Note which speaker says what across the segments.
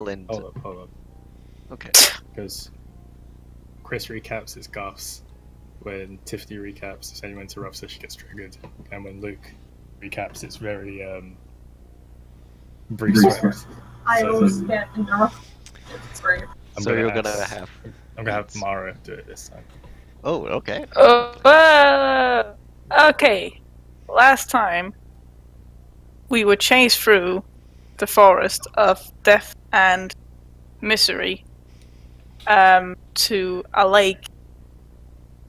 Speaker 1: And
Speaker 2: Hold up.
Speaker 1: okay.
Speaker 2: Because Chris recaps his gaffs. When Tiffany recaps, it's anyone interrupts her, she gets triggered. And when Luke recaps, it's very brief swept.
Speaker 3: I always get interrupted. It's great.
Speaker 1: So you're gonna have.
Speaker 2: I'm gonna have Mara do it this time.
Speaker 1: Oh, okay.
Speaker 4: Okay. Last time, we were chased through the forest of death and misery to a lake.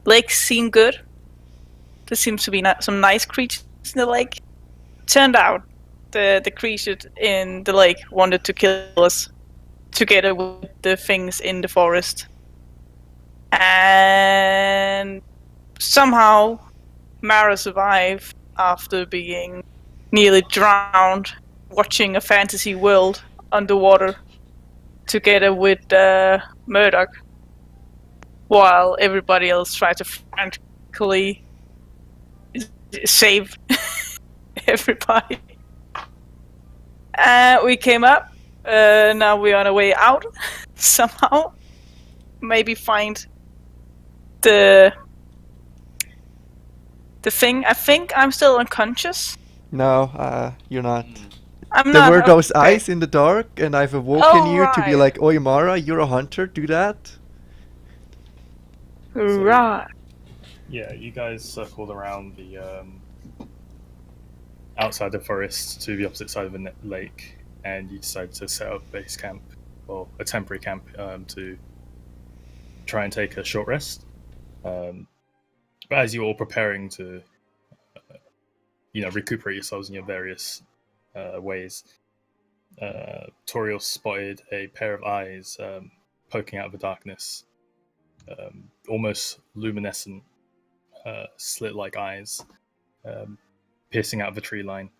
Speaker 4: Lakes seem good. There seems to be some nice creatures in the lake. Turned out the creatures in the lake wanted to kill us together with the things in the forest. And somehow Mara survived after being nearly drowned watching a fantasy world underwater together with Murdoch, while everybody else tried to frantically save everybody. We came up. Now we're on our way out somehow. Maybe find the thing. I think I'm still unconscious.
Speaker 5: No, you're not.
Speaker 4: I'm
Speaker 5: There
Speaker 4: not.
Speaker 5: were those
Speaker 4: okay.
Speaker 5: eyes in the dark, and I've awoken you to be
Speaker 4: right.
Speaker 5: like, "Oi, Mara, you're a hunter. Do that."
Speaker 4: Right.
Speaker 2: Yeah, you guys circled around the outside the forest to the opposite side of the lake, and you decided to set up base camp, or a temporary camp, to try and take a short rest. But as you're all preparing to, recuperate yourselves in your various ways, Toriel spotted a pair of eyes poking out of the darkness, almost luminescent, slit-like eyes, piercing out of the tree line,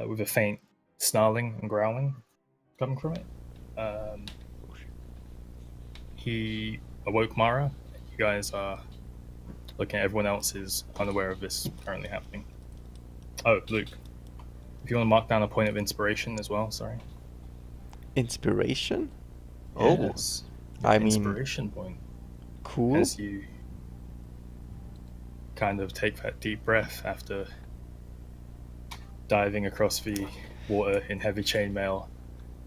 Speaker 2: with a faint snarling and growling coming from it. He awoke Mara. You guys are looking at everyone else is unaware of this currently happening. Oh, Luke, if you want to mark down a point of inspiration as well, sorry.
Speaker 5: Inspiration?
Speaker 1: Oh.
Speaker 2: Yes.
Speaker 5: I mean,
Speaker 2: inspiration point.
Speaker 5: Cool.
Speaker 2: As you kind of take that deep breath after diving across the water in heavy chainmail,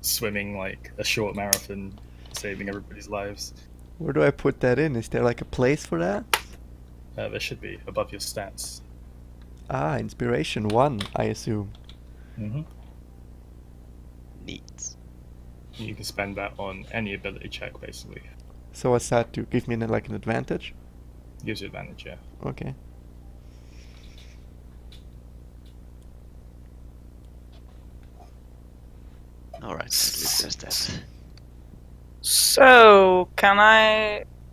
Speaker 2: swimming like a short marathon, saving everybody's lives.
Speaker 5: Where do I put that in? Is there like a place for that?
Speaker 2: There should be above your stats.
Speaker 5: Ah, inspiration 1, I assume.
Speaker 2: Mm-hmm.
Speaker 1: Neat.
Speaker 2: You can spend that on any ability check, basically.
Speaker 5: So what's that do? Give me like an advantage?
Speaker 2: Gives you advantage, yeah.
Speaker 5: Okay.
Speaker 1: Alright, at least there's that.
Speaker 4: So,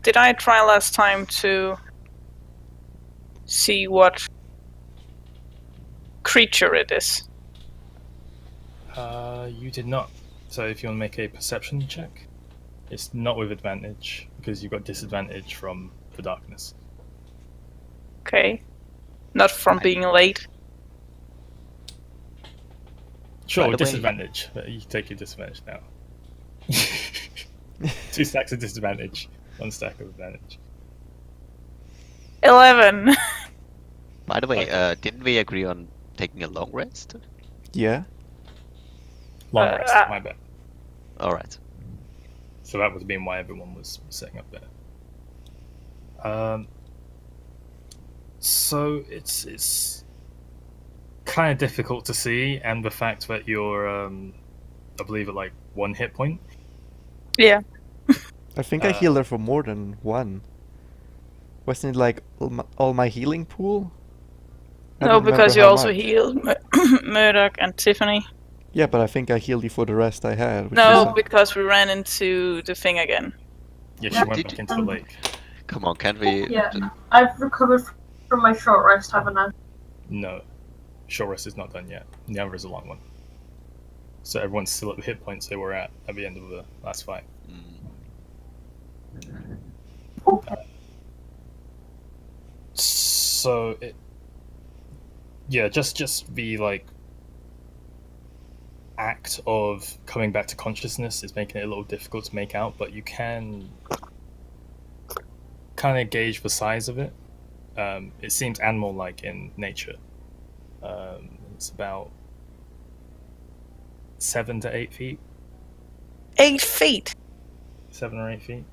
Speaker 4: did I try last time to see what creature it is?
Speaker 2: You did not. So if you want to make a perception check, it's not with advantage, because you've got disadvantage from the darkness.
Speaker 4: Okay. Not from being late.
Speaker 2: Sure,
Speaker 1: By the way-
Speaker 2: disadvantage, but you take your disadvantage now. 2 stacks of disadvantage, 1 stack of advantage.
Speaker 4: 11.
Speaker 1: By the way,
Speaker 2: Okay.
Speaker 1: didn't we agree on taking a long rest?
Speaker 5: Yeah.
Speaker 2: Long rest, my bad.
Speaker 1: Alright.
Speaker 2: So that would have been why everyone was setting up there. So it's kind of difficult to see, and the fact that you're, I believe, at like 1 hit point.
Speaker 4: Yeah.
Speaker 5: I think I healed her for more than 1. Wasn't it like all my healing pool? I
Speaker 4: No,
Speaker 5: don't
Speaker 4: because
Speaker 5: remember
Speaker 4: you
Speaker 5: how
Speaker 4: also
Speaker 5: much.
Speaker 4: healed Murdoch and Tiffany.
Speaker 5: Yeah, but I think I healed you for the rest I had. Which
Speaker 4: No,
Speaker 5: is
Speaker 4: because we ran into the thing again.
Speaker 2: Yeah, she
Speaker 3: Yeah.
Speaker 2: went back into the lake.
Speaker 1: Come on, can't we...
Speaker 3: Yeah, I've recovered from my short rest, haven't I?
Speaker 2: No, short rest is not done yet. The other is a long one. So everyone's still at the hit points they were at the end of the last fight. So it, yeah, just be like act of coming back to consciousness is making it a little difficult to make out, but you can kind of gauge the size of it. It seems animal-like in nature. It's about 7 to 8 feet.
Speaker 4: 8 feet.
Speaker 2: 7 or 8 feet.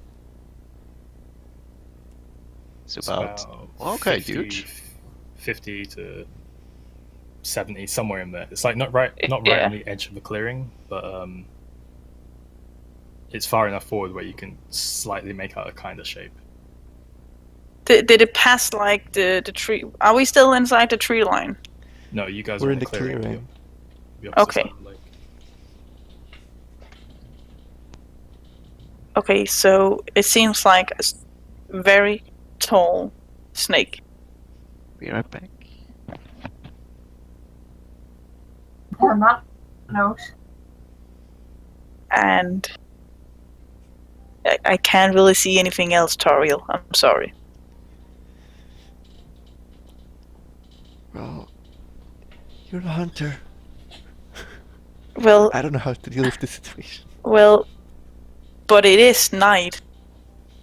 Speaker 1: It's
Speaker 2: It's
Speaker 1: about okay,
Speaker 2: 50,
Speaker 1: huge.
Speaker 2: 50 to 70, somewhere in there. It's like not right
Speaker 4: Yeah.
Speaker 2: on the edge of the clearing, but it's far enough forward where you can slightly make out a kind of shape.
Speaker 4: Did it pass like the tree? Are we still inside the tree line?
Speaker 2: No, you guys
Speaker 5: We're
Speaker 2: are
Speaker 5: in the
Speaker 2: clearing.
Speaker 5: clearing.
Speaker 2: The opposite
Speaker 4: Okay.
Speaker 2: side of the lake.
Speaker 4: Okay, so it seems like a very tall snake.
Speaker 1: Be right back.
Speaker 3: On that note,
Speaker 4: And I can't really see anything else, Toriel. I'm sorry.
Speaker 5: Well, you're a hunter.
Speaker 4: Well,
Speaker 5: I don't know how to deal with this situation.
Speaker 4: but it is night,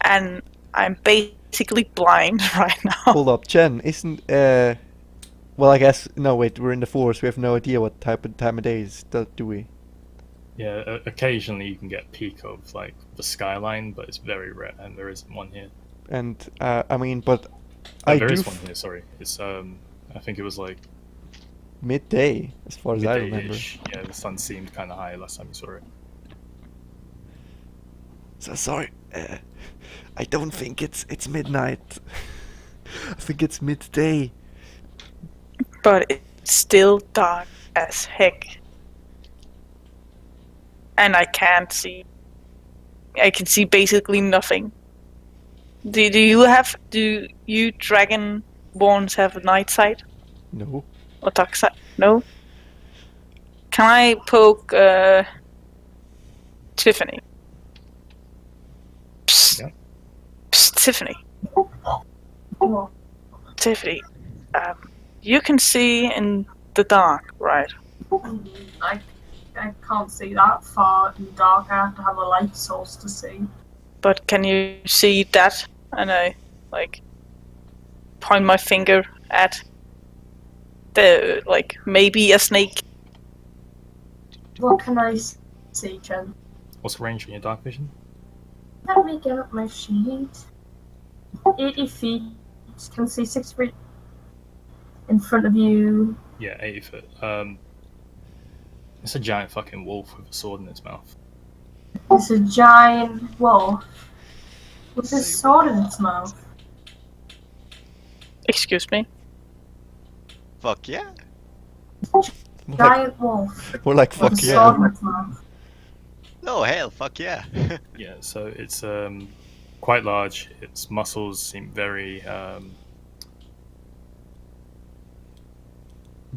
Speaker 4: and I'm basically blind right now.
Speaker 5: Hold up, Jen, isn't well, I guess no. Wait, we're in the forest. We have no idea what time of day is, do we?
Speaker 2: Yeah, occasionally you can get a peek of like the skyline, but it's very rare, and there isn't one here.
Speaker 5: And I mean, but
Speaker 2: Oh,
Speaker 5: I
Speaker 2: there
Speaker 5: do
Speaker 2: is one here. Sorry, it's I think it was like
Speaker 5: midday, as far as I remember.
Speaker 2: midday-ish. Yeah, the sun seemed kind of high last time you saw it.
Speaker 5: So sorry. I don't think it's midnight. I think it's midday.
Speaker 4: But it's still dark as heck. And I can't see. I can see basically nothing. Do you dragonborns have night sight?
Speaker 5: No.
Speaker 4: Or dark sight? No? Can I poke Tiffany? Psst.
Speaker 2: Yeah.
Speaker 4: Psst, Tiffany.
Speaker 3: well,
Speaker 4: Tiffany. You can see in the dark, right?
Speaker 3: I can't see that far in the dark. I have to have a light source to see.
Speaker 4: But can you see that? And I point my finger at the maybe a snake.
Speaker 3: What can I see, Jen?
Speaker 2: What's the range in your dark vision?
Speaker 3: Let me get up my sheet. 80 feet. Can see 6 feet in front of you.
Speaker 2: Yeah, 80 foot. It's a giant fucking wolf with a sword in its mouth.
Speaker 3: It's a giant wolf with a sword in its mouth.
Speaker 4: Excuse me.
Speaker 1: Fuck yeah.
Speaker 3: Giant wolf
Speaker 5: More like
Speaker 3: with
Speaker 5: fuck
Speaker 3: a sword in
Speaker 5: yeah.
Speaker 3: its mouth.
Speaker 1: Oh hell, fuck yeah.
Speaker 2: Yeah, so it's quite large. Its muscles seem very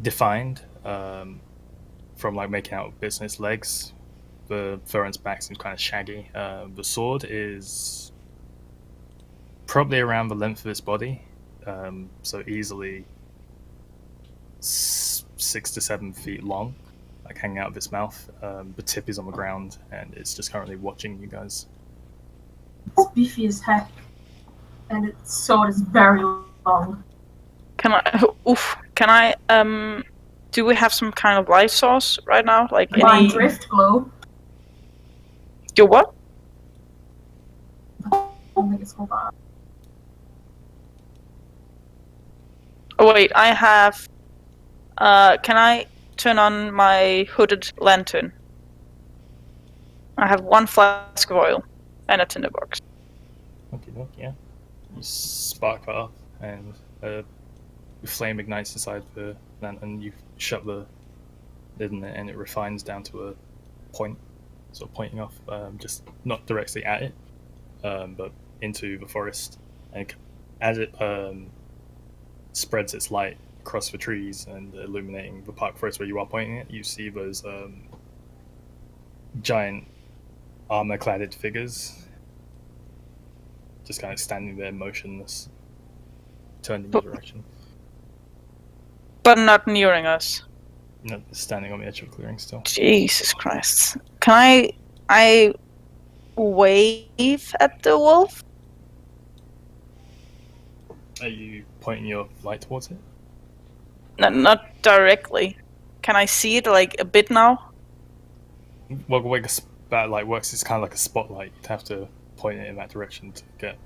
Speaker 2: defined from like making out bits in its legs. The fur on its back seems kind of shaggy. The sword is probably around the length of its body, so easily 6 to 7 feet long, like hanging out of its mouth. The tip is on the ground, and it's just currently watching you guys.
Speaker 3: It's beefy as heck, and its sword is very long.
Speaker 4: Can I do we have some kind of light source right now? Like
Speaker 3: Divine
Speaker 4: any
Speaker 3: drift glow.
Speaker 4: your what?
Speaker 3: I don't think it's called that.
Speaker 4: Oh wait, I have can I turn on my hooded lantern? I have 1 flask of oil and a tinderbox.
Speaker 2: Okay, yeah. You spark that up, and the flame ignites inside the lantern. You shut the lid on it, and it refines down to a point, sort of pointing off, just not directly at it, but into the forest. And as it spreads its light across the trees and illuminating the park forest where you are pointing it, you see those giant armor-cladded figures just kind of standing there motionless, turned in your direction.
Speaker 4: But not nearing us.
Speaker 2: No, standing on the edge of a clearing still.
Speaker 4: Jesus Christ. Can I wave at the wolf?
Speaker 2: Are you pointing your light towards it?
Speaker 4: No, not directly. Can I see it like a bit now?
Speaker 2: Well, the way the spotlight works is kind of like a spotlight. You'd have to point it in that direction to get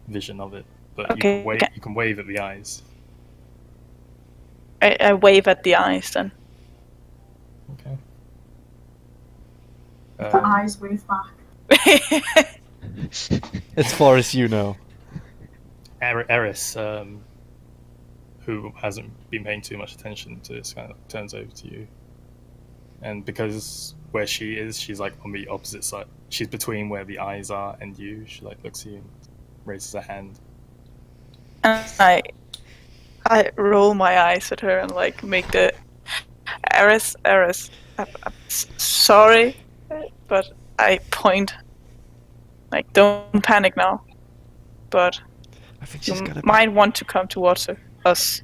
Speaker 2: vision of it. But
Speaker 4: Okay.
Speaker 2: you can wave at the eyes.
Speaker 4: I wave at the eyes then.
Speaker 2: Okay.
Speaker 3: The eyes wave back.
Speaker 5: As far as you know.
Speaker 2: Eris, who hasn't been paying too much attention to this, kind of turns over to you. And because where she is, she's like on the opposite side. She's between where the eyes are and you. She like looks at you and raises a hand.
Speaker 4: And I roll my eyes at her and like make the Eris, I'm sorry, but I point. Like, don't panic now. But
Speaker 5: I think
Speaker 4: you
Speaker 5: she's gonna.
Speaker 4: might want to come towards us.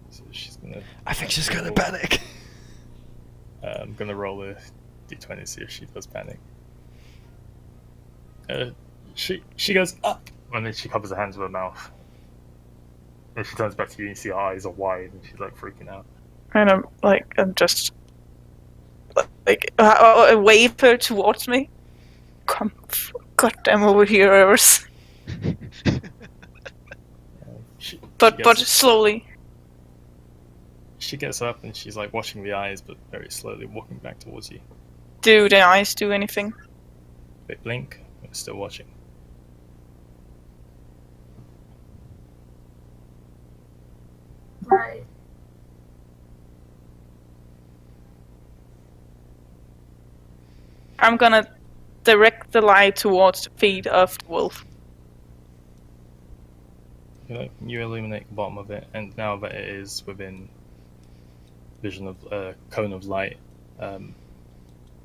Speaker 2: So she's gonna.
Speaker 5: I think she's gonna panic.
Speaker 2: I'm gonna roll a d20 to see if she does panic. She goes up, and then she covers her hands with her mouth. And she turns back to you, and you see her eyes are wide, and she's like freaking out.
Speaker 4: And I'm just like wave her towards me. Come, goddamn over here, Eris. But slowly.
Speaker 2: She gets up and she's like watching the eyes, but very slowly walking back towards you.
Speaker 4: Do the eyes do anything?
Speaker 2: They blink. We're still watching.
Speaker 3: Right.
Speaker 4: I'm gonna direct the light towards the feet of the wolf.
Speaker 2: You illuminate the bottom of it, and now that it is within vision of a cone of light,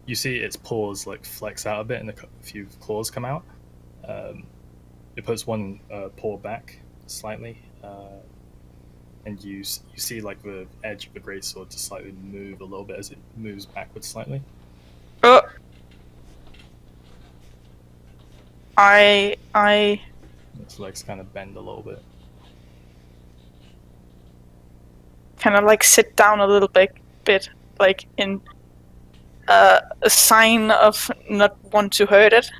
Speaker 2: you see its paws like flex out a bit, and a few claws come out. It puts one paw back slightly, and you see like the edge of the greatsword to slightly move a little bit as it moves backwards slightly. Its legs kind of bend a little bit.
Speaker 4: Kind of like sit down a little bit like in a sign of not want to hurt it.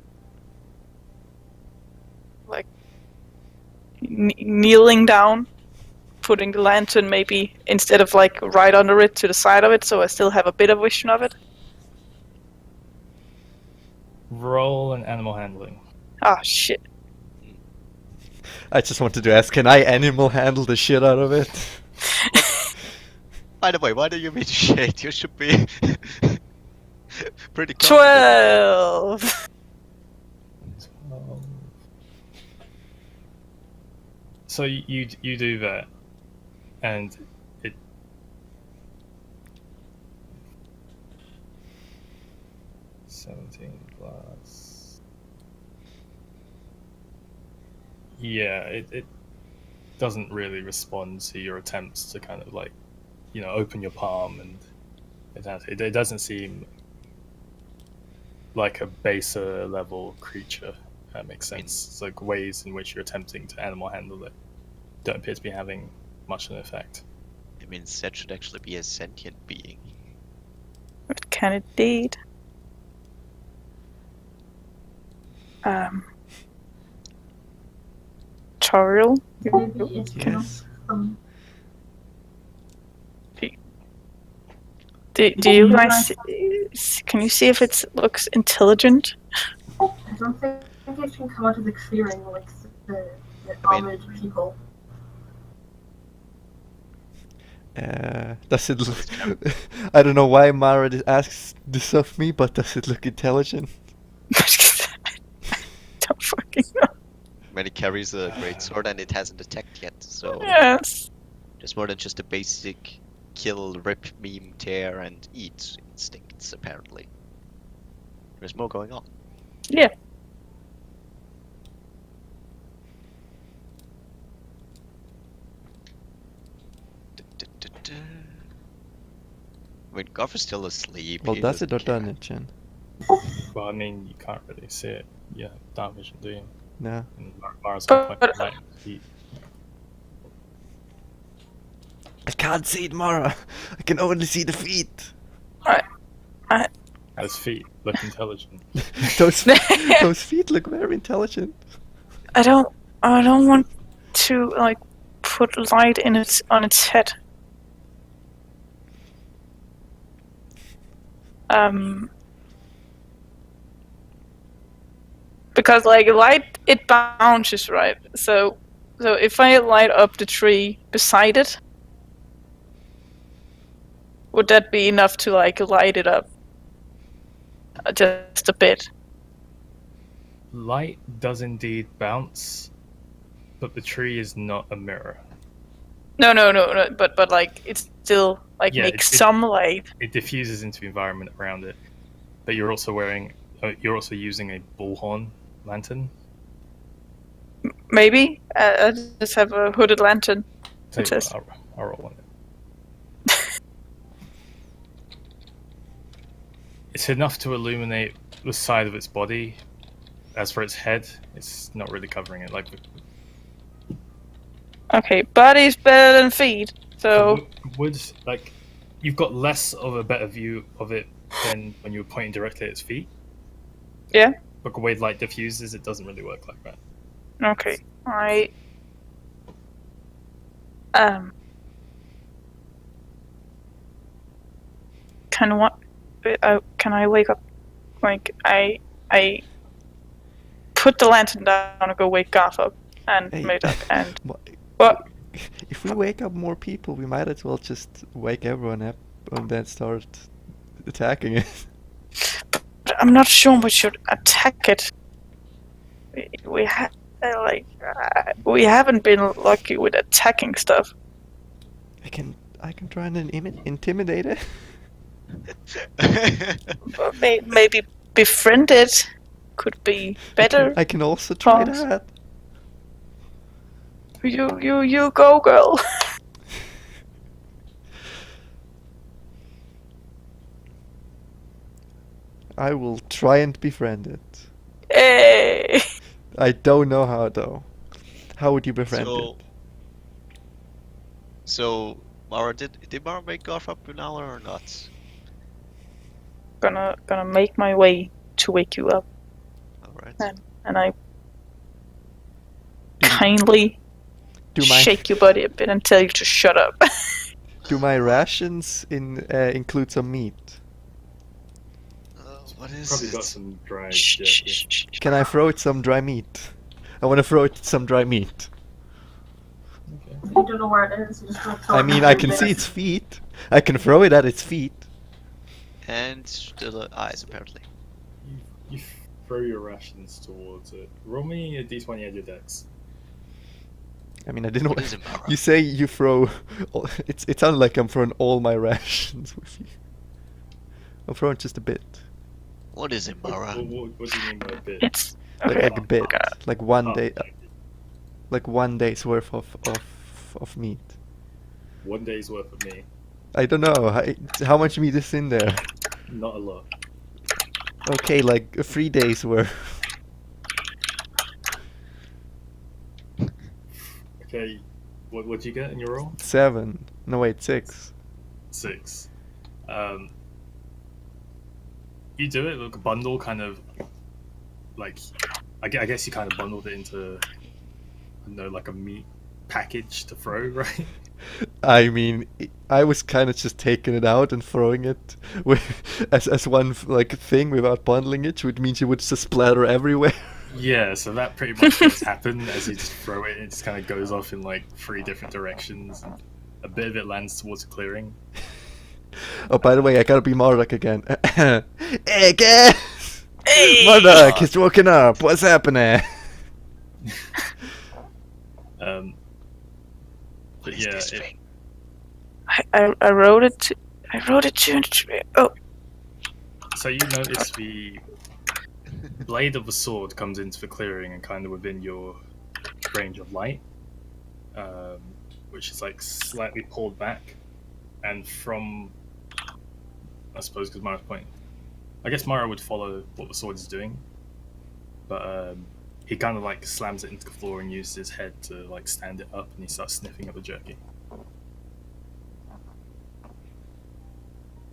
Speaker 4: Like kneeling down, putting the lantern maybe instead of like right under it to the side of it, so I still have a bit of vision of it.
Speaker 2: Roll an animal handling.
Speaker 4: Ah, shit.
Speaker 5: I just wanted to ask, can I animal handle the shit out of it?
Speaker 1: By the way, why do you mean shit? You should be pretty confident.
Speaker 4: 12!
Speaker 2: So you do that, and it. +17. Yeah, it doesn't really respond to your attempts to kind of like, open your palm, and it doesn't seem like a baser level creature. That makes sense. It's like ways in which you're attempting to animal handle it don't appear to be having much of an effect.
Speaker 1: It means that should actually be a sentient being.
Speaker 4: What can it be? Toriel?
Speaker 3: Maybe it's
Speaker 5: Yes.
Speaker 4: Do you guys can you see if it looks intelligent?
Speaker 3: I don't think it can come out of the clearing like the armored people.
Speaker 5: Does it look... I don't know why Mara asks this of me, but does it look intelligent?
Speaker 4: Don't fucking know.
Speaker 1: When it carries a greatsword and it hasn't attacked yet, so
Speaker 4: Yes.
Speaker 1: there's more than just a basic kill, rip, meme, tear, and eat instincts, apparently. There's more going on.
Speaker 4: Yeah.
Speaker 1: Garf is still asleep.
Speaker 5: Well,
Speaker 1: he
Speaker 5: does it or
Speaker 1: doesn't care.
Speaker 5: doesn't it, Chen?
Speaker 2: Well, I mean, you can't really see it. Yeah, dark vision, do you?
Speaker 5: No.
Speaker 2: And Mara's on point
Speaker 4: But-
Speaker 2: light feet.
Speaker 5: I can't see it, Mara. I can only see the feet.
Speaker 2: His feet look intelligent.
Speaker 5: those feet look very intelligent.
Speaker 4: I don't want to like put light on its head. Because like light, it bounces, right? So if I light up the tree beside it, would that be enough to like light it up just a bit?
Speaker 2: Light does indeed bounce, but the tree is not a mirror.
Speaker 4: No. But like it's still like
Speaker 2: Yeah,
Speaker 4: makes
Speaker 2: it-
Speaker 4: some light.
Speaker 2: It diffuses into the environment around it. But you're also you're also using a bullhorn lantern.
Speaker 4: Maybe I just have a hooded lantern.
Speaker 2: Tell
Speaker 4: It
Speaker 2: you what,
Speaker 4: says.
Speaker 2: I'll roll on it. It's enough to illuminate the side of its body. As for its head, it's not really covering it. Like
Speaker 4: Okay, body's better than feet. So
Speaker 2: would like you've got less of a better view of it than when you were pointing directly at its feet.
Speaker 4: yeah.
Speaker 2: But the way light diffuses, it doesn't really work like that.
Speaker 4: Okay, I kind of want. Can I wake up? Like I put the lantern down and go wake Garth up and
Speaker 5: Hey.
Speaker 4: Modoc and
Speaker 5: What?
Speaker 4: what?
Speaker 5: If we wake up more people, we might as well just wake everyone up and then start attacking it.
Speaker 4: I'm not sure we should attack it. We haven't been lucky with attacking stuff.
Speaker 5: I can try and intimidate it.
Speaker 4: But maybe befriend it could be better.
Speaker 5: I can also try
Speaker 4: Pause.
Speaker 5: that.
Speaker 4: You go, girl.
Speaker 5: I will try and befriend it.
Speaker 4: Hey.
Speaker 5: I don't know how though. How would you befriend
Speaker 1: So,
Speaker 5: it?
Speaker 1: so Mara, did Mara make Garf up now or not?
Speaker 4: Gonna make my way to wake you up,
Speaker 1: Alright.
Speaker 4: and I
Speaker 5: Do-
Speaker 4: kindly
Speaker 5: Do my
Speaker 4: shake your body a bit and tell you to shut up.
Speaker 5: do my rations include some meat?
Speaker 1: What is
Speaker 2: Probably
Speaker 1: it?
Speaker 2: got some dried
Speaker 4: Shh, shh,
Speaker 2: jerky.
Speaker 4: shh, shh.
Speaker 5: Can I throw it some dry meat? I want to throw it some dry meat.
Speaker 2: Okay.
Speaker 3: You don't know where it is. You just don't
Speaker 5: I mean, I can see its feet. I can throw it at its feet.
Speaker 1: And the eyes, apparently.
Speaker 2: You throw your rations towards it. Roll me a d20 at your dex.
Speaker 5: I mean, I didn't.
Speaker 1: What
Speaker 5: wa-
Speaker 1: is it, Mara?
Speaker 5: You say you throw. It sounded like I'm throwing all my rations with you. I'm throwing just a bit,
Speaker 1: What is it, Mara?
Speaker 2: What do you mean by a bit?
Speaker 4: It's
Speaker 5: like,
Speaker 4: okay.
Speaker 5: like a bit,
Speaker 4: God.
Speaker 5: like one
Speaker 2: Oh,
Speaker 5: day,
Speaker 2: okay.
Speaker 5: like 1 day's worth of meat.
Speaker 2: 1 day's worth of meat.
Speaker 5: I don't know how much meat is in there.
Speaker 2: Not a lot.
Speaker 5: Okay, like 3 days worth.
Speaker 2: Okay, what do you get in your roll?
Speaker 5: 7. No wait, 6.
Speaker 2: 6. You do it. Look, bundle kind of like I guess you kind of bundled it into I don't know, like a meat package to throw, right?
Speaker 5: I mean, I was kind of just taking it out and throwing it as one like thing without bundling it, which means it would just splatter everywhere.
Speaker 2: Yeah, so that pretty much does happen as you just throw it. It just kind of goes off in like 3 different directions. And a bit of it lands towards a clearing.
Speaker 5: Oh, by the way, I gotta be Marduk again. Hey, guys!
Speaker 4: Hey!
Speaker 5: Marduk is woken up. What's happening?
Speaker 2: But
Speaker 1: What is
Speaker 2: yeah,
Speaker 1: this
Speaker 2: it-
Speaker 1: thing?
Speaker 4: I wrote it. I wrote it to. Oh,
Speaker 2: so you notice the blade of the sword comes into the clearing and kind of within your range of light, which is like slightly pulled back, and from I suppose, because Mara's pointing. I guess Mara would follow what the sword is doing, but he kind of like slams it into the floor and uses his head to like stand it up, and he starts sniffing at the jerky.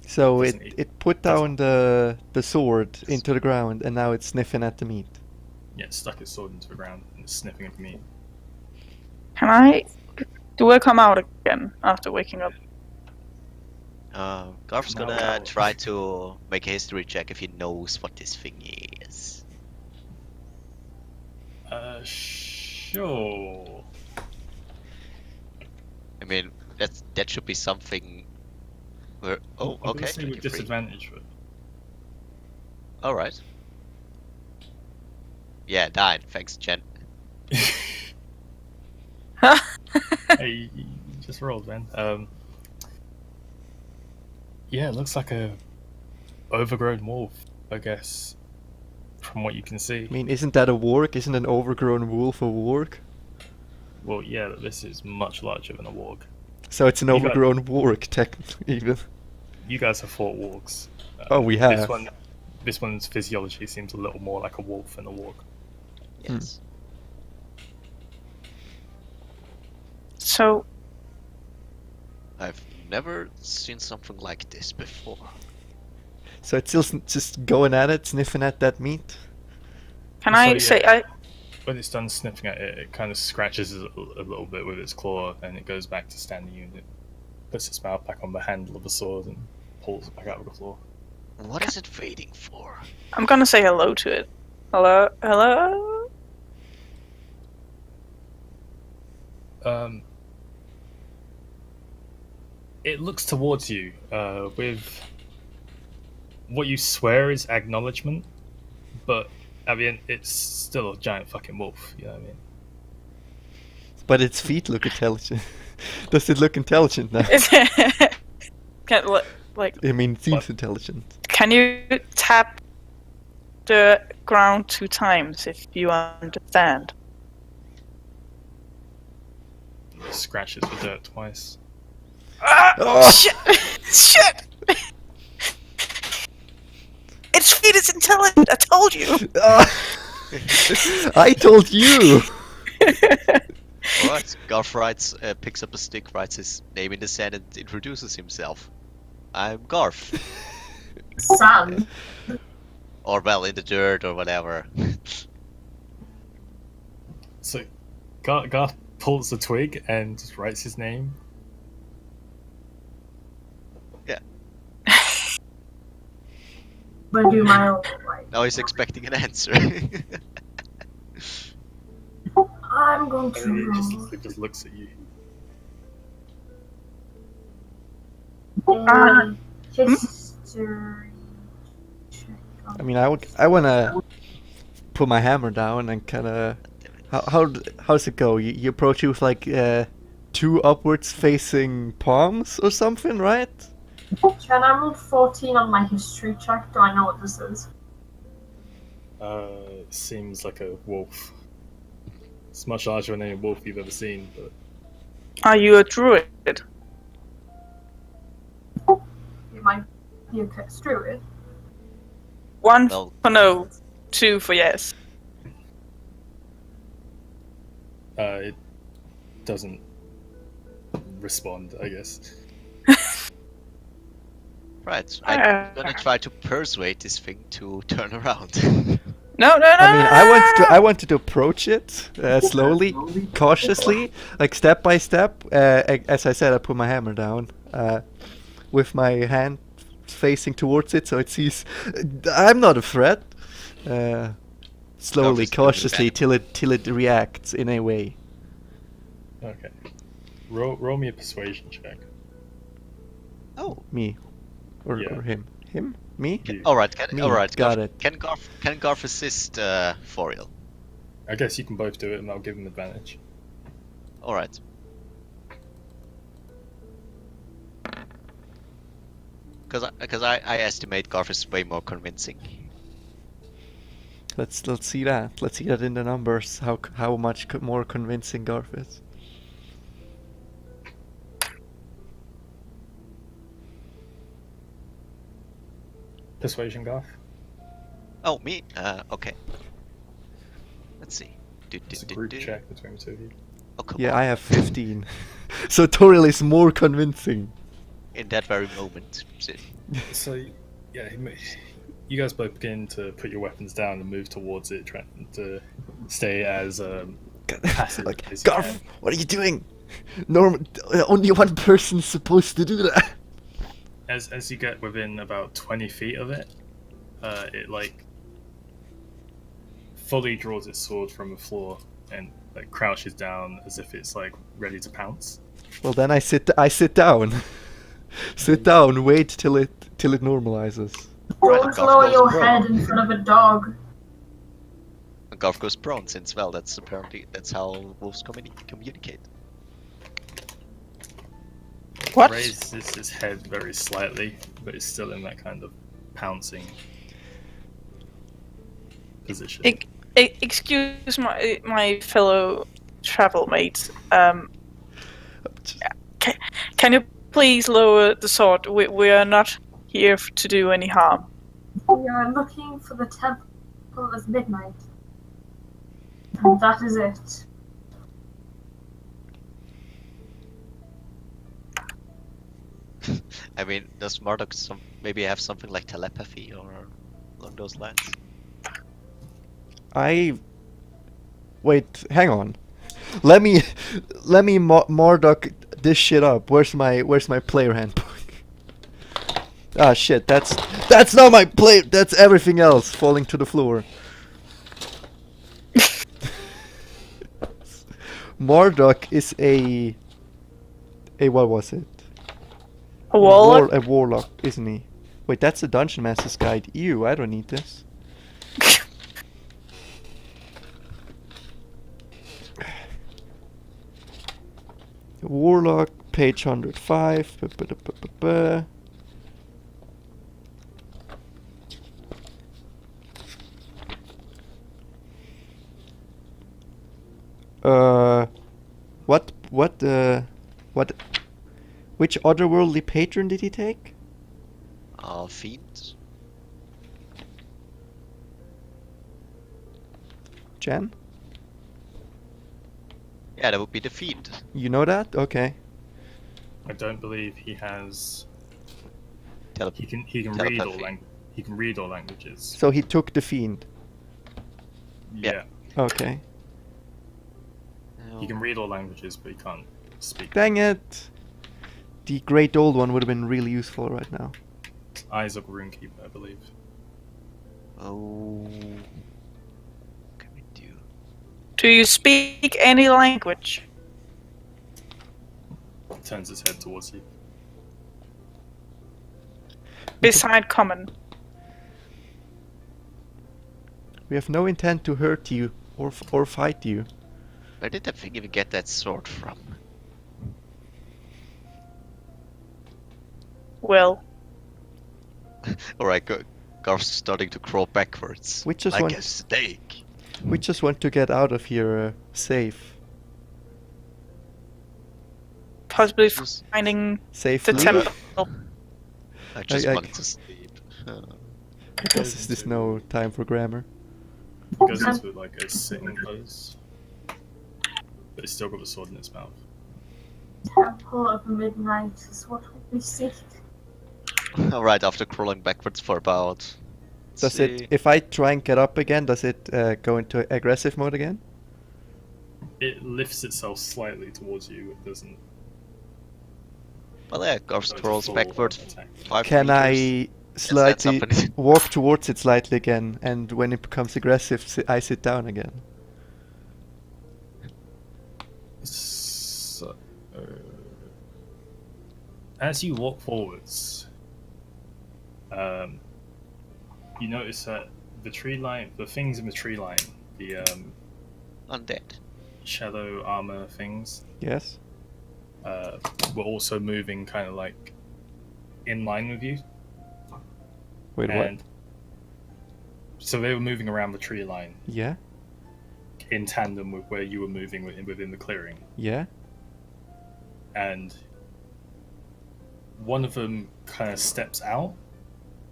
Speaker 5: So
Speaker 2: Doesn't eat.
Speaker 5: it put down the sword into the ground, and now it's sniffing at the meat.
Speaker 2: Yeah, it stuck its sword into the ground and is sniffing at the meat.
Speaker 4: Do I come out again after waking up?
Speaker 1: Garf's
Speaker 2: Come
Speaker 1: gonna
Speaker 2: out.
Speaker 1: try to make a history check if he knows what this thing is.
Speaker 2: Sure.
Speaker 1: I mean, that should be something. Where
Speaker 2: I'm gonna
Speaker 1: okay.
Speaker 2: say with
Speaker 1: 23.
Speaker 2: disadvantage,
Speaker 1: All right. Yeah, 9. Thanks, Jen.
Speaker 2: but hey, you just rolled, man. Yeah, it looks like a overgrown wolf, I guess, from what you can see.
Speaker 5: I mean, isn't that a warg? Isn't an overgrown wolf a warg?
Speaker 2: Well, yeah, this is much larger than a warg.
Speaker 5: So it's an
Speaker 2: You got-
Speaker 5: overgrown warg, technically, even.
Speaker 2: You guys have fought wargs.
Speaker 5: Oh, we have.
Speaker 2: This one's physiology seems a little more like a wolf than a warg.
Speaker 1: Yes.
Speaker 4: So,
Speaker 1: I've never seen something like this before.
Speaker 5: So it's still just going at it, sniffing at that meat.
Speaker 4: can
Speaker 2: So,
Speaker 4: I
Speaker 2: yeah.
Speaker 4: say
Speaker 2: When it's done sniffing at it, it kind of scratches it a little bit with its claw, and it goes back to standing unit. Puts its mouth back on the handle of the sword and pulls it back out of the floor.
Speaker 1: What is it waiting for?
Speaker 4: I'm gonna say hello to it. Hello, hello.
Speaker 2: It looks towards you with what you swear is acknowledgement, but at the end, it's still a giant fucking wolf. You know what I mean?
Speaker 5: But its feet look intelligent. Does it look intelligent now?
Speaker 4: Can, like,
Speaker 5: I mean, it seems
Speaker 2: What?
Speaker 5: intelligent.
Speaker 4: can you tap the ground 2 times if you understand?
Speaker 2: It scratches the dirt twice.
Speaker 4: Ah,
Speaker 5: Oh!
Speaker 4: shit! Shit! Its feet is intelligent. I told you.
Speaker 5: I told you!
Speaker 1: Alright, Garf writes, picks up a stick, writes his name in the sand, and introduces himself. I'm Garf.
Speaker 3: Sand.
Speaker 1: Or, well, in the dirt or whatever.
Speaker 2: So, Garth pulls a twig and just writes his name.
Speaker 3: But do my own like.
Speaker 1: Now he's expecting an answer.
Speaker 3: I'm going
Speaker 2: And
Speaker 3: to
Speaker 2: then
Speaker 3: roll
Speaker 2: it just looks at you.
Speaker 3: a history check.
Speaker 5: I mean, I wanna put my hammer down and kinda... How's it go? You approach it with like 2 upwards facing palms or something, right?
Speaker 3: Can I roll 14 on my history check? Do I know what this is?
Speaker 2: It seems like a wolf. It's much larger than any wolf you've ever seen, but
Speaker 4: Are you a druid?
Speaker 3: It might be a cursed druid.
Speaker 4: 1
Speaker 1: Well-
Speaker 4: for no, 2 for yes.
Speaker 2: it doesn't respond, I guess.
Speaker 1: Right, I'm gonna try to persuade this thing to turn around.
Speaker 4: No, no, no.
Speaker 5: I mean, I wanted to approach it slowly, cautiously, like step by step. As I said, I put my hammer down with my hand facing towards it, so it sees I'm not a threat. Slowly,
Speaker 1: Obviously,
Speaker 5: cautiously, till it reacts in a way.
Speaker 2: Okay. Roll me a persuasion check.
Speaker 1: Oh,
Speaker 5: Me, or him, me.
Speaker 2: You.
Speaker 1: alright,
Speaker 5: Me,
Speaker 1: alright.
Speaker 5: got it.
Speaker 1: Can Garf assist Foriel?
Speaker 2: I guess you can both do it, and I'll give him advantage.
Speaker 1: Alright. Because I estimate Garf is way more convincing.
Speaker 5: Let's see that. Let's see that in the numbers. How much more convincing Garth is.
Speaker 2: Persuasion, Garth.
Speaker 1: Oh, me? Okay. Let's see.
Speaker 2: It's a group check between the two of you.
Speaker 1: Oh, come
Speaker 5: Yeah,
Speaker 1: on.
Speaker 5: I have 15. So Toriel is more convincing.
Speaker 1: In that very moment.
Speaker 2: So, yeah, you guys both begin to put your weapons down and move towards it, trying to stay as passive
Speaker 5: Like,
Speaker 2: as you
Speaker 5: Garth,
Speaker 2: can.
Speaker 5: what are you doing? Only one person's supposed to do that.
Speaker 2: As you get within about 20 feet of it, it like fully draws its sword from the floor and like crouches down as if it's like ready to pounce.
Speaker 5: Well, then I sit down. Sit down. Wait till it normalizes.
Speaker 1: Right,
Speaker 3: Don't
Speaker 1: Garth
Speaker 3: lower
Speaker 1: goes
Speaker 3: your
Speaker 1: prone.
Speaker 3: head in front of a dog.
Speaker 1: Garth goes prone since, well, that's how wolves communicate.
Speaker 4: What?
Speaker 2: Raises his head very slightly, but it's still in that kind of pouncing position.
Speaker 4: Excuse my fellow travel mates. Can you please lower the sword? We are not here to do any harm.
Speaker 3: We are looking for the Temple of Midnight. And that is it.
Speaker 1: I mean, does Murdoch maybe have something like telepathy or along those lines?
Speaker 5: Wait, hang on. Let me Marduk this shit up. Where's my player handbook? Ah shit, that's not my play. That's everything else falling to the floor. Marduk is a what was it?
Speaker 4: A warlock?
Speaker 5: A warlock, isn't he? Wait, that's a Dungeon Master's Guide. Ew, I don't need this. Warlock, page 105. What? Which otherworldly patron did he take?
Speaker 1: Fiends?
Speaker 5: Jen?
Speaker 1: Yeah, that would be the fiend.
Speaker 5: You know that? Okay.
Speaker 2: I don't believe he has.
Speaker 1: Tele-
Speaker 2: He can
Speaker 1: Telepathy.
Speaker 2: he can read all languages.
Speaker 5: So he took the fiend.
Speaker 2: Yeah.
Speaker 5: Okay.
Speaker 2: He can read all languages, but he can't speak.
Speaker 5: Dang it! The great old one would have been really useful right now.
Speaker 2: Eyes of Runekeeper, I believe.
Speaker 1: Oh. What can we do?
Speaker 4: Do you speak any language?
Speaker 2: Turns his head towards you.
Speaker 4: Beside common.
Speaker 5: We have no intent to hurt you or fight you.
Speaker 1: Where did that thing even get that sword from?
Speaker 4: Well,
Speaker 1: Alright, Garth's starting to crawl backwards.
Speaker 5: We just
Speaker 1: like
Speaker 5: want-
Speaker 1: a snake.
Speaker 5: We just want to get out of here safe.
Speaker 4: possibly
Speaker 1: Just-
Speaker 4: finding the
Speaker 5: Safely.
Speaker 4: temple.
Speaker 1: I just
Speaker 5: I-
Speaker 1: wanted to sleep.
Speaker 5: I guess this is no time for grammar.
Speaker 2: He goes into like a sitting pose, but he's still got the sword in his mouth.
Speaker 3: Temple of Midnight is what we seek.
Speaker 1: Alright, after crawling backwards for about... let's
Speaker 5: Does it?
Speaker 1: see.
Speaker 5: If I try and get up again, does it go into aggressive mode again?
Speaker 2: It lifts itself slightly towards you. It doesn't.
Speaker 1: Well, yeah, Garth
Speaker 2: go to
Speaker 1: crawls
Speaker 2: full
Speaker 1: backwards
Speaker 2: attack.
Speaker 1: 5
Speaker 5: Can
Speaker 1: meters.
Speaker 5: I
Speaker 1: Yes, that's
Speaker 5: slightly
Speaker 1: happening.
Speaker 5: walk towards it slightly again, and when it becomes aggressive, I sit down again?
Speaker 2: So, as you walk forwards, you notice that the tree line, the things in the tree line, the
Speaker 1: Undead.
Speaker 2: shadow armor things,
Speaker 5: Yes.
Speaker 2: were also moving kind of like in line with you.
Speaker 5: Wait,
Speaker 2: And so they were moving around the tree line
Speaker 5: what? Yeah.
Speaker 2: in tandem with where you were moving within the clearing.
Speaker 5: Yeah.
Speaker 2: And one of them kind of steps out,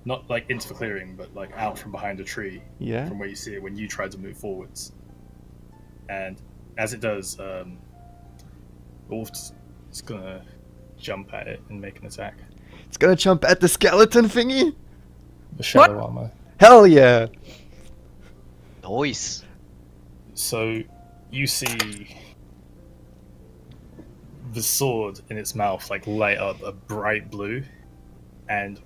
Speaker 2: not like into the clearing, but like out from behind a tree.
Speaker 5: Yeah.
Speaker 2: From where you see it when you try to move forwards. And as it does, Wolf's gonna jump at it and make an attack.
Speaker 5: It's gonna jump at the skeleton thingy?
Speaker 2: The shadow armor.
Speaker 5: Hell yeah!
Speaker 1: Nice.
Speaker 2: So you see the sword in its mouth like light up a bright blue, and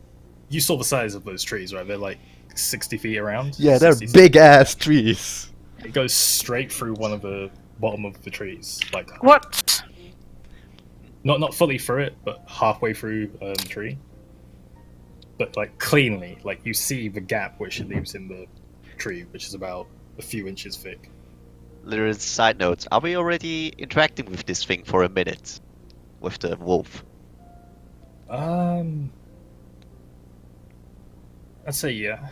Speaker 2: you saw the size of those trees, right? They're like 60 feet around.
Speaker 5: Yeah, they're
Speaker 2: 60,
Speaker 5: big ass trees.
Speaker 2: It goes straight through one of the bottom of the trees, like
Speaker 4: What?
Speaker 2: not fully through it, but halfway through the tree. But like cleanly, like you see the gap which it leaves in the tree, which is about a few inches thick.
Speaker 1: Little side note, are we already interacting with this thing for a minute? With the wolf?
Speaker 2: I'd say yeah.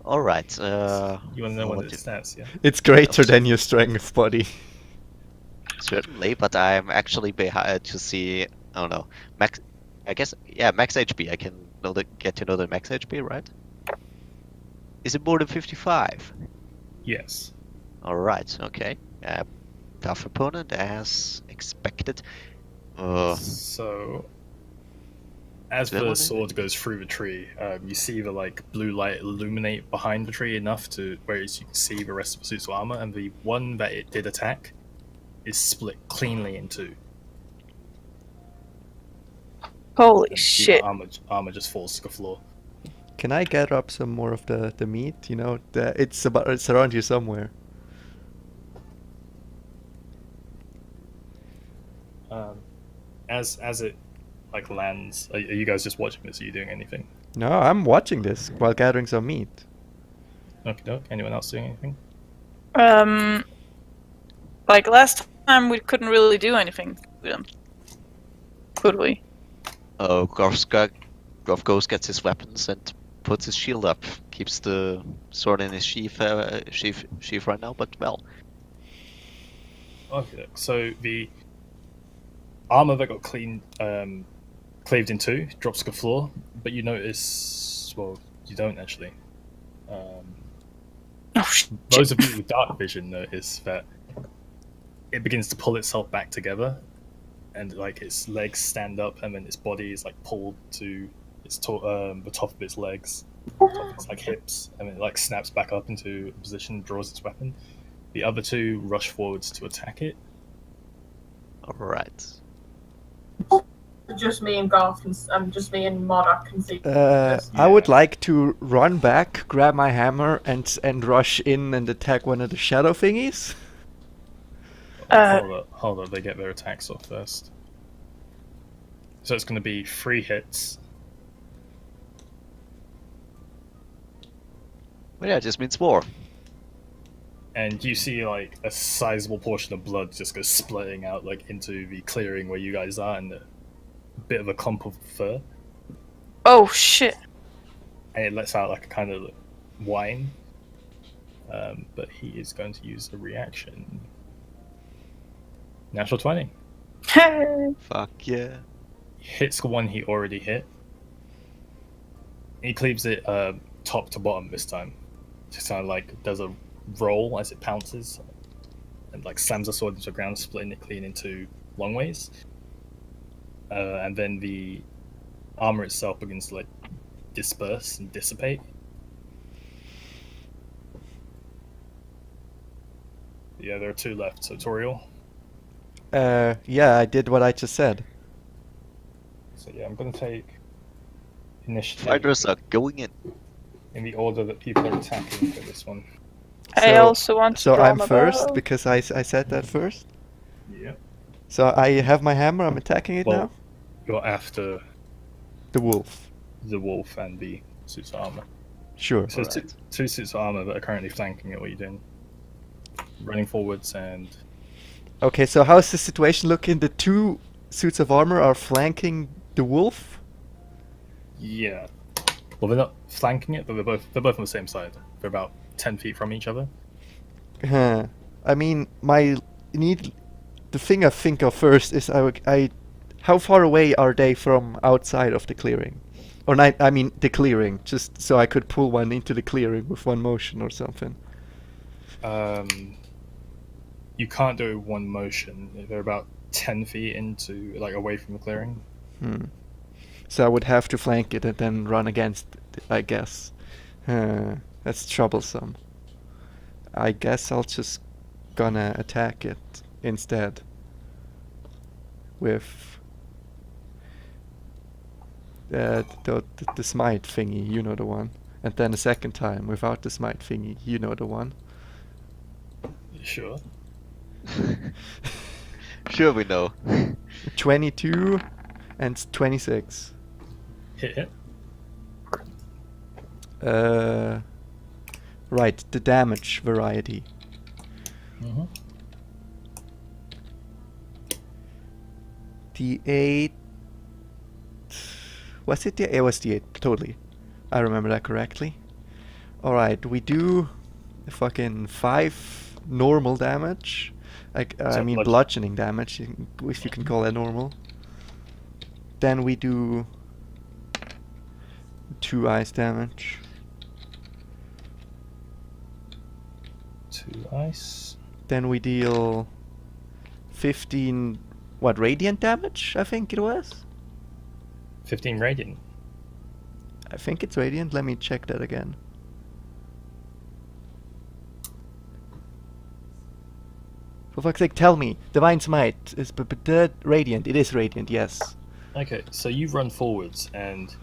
Speaker 1: Alright,
Speaker 2: You want to know what
Speaker 1: what
Speaker 2: its
Speaker 1: do-
Speaker 2: stats? Yeah.
Speaker 5: It's greater than your strength, buddy.
Speaker 1: certainly, but I'm actually behind to see, I don't know, max, I guess, yeah, max HP, I can get to know the max HP, right? Is it more than 55?
Speaker 2: Yes.
Speaker 1: Alright, okay. Tough opponent, as expected.
Speaker 2: So, as
Speaker 1: Is that
Speaker 2: the
Speaker 1: what it-
Speaker 2: sword goes through the tree, you see the like blue light illuminate behind the tree enough to whereas you can see the rest of the suit's armor, and the one that it did attack is split cleanly in two.
Speaker 4: Holy
Speaker 2: And
Speaker 4: shit.
Speaker 2: the armor just falls to the floor.
Speaker 5: Can I gather up some more of the meat? You know, it's around here somewhere.
Speaker 2: As it like lands, are you guys just watching this? Are you doing anything?
Speaker 5: No, I'm watching this while gathering some meat.
Speaker 2: Okay, doke. Anyone else doing anything?
Speaker 4: Like last time we couldn't really do anything with them. Could we?
Speaker 1: Oh, Groff goes, gets his weapons and puts his shield up. Keeps the sword in his sheath right now, but well.
Speaker 2: Okay, so the armor that got cleaved in two drops to the floor, but you notice, well, you don't actually.
Speaker 4: Oh shit.
Speaker 2: Those of you with dark vision notice that it begins to pull itself back together, and like its legs stand up, and then its body is like pulled to its the top of its legs, top of its like hips, and then it like snaps back up into a position, and draws its weapon. The other two rush forwards to attack it.
Speaker 1: Alright.
Speaker 3: Just me and Garth can, just me and Modok can see.
Speaker 5: I would like to run back, grab my hammer, and rush in and attack one of the shadow thingies.
Speaker 2: Hold up, they get their attacks off first. So it's going to be 3 hits.
Speaker 1: Well, yeah, it just means war.
Speaker 2: And you see like a sizable portion of blood just goes splitting out like into the clearing where you guys are, and a bit of a clump of fur,
Speaker 4: Oh shit.
Speaker 2: and it lets out like a kind of whine. But he is going to use a reaction. Natural 20
Speaker 1: Fuck yeah.
Speaker 2: hits the one he already hit. He cleaves it top to bottom this time. Just kind of like does a roll as it pounces, and like slams the sword into the ground, splitting it clean into long ways. And then the armor itself begins to like disperse and dissipate. Yeah, there are 2 left. So Toriel.
Speaker 5: Yeah, I did what I just said.
Speaker 2: So yeah, I'm gonna take initiative
Speaker 1: Fighters are going in.
Speaker 2: in the order that people are attacking for this one.
Speaker 4: I
Speaker 5: So-
Speaker 4: also want to
Speaker 5: So
Speaker 4: draw
Speaker 5: I'm
Speaker 4: my
Speaker 5: first
Speaker 4: bow.
Speaker 5: because I said that first.
Speaker 2: Yeah.
Speaker 5: So I have my hammer. I'm attacking it
Speaker 2: Well,
Speaker 5: now.
Speaker 2: you're after
Speaker 5: The wolf.
Speaker 2: the wolf and the suits of armor.
Speaker 5: Sure.
Speaker 2: So it's two suits of armor that are currently flanking it. What are you doing? Running forwards and
Speaker 5: Okay, so how's the situation looking? The 2 suits of armor are flanking the wolf.
Speaker 2: yeah. Well, they're not flanking it, but they're both on the same side. They're about 10 feet from each other.
Speaker 5: Huh. I mean, the thing I think of first is how far away are they from outside of the clearing? Or not, I mean the clearing, just so I could pull one into the clearing with one motion or something.
Speaker 2: You can't do it with one motion. They're about 10 feet into, like, away from the clearing.
Speaker 5: So I would have to flank it and then run against it, I guess. That's troublesome. I guess I'll just gonna attack it instead. With the smite thingy, you know the one. And then a second time without the smite thingy, you know the one.
Speaker 2: Sure.
Speaker 1: Sure, we know.
Speaker 5: 22 and 26.
Speaker 2: Hit.
Speaker 5: Right, the damage variety.
Speaker 2: Mm-hmm.
Speaker 5: D8. Was it the? It was D8, totally. I remember that correctly. Alright, we do fucking 5 normal damage. I mean bludgeoning damage, if you can call that normal. Then we do 2 ice damage.
Speaker 2: 2 ice.
Speaker 5: Then we deal 15, radiant damage, I think it was?
Speaker 2: 15 radiant.
Speaker 5: I think it's radiant, let me check that again. For fuck's sake, tell me, Divine Smite is radiant, it is radiant, yes.
Speaker 2: Okay, so you run forwards and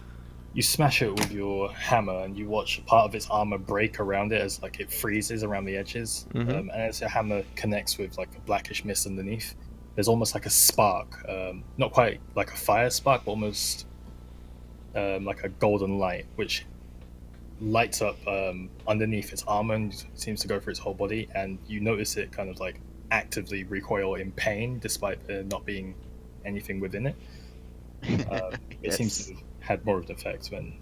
Speaker 2: you smash it with your hammer, and you watch part of its armor break around it as like it freezes around the edges. And as your hammer connects with like a blackish mist underneath, there's almost like a spark, not quite like a fire spark, but almost like a golden light, which lights up underneath its armor and seems to go through its whole body. And you notice it kind of like actively recoil in pain, despite there not being anything within it. It seems to have had more of an effect than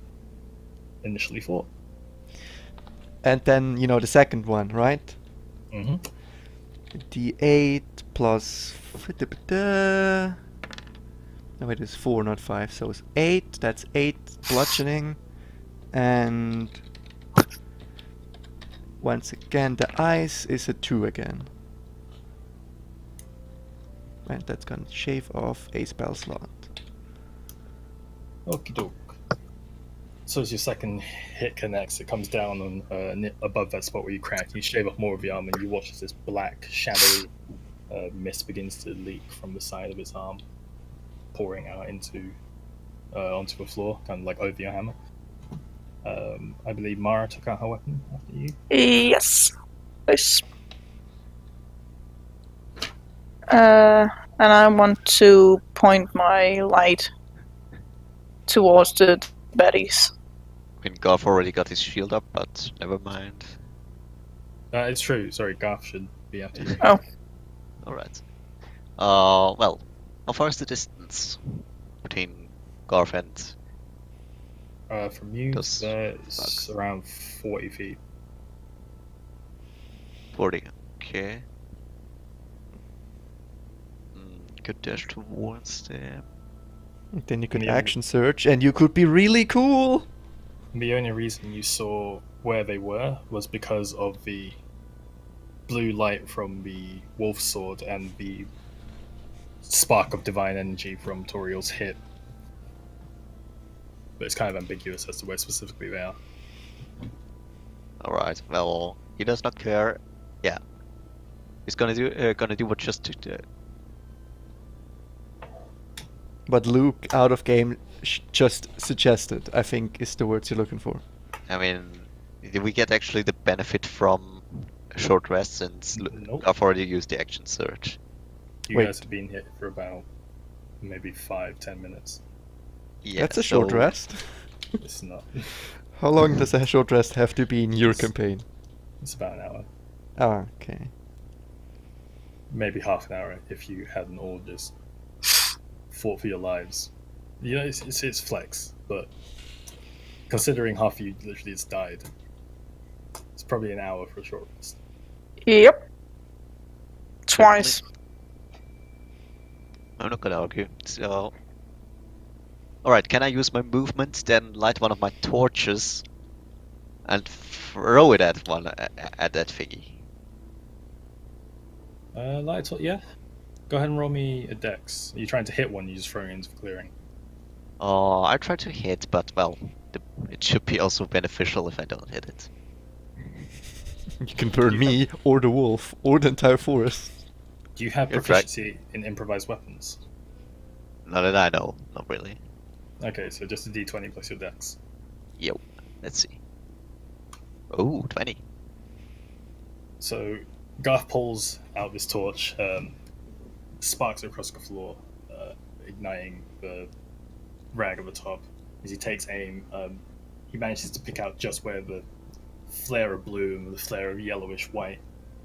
Speaker 2: initially thought.
Speaker 5: And then, you know, the second one, right?
Speaker 2: Mm-hmm.
Speaker 5: D8 plus... No, wait, it's 4, not 5, so it's 8. That's 8 bludgeoning. And... once again, the ice is a 2 again. And that's gonna shave off a spell slot.
Speaker 2: Okie doke. So as your second hit connects, it comes down on above that spot where you cracked. You shave off more of the arm, and you watch as this black, shadowy mist begins to leak from the side of its arm, pouring out into onto the floor, kind of like over your hammer. I believe Mara took out her weapon after you.
Speaker 4: Yes. Nice. And I want to point my light towards the baddies.
Speaker 1: I mean, Garth already got his shield up, but never mind.
Speaker 2: It's true. Sorry, Garth should be after you.
Speaker 4: Oh.
Speaker 1: Alright. Well, how far is the distance between Garth and...
Speaker 2: From you,
Speaker 1: Those
Speaker 2: it's
Speaker 1: bugs.
Speaker 2: around 40 feet.
Speaker 1: 40, okay. Could dash towards them.
Speaker 5: Then you can
Speaker 2: Yeah.
Speaker 5: action search, and you could be really cool!
Speaker 2: The only reason you saw where they were was because of the blue light from the wolf sword and the spark of divine energy from Toriel's hit. But it's kind of ambiguous as to where specifically they are.
Speaker 1: Alright, well, he does not care. Yeah. He's gonna do what just to
Speaker 5: What Luke, out of game, just suggested, I think, is the words you're looking for.
Speaker 1: I mean, did we get actually the benefit from a short rest since
Speaker 2: Nope.
Speaker 1: I've already used the action search?
Speaker 2: You
Speaker 5: Wait.
Speaker 2: guys have been hit for about maybe 5-10 minutes.
Speaker 1: Yeah,
Speaker 5: That's a short
Speaker 1: so-
Speaker 5: rest.
Speaker 2: It's not.
Speaker 5: How long does a short rest have to be in your campaign?
Speaker 2: It's about an hour.
Speaker 5: Ah, okay.
Speaker 2: Maybe half an hour if you hadn't all just fought for your lives. You know, it's flex, but considering half of you literally just died, it's probably an hour for a short rest.
Speaker 4: Yep. Twice.
Speaker 1: I'm not gonna argue. So, Alright, can I use my movement, then light one of my torches and throw it at at that thingy?
Speaker 2: Yeah. Go ahead and roll me a dex. Are you trying to hit one? You're just throwing it into clearing.
Speaker 1: Oh, I try to hit, but well, it should be also beneficial if I don't hit it.
Speaker 5: You can burn
Speaker 2: You
Speaker 5: me, or the wolf, or the entire forest.
Speaker 2: Do you have
Speaker 1: You're
Speaker 2: proficiency in improvised weapons?
Speaker 1: Not that I know, not really.
Speaker 2: Okay, so just a d20 plus your dex.
Speaker 1: Yo, let's see. Oh, 20.
Speaker 2: So Garth pulls out this torch, sparks across the floor, igniting the rag at the top. As he takes aim, he manages to pick out just where the flare of blue and the flare of yellowish white,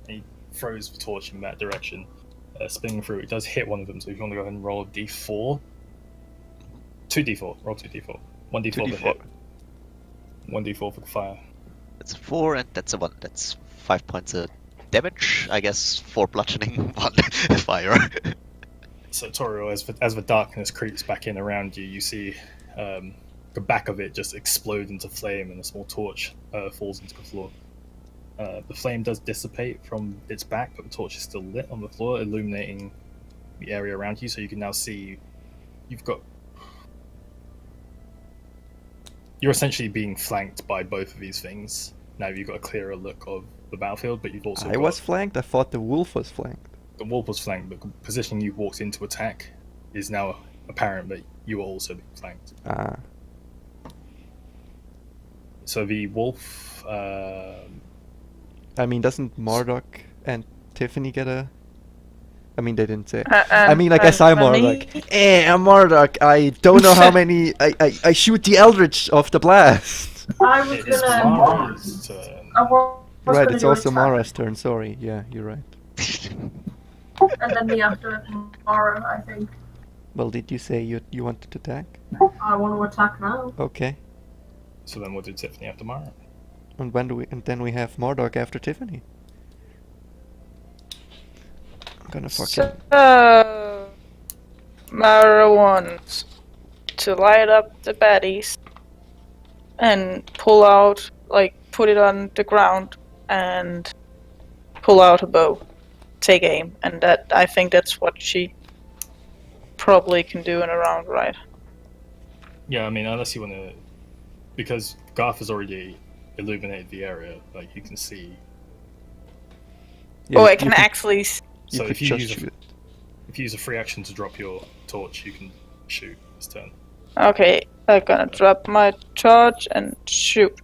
Speaker 2: and he throws the torch in that direction, spinning through. It does hit one of them, so if you want to go ahead and roll a d4. 2d4. Roll 2d4. 1d4 for the
Speaker 1: 2d4.
Speaker 2: hit. 1d4 for the fire.
Speaker 1: That's a 4, and that's a 1. That's 5 points of damage. I guess 4 bludgeoning, 1 fire.
Speaker 2: So Toriel, as the darkness creeps back in around you, you see the back of it just explode into flame, and a small torch falls into the floor. The flame does dissipate from its back, but the torch is still lit on the floor, illuminating the area around you. So you can now see you're essentially being flanked by both of these things. Now you've got a clearer look of the battlefield, but you've also
Speaker 5: I was flanked? I thought the wolf was flanked.
Speaker 2: the wolf was flanked, but the position you walked into attack is now apparent that you are also being flanked.
Speaker 5: Ah.
Speaker 2: So the wolf,
Speaker 5: I mean, doesn't Marduk and Tiffany get a... I mean, they didn't say. I mean, I guess I'm Marduk. I'm Marduk. I don't know how many... I shoot the Eldritch of the blast.
Speaker 3: I was
Speaker 2: it is
Speaker 3: gonna.
Speaker 2: Mara's turn.
Speaker 3: I was
Speaker 5: Right,
Speaker 3: gonna
Speaker 5: it's
Speaker 3: do
Speaker 5: also
Speaker 3: attack,
Speaker 5: Mara's turn, sorry. Yeah, you're right.
Speaker 3: and then the after Mara, I think.
Speaker 5: Well, did you say you wanted to attack?
Speaker 3: I want to attack now.
Speaker 5: Okay.
Speaker 2: So then we'll do Tiffany after Mara.
Speaker 5: And when do we... And then we have Marduk after Tiffany. I'm gonna fucking...
Speaker 4: So, Mara wants to light up the baddies and pull out, like, put it on the ground and pull out a bow, take aim, and that I think that's what she probably can do in a round, right?
Speaker 2: Yeah, I mean, unless you want to, because Garth has already illuminated the area, like you can see.
Speaker 5: Yeah,
Speaker 4: Oh, I
Speaker 5: you
Speaker 4: can actually.
Speaker 2: So
Speaker 5: could
Speaker 2: if you
Speaker 5: just
Speaker 2: use
Speaker 5: shoot.
Speaker 2: if you use a free action to drop your torch, you can shoot this turn.
Speaker 4: Okay, I'm gonna drop my charge and shoot.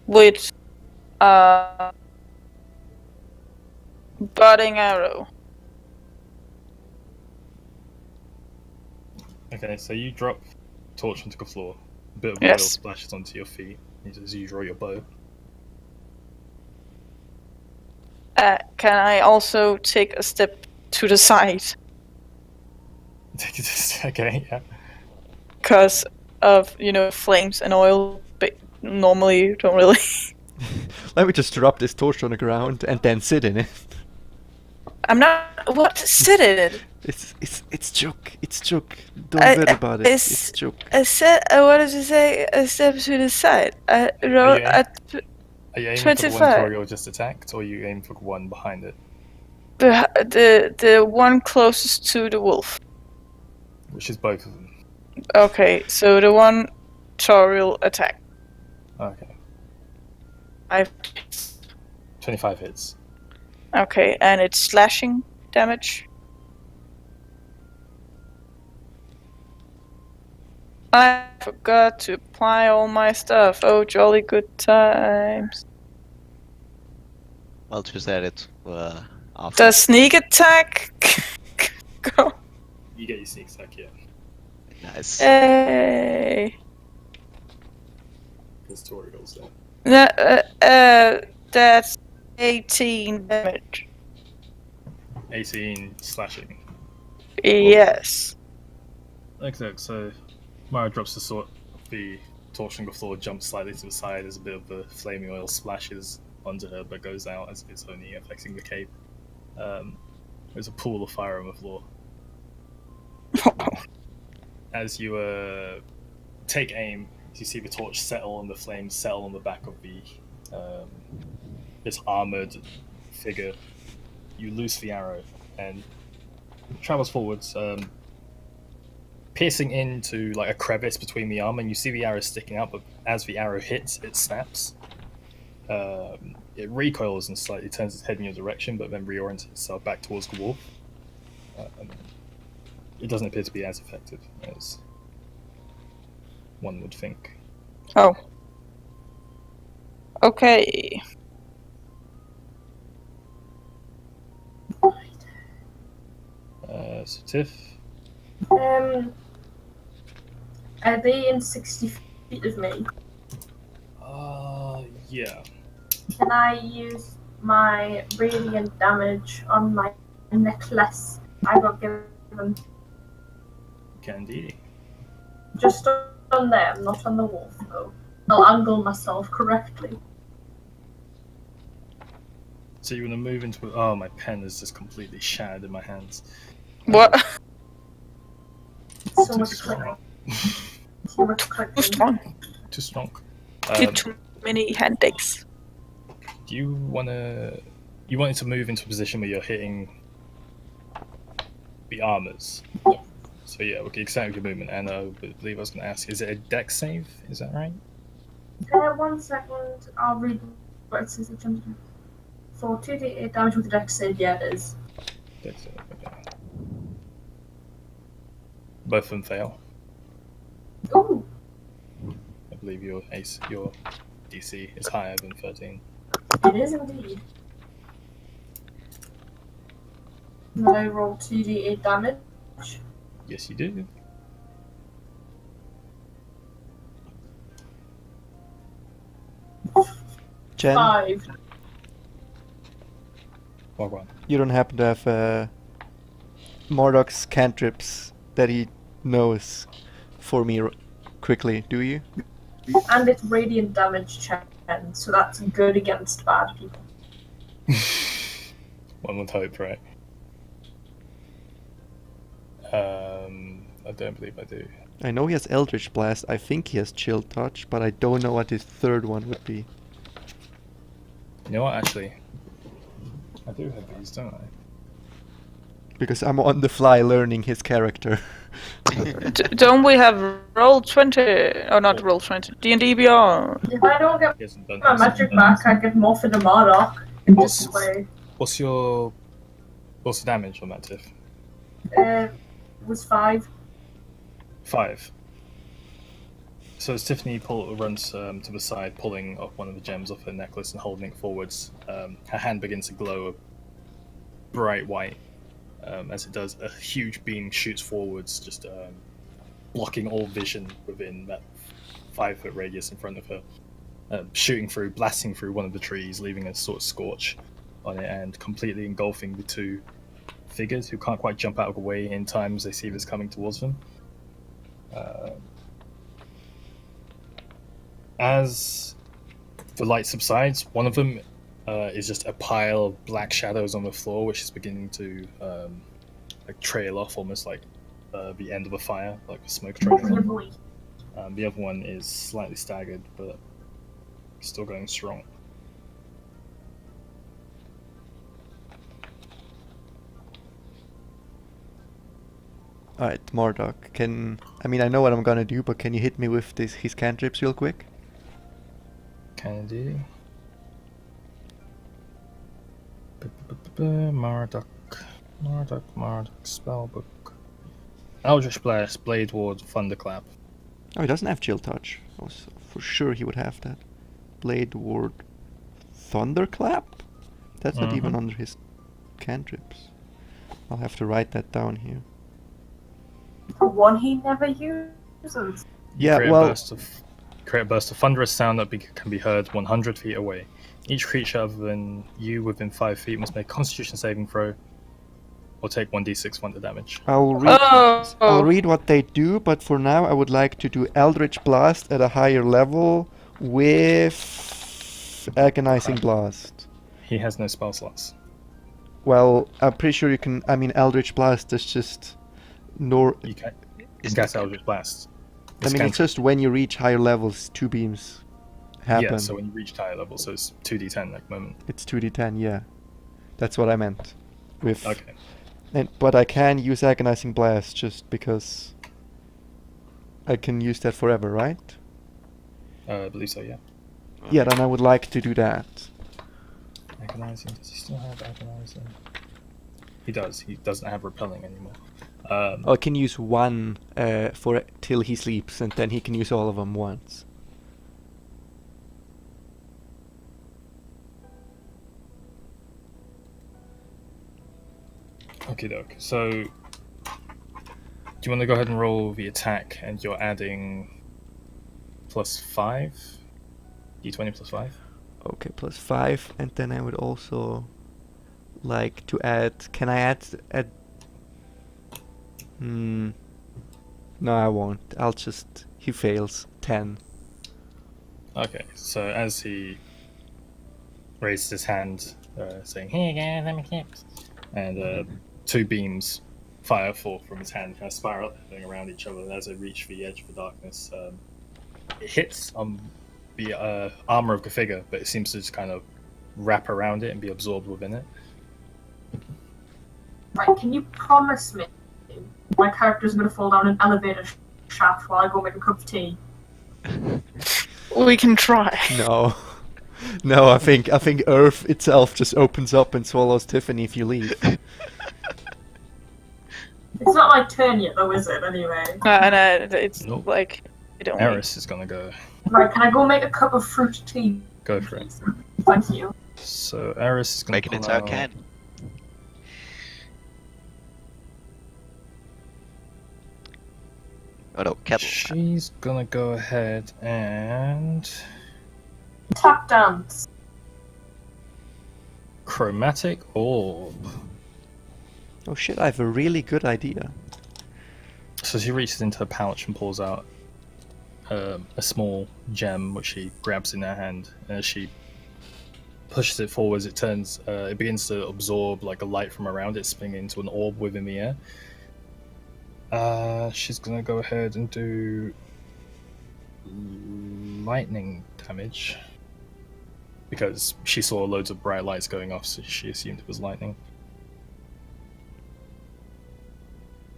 Speaker 4: With budding arrow.
Speaker 2: Okay, so you drop torch onto the floor. A bit of oil
Speaker 4: Yes.
Speaker 2: splashes onto your feet as you draw your bow.
Speaker 4: Can I also take a step to the side?
Speaker 2: Okay, yeah.
Speaker 4: Because of, flames and oil, but normally you don't really.
Speaker 5: Let me just drop this torch on the ground and then sit in it.
Speaker 4: I'm not. What? Sit in it.
Speaker 5: It's joke. It's joke. Don't worry about it. It's joke.
Speaker 4: I said. What did you say? A step to the side. I wrote
Speaker 2: Yeah.
Speaker 4: at
Speaker 2: Are you aiming for the one
Speaker 4: 25.
Speaker 2: Toriel just attacked, or are you aiming for the one behind it?
Speaker 4: the one closest to the wolf.
Speaker 2: Which is both of them.
Speaker 4: Okay, so the one Toriel attack.
Speaker 2: Okay. 25 hits.
Speaker 4: Okay, and it's slashing damage. I forgot to apply all my stuff. Oh, jolly good times.
Speaker 1: I'll just add it after.
Speaker 4: Does sneak attack go?
Speaker 2: You get your sneak attack, yeah.
Speaker 1: Nice.
Speaker 4: Hey.
Speaker 2: Because Toriel's there.
Speaker 4: That's 18 damage.
Speaker 2: 18 slashing.
Speaker 4: Yes.
Speaker 2: Okay, so Mara drops the torch on the floor, jumps slightly to the side as a bit of the flaming oil splashes onto her, but goes out as it's only affecting the cape. There's a pool of fire on the floor. As you take aim, you see the torch settle and the flames settle on the back of the this armored figure. You loose the arrow and it travels forwards, piercing into like a crevice between the armor, and you see the arrow sticking out. But as the arrow hits, it snaps. It recoils and slightly turns its head in your direction, but then reorients itself back towards the wall. It doesn't appear to be as effective as one would think.
Speaker 4: Oh. Okay.
Speaker 2: So Tiff,
Speaker 3: Are they in 60 feet of me?
Speaker 2: yeah.
Speaker 3: Can I use my radiant damage on my necklace I got given?
Speaker 2: Candy.
Speaker 3: Just on them, not on the wolf, though. I'll angle myself correctly.
Speaker 2: So you want to move into? Oh, my pen is just completely shattered in my hands.
Speaker 4: What?
Speaker 3: So much clicking. So much
Speaker 4: Too
Speaker 3: clicking.
Speaker 4: strong.
Speaker 2: Too strong.
Speaker 4: Too many handtakes.
Speaker 2: Do you wanted to move into a position where you're hitting the armors?
Speaker 3: Yeah.
Speaker 2: So yeah, okay, exactly your movement. And I believe I was going to ask, is it a dex save? Is that right?
Speaker 3: 1 second, I'll read what it says. For 2d8 damage with the dex save, yeah, it is.
Speaker 2: Dex save, okay. Both of them fail.
Speaker 3: Ooh!
Speaker 2: I believe your DC is higher than 13.
Speaker 3: It is indeed. And then I roll 2d8 damage.
Speaker 2: Yes, you do.
Speaker 5: Jen,
Speaker 3: 5.
Speaker 2: Well, go on.
Speaker 5: you don't happen to have Mordok's cantrips that he knows for me quickly, do you?
Speaker 3: And it's radiant damage 10, so that's good against bad people.
Speaker 2: One would hope, right? I don't believe I do.
Speaker 5: I know he has Eldritch Blast, I think he has Chill Touch, but I don't know what his third one would be.
Speaker 2: You know what, actually? I do have these, don't I?
Speaker 5: Because I'm on the fly learning his character.
Speaker 4: Don't we have Roll20? Oh, not Roll20. D&D Beyond.
Speaker 3: If I don't get
Speaker 2: He hasn't done
Speaker 3: my
Speaker 2: this.
Speaker 3: magic back, I get more for the Marduk in this way.
Speaker 2: What's the damage on that, Tiff?
Speaker 3: Was 5.
Speaker 2: 5. So as Tiffany runs to the side, pulling up one of the gems off her necklace and holding it forwards, her hand begins to glow a bright white. As it does, a huge beam shoots forwards, just blocking all vision within that 5-foot radius in front of her, shooting through, blasting through one of the trees, leaving a sort of scorch on it, and completely engulfing the two figures who can't quite jump out of the way in time as they see this coming towards them. As the light subsides, one of them is just a pile of black shadows on the floor, which is beginning to like trail off, almost like the end of a fire, like a smoke trailing off. The other one is slightly staggered, but still going strong.
Speaker 5: Alright, Mordok, I mean, I know what I'm gonna do, but can you hit me with his cantrips real quick?
Speaker 2: Can do. Marduk, spellbook. Eldritch Blast, Blade Ward, Thunderclap.
Speaker 5: Oh, he doesn't have Chill Touch. I was for sure he would have that. Blade Ward, Thunderclap? That's not even under his cantrips. I'll have to write that down here.
Speaker 3: The one he never uses.
Speaker 5: Yeah,
Speaker 2: Create
Speaker 5: well,
Speaker 2: create a burst of thunderous sound that can be heard 100 feet away. Each creature other than you within 5 feet must make a Constitution saving throw, or take 1d6 thunder damage.
Speaker 5: I'll read
Speaker 4: Oh.
Speaker 5: what they do, but for now I would like to do Eldritch Blast at a higher level with Agonizing Blast.
Speaker 2: He has no spell slots.
Speaker 5: Well, I'm pretty sure you can. I mean, Eldritch Blast is just
Speaker 2: You can
Speaker 1: Is
Speaker 2: cast
Speaker 1: it-
Speaker 2: Eldritch Blast.
Speaker 5: I mean, it's just when you reach higher levels, 2 beams happen.
Speaker 2: Yeah, so when you reach higher level, so it's 2d10 at the moment.
Speaker 5: It's 2d10, yeah. That's what I meant. With
Speaker 2: Okay.
Speaker 5: but I can use Agonizing Blast just because I can use that forever, right?
Speaker 2: I believe so, yeah.
Speaker 5: Yeah, then I would like to do that.
Speaker 2: Agonizing. Does he still have agonizing? He does. He doesn't have repelling anymore.
Speaker 5: I can use one for till he sleeps, and then he can use all of them once.
Speaker 2: Okay, doke. So, do you want to go ahead and roll the attack, and you're adding +5? D20 +5?
Speaker 5: Okay, +5, and then I would also like to add. Can I add? No, I won't. I'll just. He fails 10.
Speaker 2: Okay, so as he raises his hand, saying, "Here, guys, let me tips," and 2 beams fire forth from his hand, kind of spiraling around each other as they reach the edge of the darkness. It hits on the armor of the figure, but it seems to just kind of wrap around it and be absorbed within it.
Speaker 3: Right, can you promise me my character's going to fall down an elevator shaft while I go make a cup of tea?
Speaker 4: We can try.
Speaker 5: No. No, I think Earth itself just opens up and swallows Tiffany if you leave.
Speaker 3: It's not my turn yet, though, is it? Anyway.
Speaker 4: No, it's
Speaker 2: Nope.
Speaker 4: like I don't.
Speaker 2: Eris is gonna go
Speaker 3: Right, can I go make a cup of fruit tea?
Speaker 2: for it.
Speaker 3: Thank you.
Speaker 2: So Eris is gonna
Speaker 1: Make it
Speaker 2: pull
Speaker 1: into a
Speaker 2: out-
Speaker 1: can. Oh no, kettle.
Speaker 2: She's gonna go ahead and
Speaker 3: Tap dance.
Speaker 2: chromatic orb.
Speaker 5: Oh shit, I have a really good idea.
Speaker 2: So she reaches into her pouch and pulls out a small gem, which she grabs in her hand. And as she pushes it forwards, it turns. It begins to absorb like a light from around it, spinning into an orb within the air. She's gonna go ahead and do lightning damage because she saw loads of bright lights going off, so she assumed it was lightning.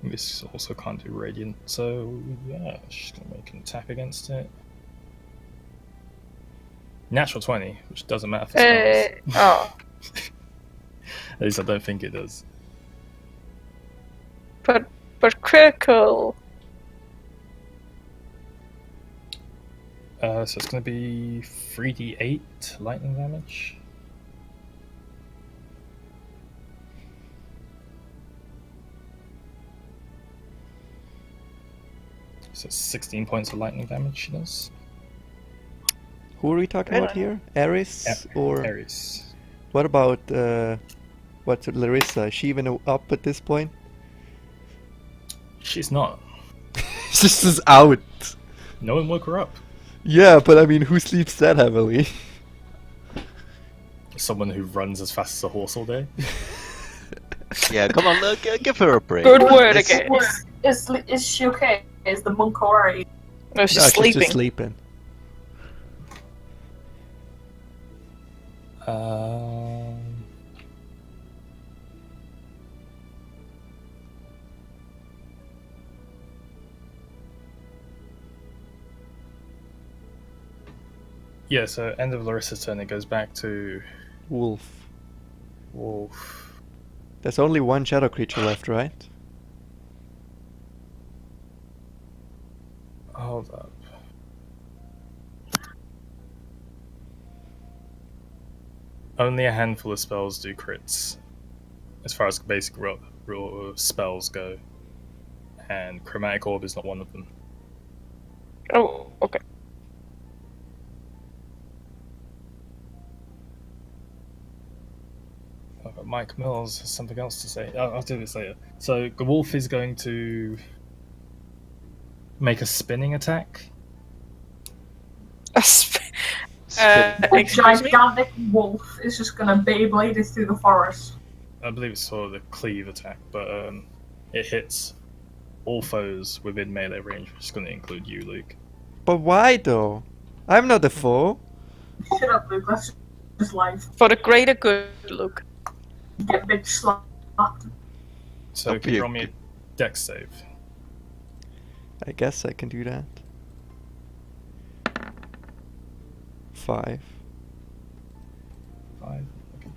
Speaker 2: This also can't do radiant, so yeah, she's gonna make an attack against it. Natural 20, which doesn't matter for spells.
Speaker 4: Oh,
Speaker 2: At least I don't think it does.
Speaker 4: but critical.
Speaker 2: So it's gonna be 3d8 lightning damage. So 16 points of lightning damage she does.
Speaker 5: Who are we talking about here? Eris or
Speaker 2: Ares.
Speaker 5: what about what's it, Larissa? Is she even up at this point?
Speaker 2: She's not.
Speaker 5: She's just out.
Speaker 2: No one woke her up.
Speaker 5: Yeah, but I mean, who sleeps that heavily?
Speaker 2: Someone who runs as fast as a horse all day.
Speaker 1: Yeah, come on, look, give her a break.
Speaker 4: Good word
Speaker 1: It's-
Speaker 4: again.
Speaker 3: Is she okay? Is the monk alright?
Speaker 4: No, she's
Speaker 5: No,
Speaker 4: sleeping.
Speaker 5: She's just sleeping.
Speaker 2: Yeah, so end of Larissa's turn, it goes back to
Speaker 5: Wolf.
Speaker 2: Wolf.
Speaker 5: There's only one shadow creature left, right?
Speaker 2: Hold up. Only a handful of spells do crits, as far as basic raw spells go, and Chromatic Orb is not one of them.
Speaker 4: Oh, okay.
Speaker 2: Mike Mills has something else to say. I'll do this later. So the wolf is going to make a spinning attack.
Speaker 3: A
Speaker 4: Excuse me?
Speaker 3: gigantic wolf is just gonna Beyblade it through the forest.
Speaker 2: I believe it's sort of the cleave attack, but it hits all foes within melee range, which is going to include you, Luke.
Speaker 5: But why though? I'm not a foe.
Speaker 3: Shut up, Luke. That's just life.
Speaker 4: For the greater good, Luke.
Speaker 3: Get bitch slapped.
Speaker 2: So
Speaker 1: Don't
Speaker 2: can
Speaker 1: be
Speaker 2: you
Speaker 1: a
Speaker 2: roll me a
Speaker 1: good-
Speaker 2: dex save?
Speaker 5: I guess I can do that. 5.
Speaker 2: 5. Okay.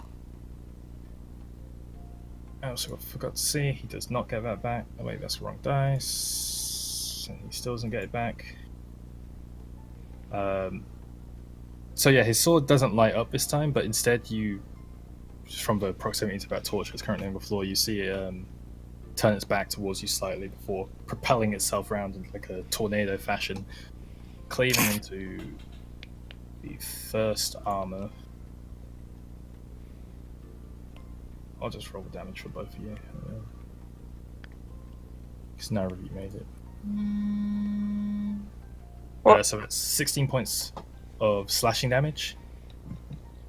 Speaker 2: I also forgot to see, he does not get that back. Oh wait, that's the wrong dice. And he still doesn't get it back. So yeah, his sword doesn't light up this time, but instead you, just from the proximity to that torch that's currently on the floor, you see it turn its back towards you slightly before propelling itself around in like a tornado fashion, cleaving into the first armor. I'll just roll the damage for both of you. Because neither of you made it. So it's 16 points of slashing damage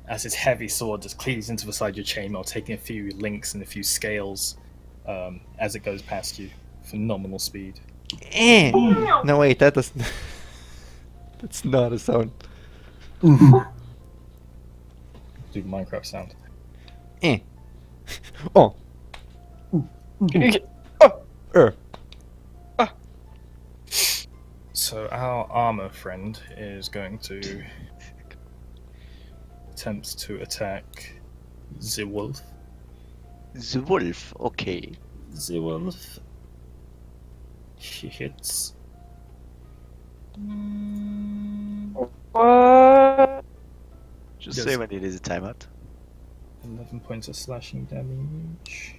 Speaker 2: as his heavy sword just cleaves into the side of your chainmail, taking a few links and a few scales as it goes past you. Phenomenal speed.
Speaker 5: No wait, that doesn't. That's not a sound.
Speaker 2: Do the Minecraft sound.
Speaker 5: Oh.
Speaker 2: So our armor friend is going to attempt to attack the wolf.
Speaker 1: The wolf, okay.
Speaker 2: The wolf. He hits.
Speaker 4: What?
Speaker 1: Just
Speaker 2: Yes.
Speaker 1: say when it is a timeout.
Speaker 2: 11 points of slashing damage.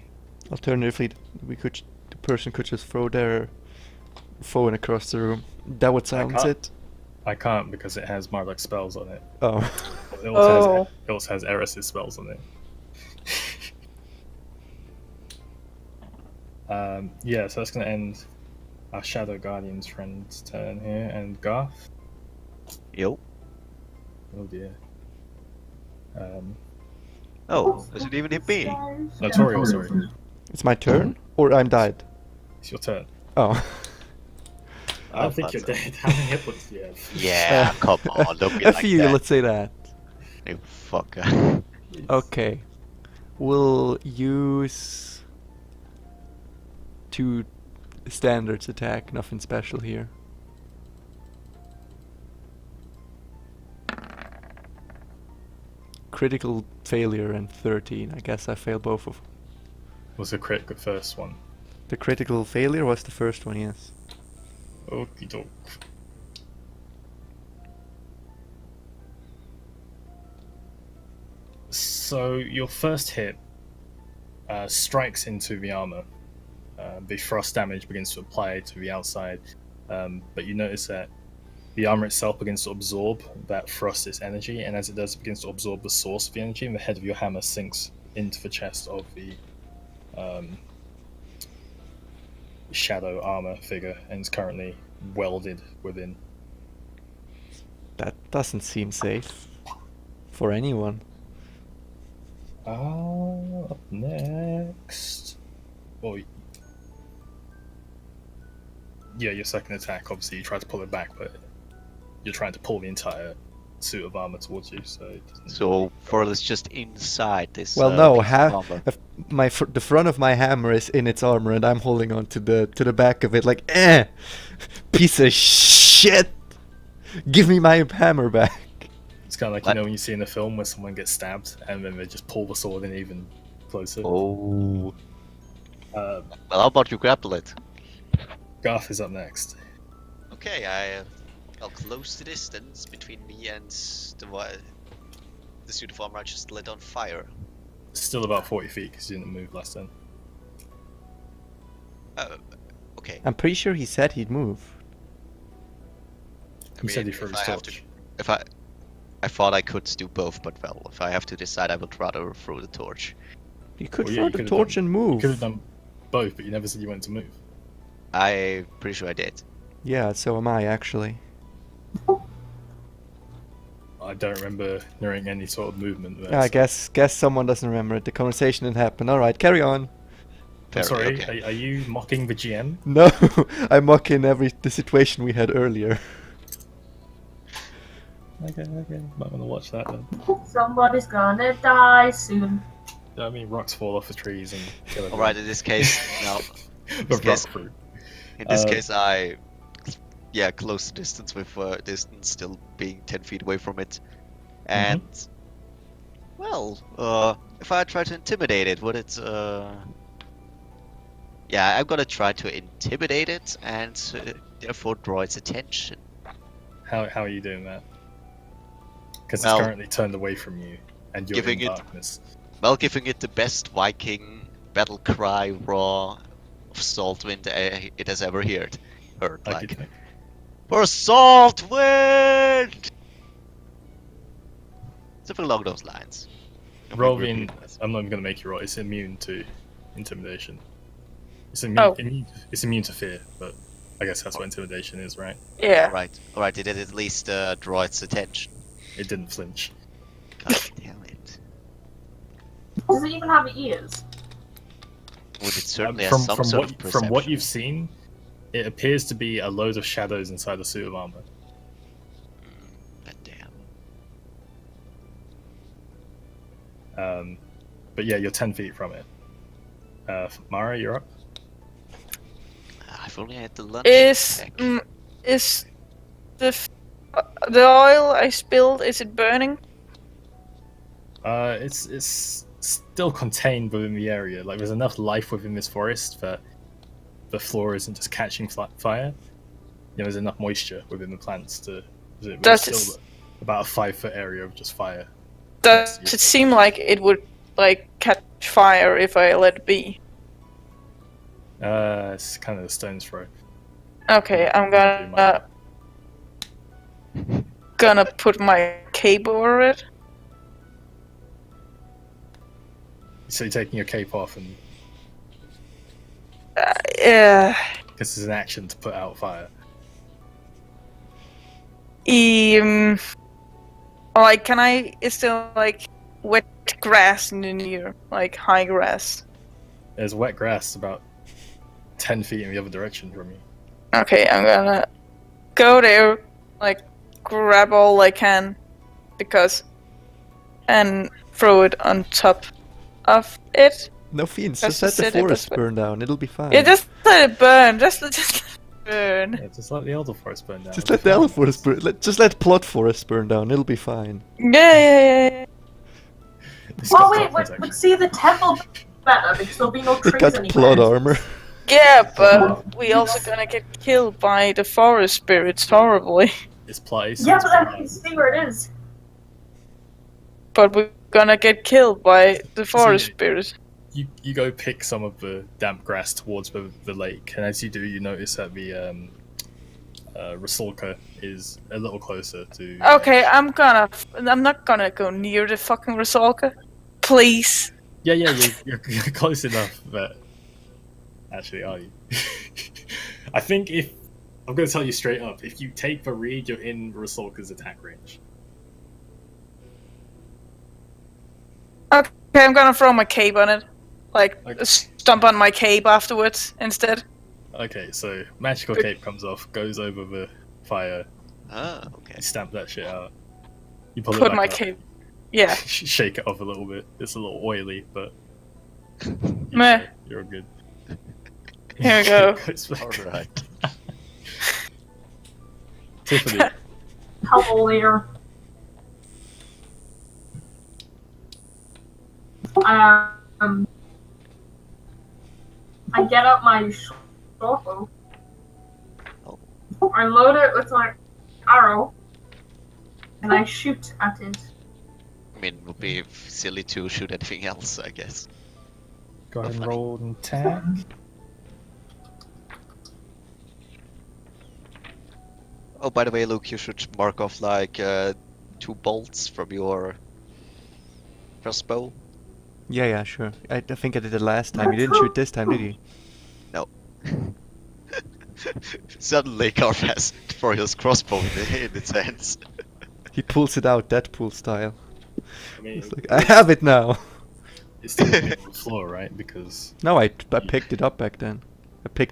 Speaker 5: Alternatively, the person could just throw their phone across the room. That would silence
Speaker 2: can't.
Speaker 5: it.
Speaker 2: I can't because it has Marduk spells on it.
Speaker 5: Oh.
Speaker 2: It also has Eris's spells on it. Yeah, so that's going to end our Shadow Guardian's friend's turn here, and Garth.
Speaker 1: Yo.
Speaker 2: Oh dear.
Speaker 1: Oh, does it even hit me?
Speaker 2: No, Toriel, sorry.
Speaker 5: It's my turn? Or I'm died?
Speaker 2: It's your turn.
Speaker 5: Oh.
Speaker 2: I don't think you're dead. How many hit points do you have?
Speaker 1: Yeah, come on, don't be
Speaker 5: A
Speaker 1: like
Speaker 5: few,
Speaker 1: that.
Speaker 5: let's say that.
Speaker 1: You fucker.
Speaker 5: Okay. We'll use 2 standards attack, nothing special here. Critical failure and 13. I guess I failed both of them.
Speaker 2: Was the crit the first one?
Speaker 5: The critical failure was the first one, yes.
Speaker 2: Okie doke. So your first hit strikes into the armor. The frost damage begins to apply to the outside, but you notice that the armor itself begins to absorb that frost's energy, and as it does, it begins to absorb the source of the energy, and the head of your hammer sinks into the chest of the shadow armor figure, and is currently welded within.
Speaker 5: That doesn't seem safe. For anyone.
Speaker 2: Up next. Well, yeah, your second attack, obviously, you try to pull it back, but you're trying to pull the entire suit of armor towards you, so it doesn't.
Speaker 1: So, Forl is just inside this.
Speaker 5: Well, no,
Speaker 1: piece of armor.
Speaker 5: the front of my hammer is in its armor, and I'm holding on to the back of it, like, piece of shit. Give me my hammer back.
Speaker 2: It's kind of like,
Speaker 1: What?
Speaker 2: you know, when you see in a film where someone gets stabbed and then they just pull the sword in even closer.
Speaker 1: Oh.
Speaker 2: Uh,
Speaker 1: Well, how about you grapple it?
Speaker 2: Garth is up next.
Speaker 1: Okay, I'll close the distance between me and the suit of armor I just lit on fire.
Speaker 2: Still about 40 feet because you didn't move last turn.
Speaker 1: Okay.
Speaker 5: I'm pretty sure he said he'd move.
Speaker 2: He said he threw
Speaker 1: if
Speaker 2: his
Speaker 1: I have
Speaker 2: torch.
Speaker 1: I thought I could do both, but well, if I have to decide, I would rather throw the torch.
Speaker 5: You could
Speaker 2: Well, yeah,
Speaker 5: throw
Speaker 2: you
Speaker 5: the
Speaker 2: could've
Speaker 5: torch
Speaker 2: done-
Speaker 5: and
Speaker 2: You
Speaker 5: move.
Speaker 2: could have done both, but you never said you wanted to move.
Speaker 1: I'm pretty sure I did.
Speaker 5: Yeah, so am I actually.
Speaker 2: I I don't remember hearing any sort of movement there.
Speaker 5: I
Speaker 2: so-
Speaker 5: guess someone doesn't remember it. The conversation didn't happen. All right, carry on.
Speaker 2: I'm
Speaker 1: Very
Speaker 2: sorry,
Speaker 1: okay.
Speaker 2: are you mocking the GM?
Speaker 5: No, I'm mocking the situation we had earlier.
Speaker 2: Okay. Might want to watch that then.
Speaker 3: Somebody's gonna die soon.
Speaker 2: I mean, rocks fall off the trees and kill everyone.
Speaker 1: Alright, in this case, no.
Speaker 2: The
Speaker 1: case-
Speaker 2: rock fruit.
Speaker 1: In this
Speaker 2: Uh,
Speaker 1: case, close the distance with distance still being 10 feet away from it. And, if I try to intimidate it, would it, yeah, I'm gonna try to intimidate it and therefore draw its attention.
Speaker 2: How are you doing that? Because
Speaker 1: Well,
Speaker 2: it's currently turned away from you, and you're
Speaker 1: giving
Speaker 2: in
Speaker 1: it-
Speaker 2: darkness.
Speaker 1: Well, giving it the best Viking battle cry roar of Saltwind it has ever heard.
Speaker 2: Like,
Speaker 1: For Saltwind! Something along those lines.
Speaker 2: Rovin, I'm not even going to make you roll. It's immune to intimidation. It's
Speaker 4: Oh.
Speaker 2: it's immune to fear, but I guess that's what intimidation is, right?
Speaker 4: Yeah.
Speaker 1: Alright, did it at least draw its attention?
Speaker 2: It didn't flinch.
Speaker 1: God damn it.
Speaker 3: Does it even have ears?
Speaker 1: Well, it certainly has some sort of perception.
Speaker 2: From what you've seen, it appears to be a load of shadows inside a suit of armor.
Speaker 1: God damn.
Speaker 2: But yeah, you're 10 feet from it. Mara, you're up.
Speaker 1: I've only had the lunch
Speaker 4: Is
Speaker 1: check.
Speaker 4: is the oil I spilled? Is it burning?
Speaker 2: It's still contained within the area. Like, there's enough life within this forest that the floor isn't just catching fire. You know, there's enough moisture within the plants to. There's
Speaker 4: Does it
Speaker 2: still about a 5-foot area of just fire.
Speaker 4: Does it seem like it would like catch fire if I let it be?
Speaker 2: It's kind of a stone's throw.
Speaker 4: Okay, I'm gonna put my cape over it.
Speaker 2: So you're taking your cape off, and
Speaker 4: Yeah.
Speaker 2: this is an action to put out fire.
Speaker 4: Like, can I? Is there like wet grass near, like high grass?
Speaker 2: There's wet grass about 10 feet in the other direction from you.
Speaker 4: Okay, I'm gonna go there, like grab all I can, and throw it on top of it.
Speaker 5: No fiends,
Speaker 4: That's
Speaker 5: just let the
Speaker 4: just it,
Speaker 5: forest
Speaker 4: that's
Speaker 5: burn down. It'll be fine.
Speaker 4: Yeah, just let it burn. Just let it burn.
Speaker 2: Yeah, just let the elder forest burn down.
Speaker 5: Just let the elder forest burn. Just let plot forest burn down. It'll be fine.
Speaker 4: Yeah.
Speaker 2: It's
Speaker 3: Oh
Speaker 2: got
Speaker 3: wait,
Speaker 2: darkness,
Speaker 3: we'd
Speaker 2: actually.
Speaker 3: see the temple better because there'll be no
Speaker 5: It
Speaker 3: trees
Speaker 5: got
Speaker 3: anymore.
Speaker 5: plot armor.
Speaker 4: Yeah, but we also gonna get killed by the forest spirits horribly.
Speaker 2: This place.
Speaker 3: Yeah,
Speaker 2: it's
Speaker 3: but I
Speaker 2: fine.
Speaker 3: can see where it is.
Speaker 4: But we're gonna get killed by the forest spirits.
Speaker 2: You go pick some of the damp grass towards the lake, and as you do, you notice that the Rusalka is a little closer to.
Speaker 4: Okay, I'm not gonna go near the fucking Rusalka. Please.
Speaker 2: Yeah, you're close enough, but actually, are you? I think if I'm going to tell you straight up, if you take the reed, you're in Rusalka's attack range.
Speaker 4: Okay, I'm gonna throw my cape on it. Like,
Speaker 2: Okay.
Speaker 4: stomp on my cape afterwards instead.
Speaker 2: Okay, so magical cape comes off, goes over the fire,
Speaker 1: Ah, okay.
Speaker 2: you stamp that shit out. You pull it
Speaker 4: Put
Speaker 2: back
Speaker 4: my
Speaker 2: up,
Speaker 4: cape. Yeah.
Speaker 2: shake it off a little bit. It's a little oily, but
Speaker 4: Meh.
Speaker 2: you're good.
Speaker 4: Here we go.
Speaker 2: Goes back.
Speaker 1: Alright.
Speaker 2: Tiffany,
Speaker 3: Hello there. I get out my short bow.
Speaker 1: Oh.
Speaker 3: I load it with my arrow, and I shoot at it.
Speaker 1: I mean, it would be silly to shoot anything else, I guess.
Speaker 2: go ahead and
Speaker 1: funny.
Speaker 2: roll an attack.
Speaker 1: Oh, by the way, Luke, you should mark off like 2 bolts from your crossbow.
Speaker 5: Yeah, sure. I think I did it last time. You didn't shoot this time, did you?
Speaker 1: Suddenly, Garth has Thoriel's crossbow in its hands.
Speaker 5: He pulls it out Deadpool style.
Speaker 2: I mean,
Speaker 5: It's like, I have it now.
Speaker 2: it's still gonna be on the floor, right? Because
Speaker 5: No, I picked it up back then.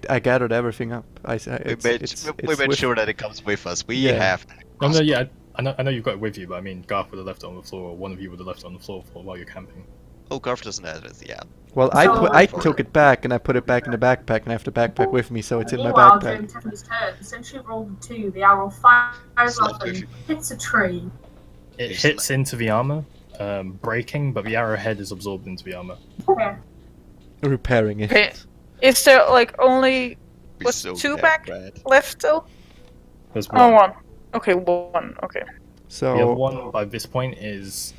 Speaker 5: I gathered everything up.
Speaker 1: We made sure that it comes with us. We have that.
Speaker 2: no, yeah, I know you've got it with you, but I mean, Garth would have left it on the floor, or one of you would have left it on the floor while you're camping.
Speaker 1: Oh, Garth doesn't have it. Yeah.
Speaker 5: Well, I took it back and I put it back in the backpack, and I have the backpack with me, so it's in my
Speaker 3: Meanwhile, during
Speaker 5: backpack.
Speaker 3: Tiffany's turn, since she rolled a 2, the arrow fires off and hits a tree.
Speaker 2: It hits into the armor, breaking, but the arrowhead is absorbed into the armor.
Speaker 3: Okay.
Speaker 5: Repairing it.
Speaker 4: Okay. Is there like only
Speaker 1: We
Speaker 4: was
Speaker 1: soaked
Speaker 4: 2
Speaker 1: that
Speaker 4: back
Speaker 1: bread.
Speaker 4: left still?
Speaker 2: There's
Speaker 4: Oh,
Speaker 2: one.
Speaker 4: 1. Okay, 1. Okay.
Speaker 5: So
Speaker 2: The other one by this point is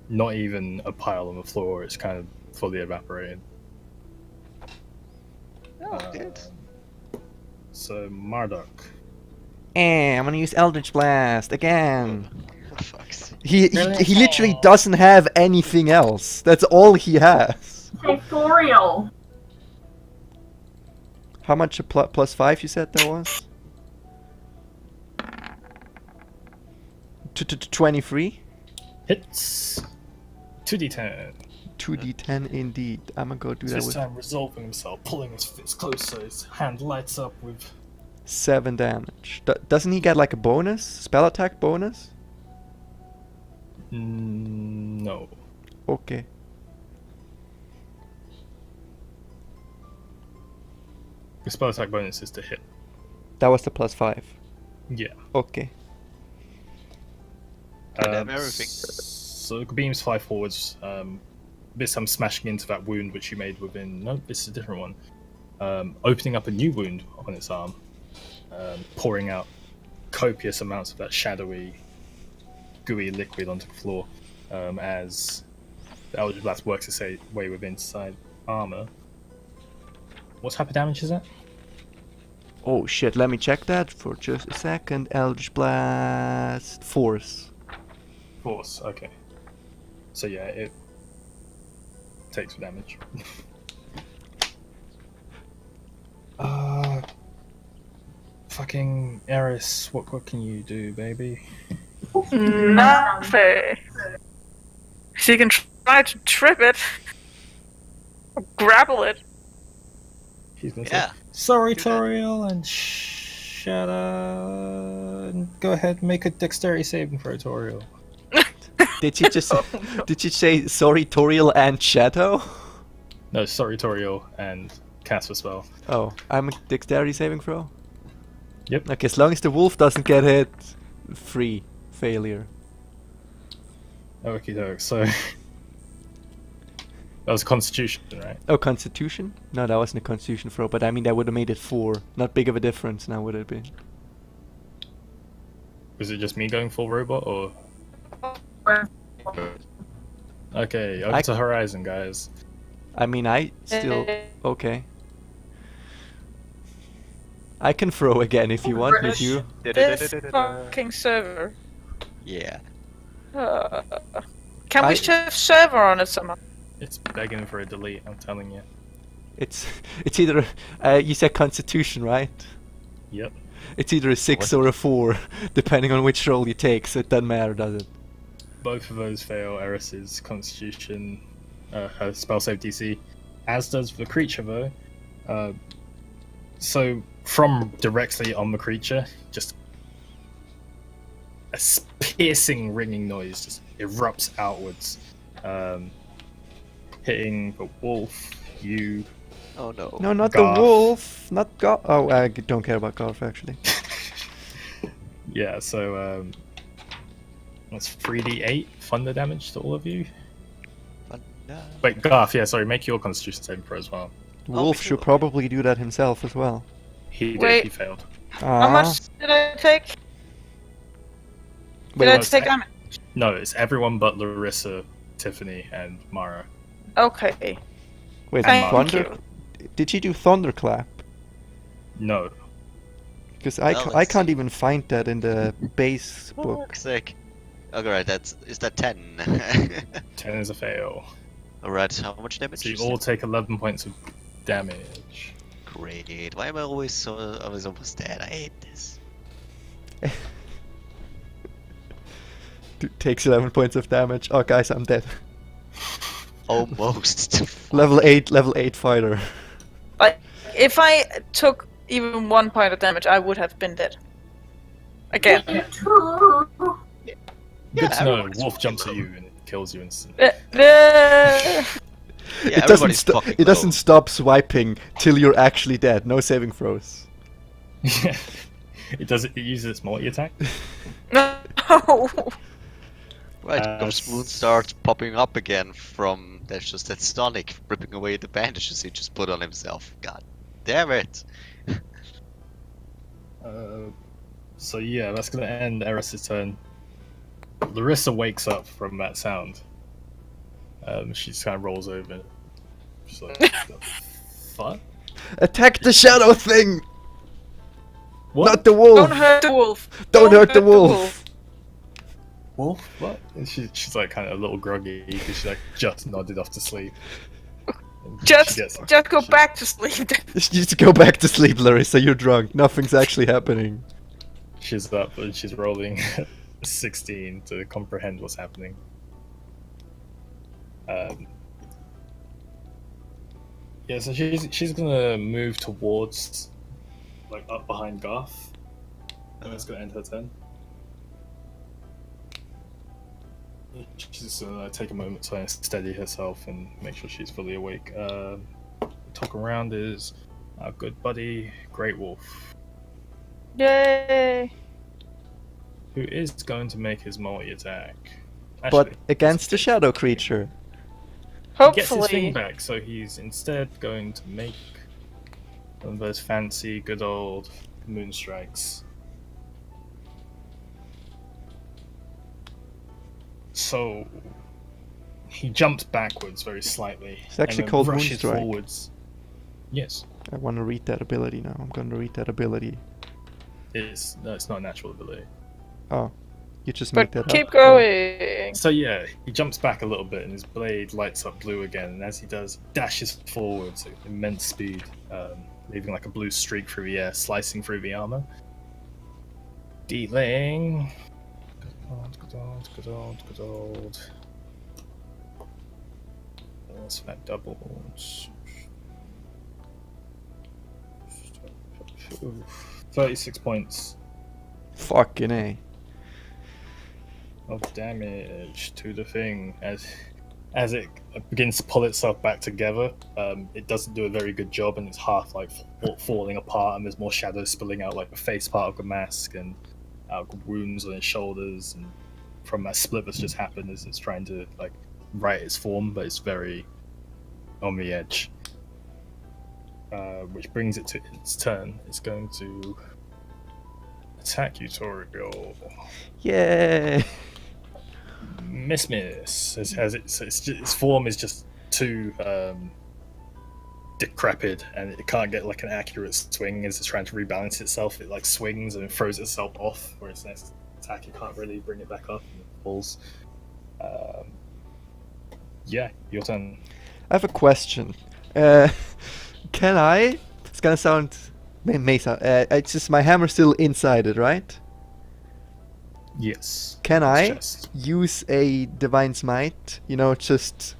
Speaker 2: not even a pile on the floor. It's kind of fully evaporated.
Speaker 1: Oh, good.
Speaker 2: So Marduk.
Speaker 5: I'm gonna use Eldritch Blast again.
Speaker 1: Oh, fucks.
Speaker 5: He literally doesn't have anything else. That's all he has.
Speaker 3: Tutorial.
Speaker 5: How much a plus 5 you said that was? 23?
Speaker 2: Hits. 2d10.
Speaker 5: 2d10 indeed. I'm gonna go do that
Speaker 2: This
Speaker 5: with
Speaker 2: time resolving himself, pulling his fist closer, his hand lights up with
Speaker 5: 7 damage. Doesn't he get like a bonus? Spell attack bonus?
Speaker 2: no.
Speaker 5: Okay.
Speaker 2: The spell attack bonus is to hit.
Speaker 5: That was the plus 5.
Speaker 2: Yeah.
Speaker 5: Okay.
Speaker 1: And then everything.
Speaker 2: So the beams fly forwards. This time smashing into that wound which you made within. No, this is a different one. Opening up a new wound on its arm, pouring out copious amounts of that shadowy, gooey liquid onto the floor. As the Eldritch Blast works its way with inside armor. What type of damage is that?
Speaker 5: Oh shit, let me check that for just a second. Eldritch Blast Force.
Speaker 2: Force. Okay. So yeah, it takes damage. Fucking Eris, what can you do, baby?
Speaker 4: Nothing. She can try to trip it. Or grapple it.
Speaker 2: She's gonna
Speaker 1: Yeah.
Speaker 2: say, sorry,
Speaker 1: do that.
Speaker 2: Toriel, and shut up. And go ahead, make a dexterity saving throw, Toriel.
Speaker 5: Did she just did she say sorry Toriel and Shadow?
Speaker 2: No, sorry, Toriel, and cast a spell.
Speaker 5: Oh, I'm a dexterity saving throw?
Speaker 2: Yep.
Speaker 5: Okay, as long as the wolf doesn't get hit, free failure.
Speaker 2: Okie doke, so. That was Constitution, right?
Speaker 5: Oh, Constitution? No, that wasn't a Constitution throw, but I mean that would have made it 4. Not big of a difference now, would it be?
Speaker 2: Was it just me going full robot, or. Okay, over to Horizon, guys.
Speaker 5: I mean, I still... Okay. I can throw again if you want me to.
Speaker 4: This fucking server.
Speaker 1: Yeah.
Speaker 4: Can we shift server on it somehow?
Speaker 2: It's begging for a delete, I'm telling you.
Speaker 5: It's either... you said Constitution, right?
Speaker 2: Yep.
Speaker 5: It's either a 6 or a 4, depending on which roll you take, so it doesn't matter, does it?
Speaker 2: Both of those fail Eris's Constitution, her spell save DC, as does the creature though. So from directly on the creature, just a piercing ringing noise just erupts outwards, hitting the wolf. You.
Speaker 1: Oh no.
Speaker 5: No, not
Speaker 2: Garth.
Speaker 5: the wolf, not Garth. Oh, I don't care about Garth actually.
Speaker 2: Yeah. So that's 3d8 thunder damage to all of you. Wait, Garth. Yeah, sorry. Make your Constitution saving throw as well.
Speaker 5: The wolf should probably do that himself as well.
Speaker 2: He did.
Speaker 4: Wait.
Speaker 2: He failed.
Speaker 4: How much did I take? Did I take damage?
Speaker 2: No, it's everyone but Larissa, Tiffany, and Mara.
Speaker 4: Okay.
Speaker 5: Wait,
Speaker 4: Thank
Speaker 5: thunder? Did she do thunderclap?
Speaker 2: No.
Speaker 5: Because
Speaker 1: Well,
Speaker 5: I
Speaker 1: let's
Speaker 5: can't
Speaker 1: see.
Speaker 5: even find that in the base
Speaker 1: For
Speaker 5: book.
Speaker 1: fuck's sake. Alright, is that 10?
Speaker 2: 10 is a fail.
Speaker 1: Alright, how much damage?
Speaker 2: So you
Speaker 1: is
Speaker 2: all
Speaker 1: it?
Speaker 2: take 11 points of damage.
Speaker 1: Great. Why am I always almost dead? I hate this.
Speaker 5: takes 11 points of damage. Oh, guys, I'm dead.
Speaker 1: Almost.
Speaker 5: Level 8 fighter.
Speaker 4: Like, if I took even 1 point of damage, I would have been dead. Again.
Speaker 3: Me too.
Speaker 2: Good to know.
Speaker 1: everybody's
Speaker 2: Wolf
Speaker 1: fucking
Speaker 2: jumps at
Speaker 1: low.
Speaker 2: you and it kills you instantly.
Speaker 1: Yeah, everybody's fucking
Speaker 5: It doesn't
Speaker 1: low.
Speaker 5: stop swiping till you're actually dead. No saving throws.
Speaker 2: It does. It uses its multi attack.
Speaker 4: No.
Speaker 1: Right, Ghost Moon starts popping up again from there's just that Stonic ripping away the bandages he just put on himself. God damn it.
Speaker 2: So yeah, that's gonna end Eris's turn. Larissa wakes up from that sound. She just kind of rolls over. She's like, "The fuck?
Speaker 5: Attack the shadow thing!
Speaker 2: What?
Speaker 5: Not the wolf!
Speaker 4: Don't hurt the wolf.
Speaker 5: Don't hurt the wolf!
Speaker 2: Wolf? What?" And she's like kind of a little groggy because she like just nodded off to sleep. And
Speaker 4: Just go
Speaker 2: she-
Speaker 4: back to sleep.
Speaker 5: Just need to go back to sleep, Larissa. You're drunk. Nothing's actually happening.
Speaker 2: She's up and she's rolling 16 to comprehend what's happening. Yeah, so she's gonna move towards, like, up behind Garth. And that's gonna end her turn. She's just gonna take a moment to steady herself and make sure she's fully awake. Talk around is our good buddy Great Wolf,
Speaker 4: Yay!
Speaker 2: who is going to make his multi attack.
Speaker 5: But against the shadow creature.
Speaker 2: He gets his thing
Speaker 4: Hopefully.
Speaker 2: back, so he's instead going to make one of those fancy, good old moon strikes. So he jumps backwards very slightly.
Speaker 5: It's actually
Speaker 2: and then
Speaker 5: called
Speaker 2: rushes
Speaker 5: Moonstrike.
Speaker 2: forwards. Yes,
Speaker 5: I want to read that ability now. I'm going to read that ability.
Speaker 2: it's not a natural ability.
Speaker 5: Oh, you just made
Speaker 4: But
Speaker 5: that
Speaker 4: keep
Speaker 5: up.
Speaker 4: going.
Speaker 2: So yeah, he jumps back a little bit, and his blade lights up blue again. And as he does, dashes forwards at immense speed, leaving like a blue streak through the air, slicing through the armor, dealing. Good old. That's that doubles. 36 points
Speaker 5: Fucking A.
Speaker 2: of damage to the thing as it begins to pull itself back together. It doesn't do a very good job, and it's half like falling apart, and there's more shadows spilling out like the face part of the mask and wounds on its shoulders, and from that split that's just happened as it's trying to like right its form, but it's very on the edge. Which brings it to its turn. It's going to attack you, Toriel.
Speaker 5: Yeah.
Speaker 2: Miss. Its form is just too decrepit, and it can't get like an accurate swing as it's trying to rebalance itself. It like swings and throws itself off where its next attack. You can't really bring it back up, and it falls. Yeah, your turn.
Speaker 5: I have a question. Can I? It's gonna sound may sound. It's just my hammer's still inside it, right?
Speaker 2: Yes.
Speaker 5: Can
Speaker 2: Its
Speaker 5: I
Speaker 2: chest.
Speaker 5: use a divine smite? You know, just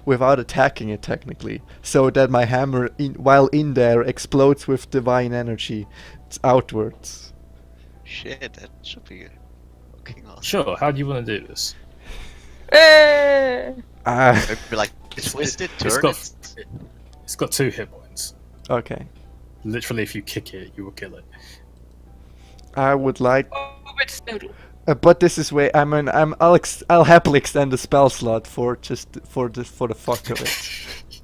Speaker 5: without attacking it technically, so that my hammer, while in there, explodes with divine energy outwards.
Speaker 1: Shit, that should be fucking awesome.
Speaker 2: Sure. How do you want to do this?
Speaker 1: Maybe like twist it, turn
Speaker 2: It's got 2 hit points.
Speaker 5: Okay.
Speaker 2: Literally, if you kick it, you will kill it.
Speaker 5: I would like,
Speaker 4: Oh, it's noodle.
Speaker 5: but this is where I'll happily extend the spell slot for the fuck of it.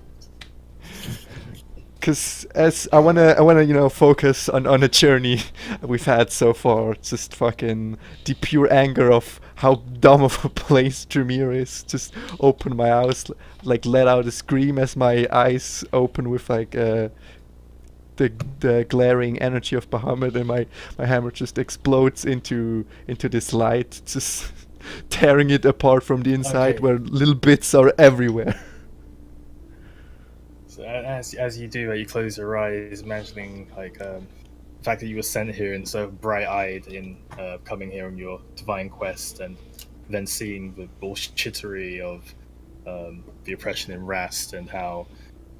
Speaker 5: Because as I wanna focus on a journey we've had so far. It's just fucking the pure anger of how dumb of a place Trymir is. Just open my eyes, like let out a scream as my eyes open with like the glaring energy of Bahamut, and my hammer just explodes into this light, just tearing it apart from the inside,
Speaker 2: Okay.
Speaker 5: where little bits are everywhere.
Speaker 2: So as you do that, you close your eyes, imagining like the fact that you were sent here and so bright-eyed in coming here on your divine quest, and then seeing the bullshittery of the oppression in Rast and how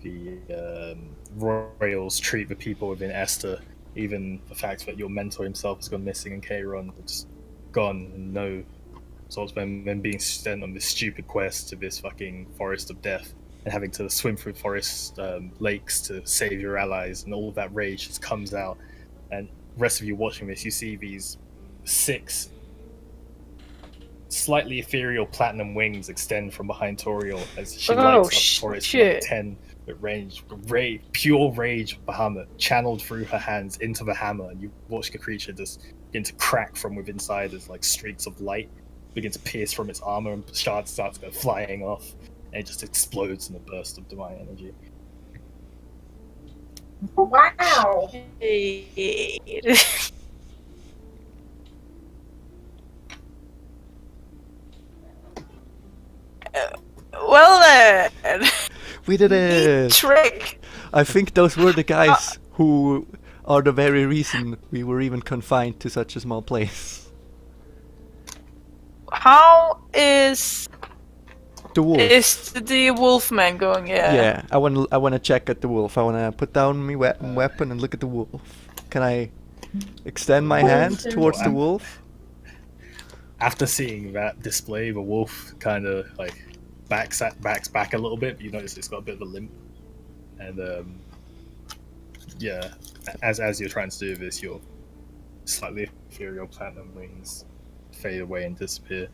Speaker 2: the royals treat the people within Esther, even the fact that your mentor himself has gone missing and Kayron just gone and no sorts of them being sent on this stupid quest to this fucking forest of death and having to swim through forest lakes to save your allies, and all of that rage just comes out. And the rest of you watching this, you see these 6 slightly ethereal platinum wings extend from behind Toriel as she lights up the forest with 10 pure rage of Bahamut channeled through her hands into the hammer, and you watch the creature just begin to crack from within inside as like streaks of light begin to pierce from its armor and shards start to go flying off, and it just explodes in a burst of divine energy.
Speaker 3: Wow.
Speaker 4: Well then.
Speaker 5: We did it!
Speaker 4: Trick.
Speaker 5: I think those were the guys who are the very reason we were even confined to such a small place.
Speaker 4: How is
Speaker 5: The wolf.
Speaker 4: the wolfman going?
Speaker 5: Yeah, I want to check at the wolf. I want to put down my weapon and look at the wolf. Can I extend my hand towards the wolf?
Speaker 2: After seeing that display, the wolf kind of like backs back a little bit, but you notice it's got a bit of a limp. And yeah, as you're trying to do this, your slightly ethereal platinum wings fade away and disappear,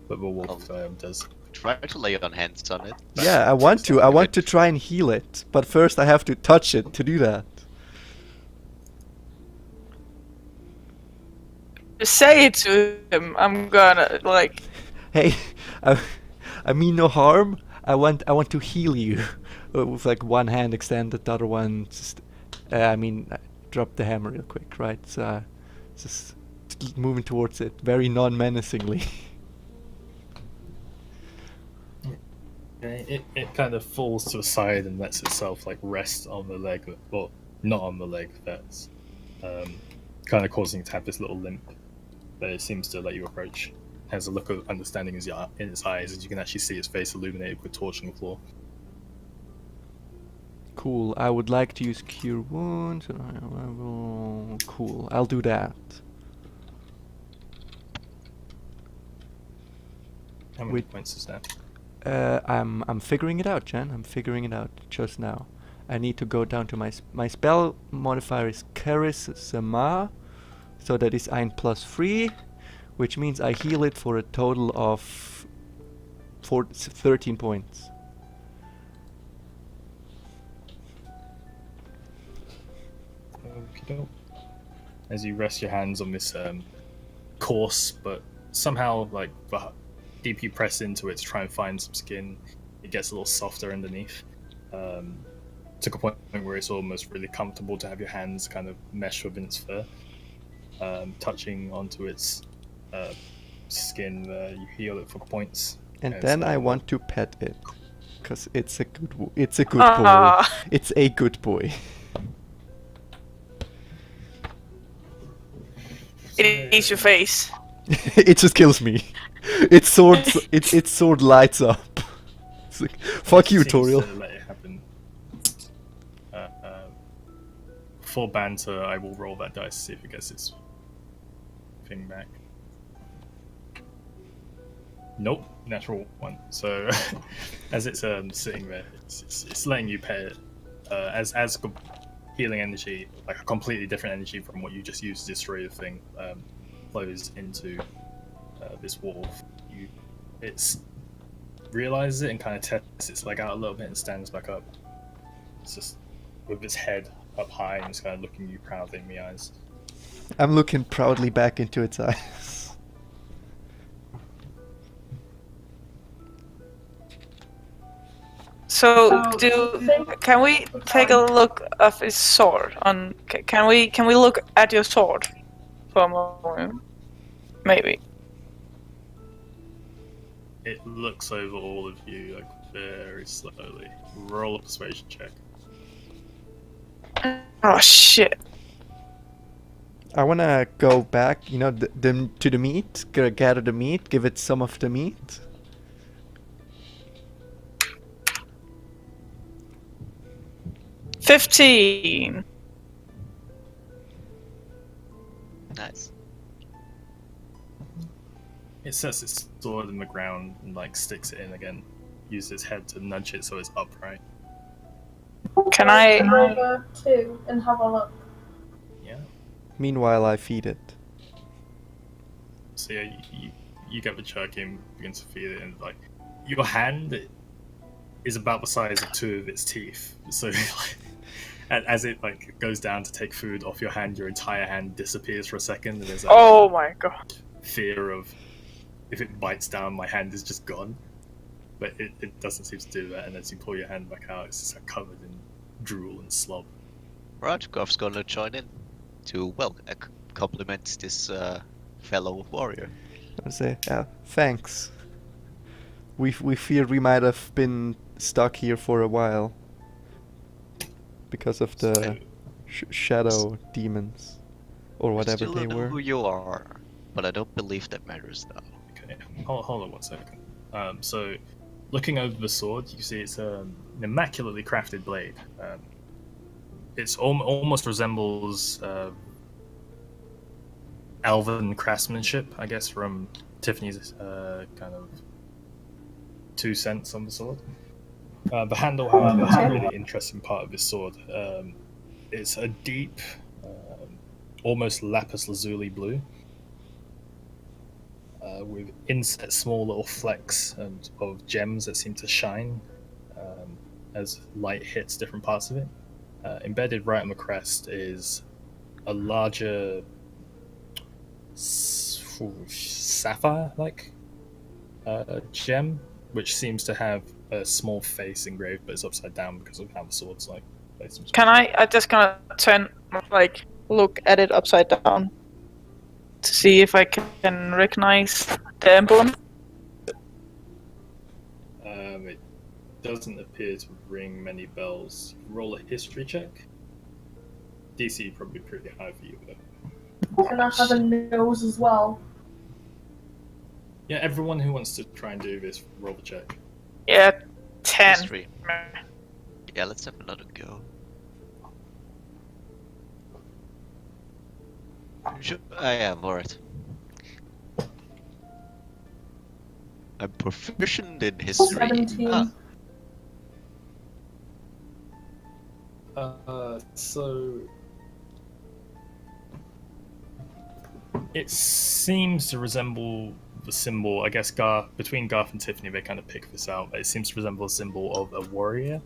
Speaker 2: but the wolf does.
Speaker 1: Try to lay on hands on it.
Speaker 5: Yeah, I want to. I want to try and heal it, but first I have to touch it to do that.
Speaker 4: Just say it to him. I'm gonna like.
Speaker 5: Hey, I mean no harm. I want to heal you with like one hand extended, the other one just. Drop the hammer real quick, right? So, just moving towards it, very non-menacingly.
Speaker 2: It kind of falls to the side and lets itself like rest on the leg, well, not on the leg. That's kind of causing it to have this little limp, but it seems to let you approach. Has a look of understanding in its eyes, as you can actually see its face illuminated with torch on the floor.
Speaker 5: Cool. I would like to use Cure Wounds. Cool. I'll do that.
Speaker 2: How many points is that?
Speaker 5: I'm figuring it out, Jen. I'm figuring it out just now. I need to go down to my spell modifier is Charisma, so that is 1 plus 3, which means I heal it for a total of 13 points.
Speaker 2: Okey-doke. As you rest your hands on this coarse, but somehow like deep you press into it to try and find some skin, it gets a little softer underneath. To a point where it's almost really comfortable to have your hands kind of mesh within its fur, touching onto its skin. You heal it for points,
Speaker 5: and then I want to pet it, cause it's a good boy. It's a good
Speaker 4: Aww.
Speaker 5: boy. It's a good boy.
Speaker 4: It eats your face.
Speaker 5: It just kills me. Its sword lights up. It's like, fuck you, Toriel.
Speaker 2: Let it happen. For banter, I will roll that dice to see if it gets its thing back. Nope, natural 1. So, as it's sitting there, it's letting you pet it. As healing energy, like a completely different energy from what you just used to destroy the thing, flows into this wolf. It realizes it and kind of tests its leg out a little bit and stands back up. It's just with its head up high and it's kind of looking you proudly in the eyes.
Speaker 5: I'm looking proudly back into its eyes.
Speaker 4: So, can we take a look of his sword? Can we look at your sword for a moment? Maybe.
Speaker 2: It looks over all of you like very slowly. Roll a persuasion check.
Speaker 4: Oh shit!
Speaker 5: I wanna go back, you know, to the meat, gather the meat, give it some of the meat.
Speaker 4: $15.
Speaker 1: Nice.
Speaker 2: It sets its sword in the ground and like sticks it in again. Uses its head to nudge it so it's upright.
Speaker 4: Can I?
Speaker 3: Over too and have a look.
Speaker 2: Yeah.
Speaker 5: Meanwhile, I feed it.
Speaker 2: So yeah, you get the jerky and begin to feed it, and like your hand is about the size of two of its teeth. So like, as it like goes down to take food off your hand, your entire hand disappears for a second, and there's that
Speaker 4: Oh my god.
Speaker 2: fear of if it bites down, my hand is just gone. But it doesn't seem to do that, and as you pull your hand back out, it's just like, covered in drool and slob.
Speaker 1: Right, Goff's gonna join in to, well, compliment this fellow warrior.
Speaker 5: I would say, thanks. We fear we might have been stuck here for a while because of the
Speaker 2: So,
Speaker 5: shadow demons or
Speaker 1: I
Speaker 5: whatever
Speaker 1: still
Speaker 5: they
Speaker 1: don't know
Speaker 5: were.
Speaker 1: who you are, but I don't believe that matters now.
Speaker 2: okay, hold on 1 second. So, looking over the sword, you see it's an immaculately crafted blade. It's almost resembles elven craftsmanship, I guess, from Tiffany's kind of 2 cents on the sword. The handle, however, is a really interesting part of this sword. It's a deep, almost lapis lazuli blue, with inset small little flecks of gems that seem to shine as light hits different parts of it. Embedded right on the crest is a larger sapphire-like gem, which seems to have a small face engraved, but it's upside down because of how the sword's like placed.
Speaker 4: Can I just kind of turn, like, look at it upside down to see if I can recognize the emblem?
Speaker 2: It doesn't appear to ring many bells. Roll a history check. DC probably pretty high for you, though.
Speaker 3: Can I have a nose as well?
Speaker 2: Yeah, everyone who wants to try and do this, roll the check.
Speaker 4: Yeah, 10.
Speaker 1: History. Yeah, let's have another go. I am, alright. I'm proficient in history.
Speaker 3: 17.
Speaker 2: So it seems to resemble the symbol. I guess between Garth and Tiffany, they kind of pick this out. It seems to resemble a symbol of a warrior.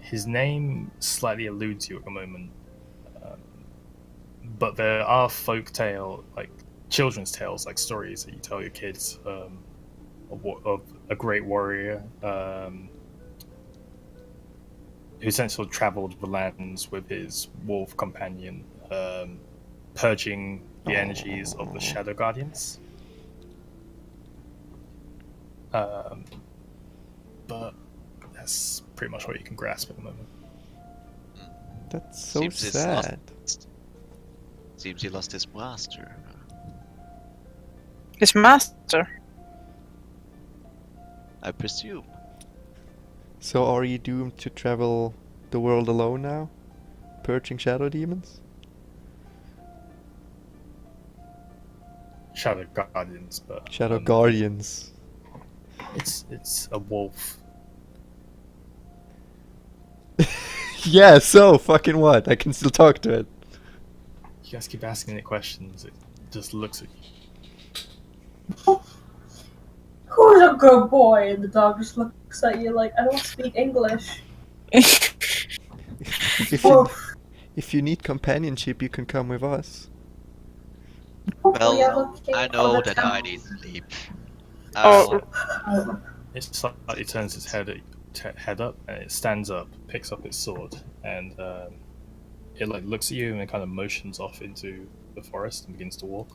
Speaker 2: His name slightly eludes you at the moment, but there are children's tales, like stories that you tell your kids of a great warrior who essentially traveled the lands with his wolf companion, purging the energies of the Shadow Guardians. But that's pretty much what you can grasp at the moment.
Speaker 5: That's so
Speaker 1: Seems he's
Speaker 5: sad.
Speaker 1: Seems he lost his master.
Speaker 4: His master.
Speaker 1: I presume.
Speaker 5: So are you doomed to travel the world alone now? Purging shadow demons?
Speaker 2: Shadow Guardians, but
Speaker 5: Shadow guardians.
Speaker 2: it's a wolf.
Speaker 5: Yeah, so fucking what? I can still talk to it.
Speaker 2: You guys keep asking it questions. It just looks at you.
Speaker 3: Who's a good boy? And the dog just looks at you like, I don't speak English.
Speaker 5: If you, if you need companionship, you can come with us.
Speaker 1: Well,
Speaker 3: yeah, looking
Speaker 1: I
Speaker 3: for
Speaker 1: know
Speaker 3: the
Speaker 1: that I
Speaker 3: temple.
Speaker 1: need sleep.
Speaker 4: Oh.
Speaker 2: It slightly turns its head up, and it stands up, picks up its sword, and it like looks at you and it kind of motions off into the forest and begins to walk.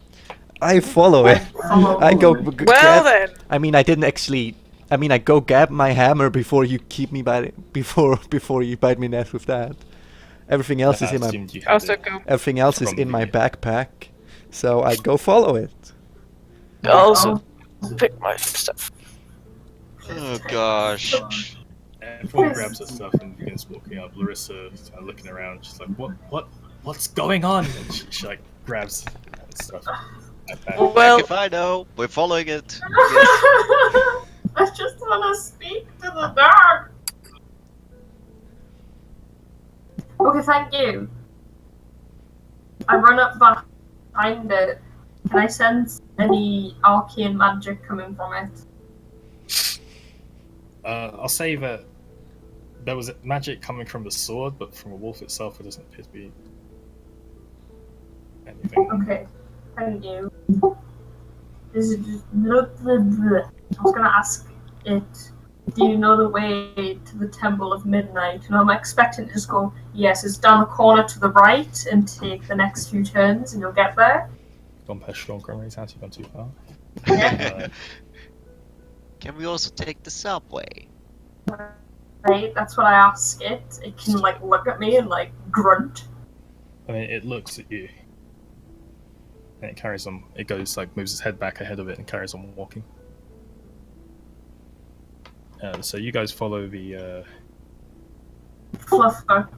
Speaker 5: I follow it. I go.
Speaker 4: Well then.
Speaker 5: I mean, I didn't actually. I mean, I go grab my hammer before you keep me by before you bite me in the ass with that. Everything else is
Speaker 2: I
Speaker 5: in my
Speaker 2: assumed you had
Speaker 4: Also
Speaker 2: it.
Speaker 4: go.
Speaker 5: everything else is
Speaker 2: From
Speaker 5: in my
Speaker 2: the-
Speaker 5: backpack, so I go follow it.
Speaker 4: Also pick my stuff.
Speaker 1: Oh gosh.
Speaker 2: Everyone grabs their stuff and begins walking up. Larissa kind of looking around. She's like, what's going on?" And she like grabs stuff. Backpack.
Speaker 4: Well,
Speaker 1: Heck if I know. We're following it. Yes.
Speaker 3: I just want to speak to the dog. Okay, thank you. I run up behind it. Can I sense any arcane magic coming from it?
Speaker 2: I'll say that there was magic coming from the sword, but from a wolf itself, it doesn't appear to be anything.
Speaker 3: Okay, thank you. This is just I was gonna ask it. Do you know the way to the Temple of Midnight? And I'm expecting to just go, yes, it's down the corner to the right, and take the next few turns, and you'll get there.
Speaker 2: Gone past Sean Connery's house, you've gone too far.
Speaker 1: Can we also take the subway?
Speaker 3: Right, that's what I ask it. It can like look at me and like grunt.
Speaker 2: I mean, it looks at you, and it carries on. It goes like moves its head back ahead of it and carries on walking. So you guys follow the
Speaker 3: Fluffer.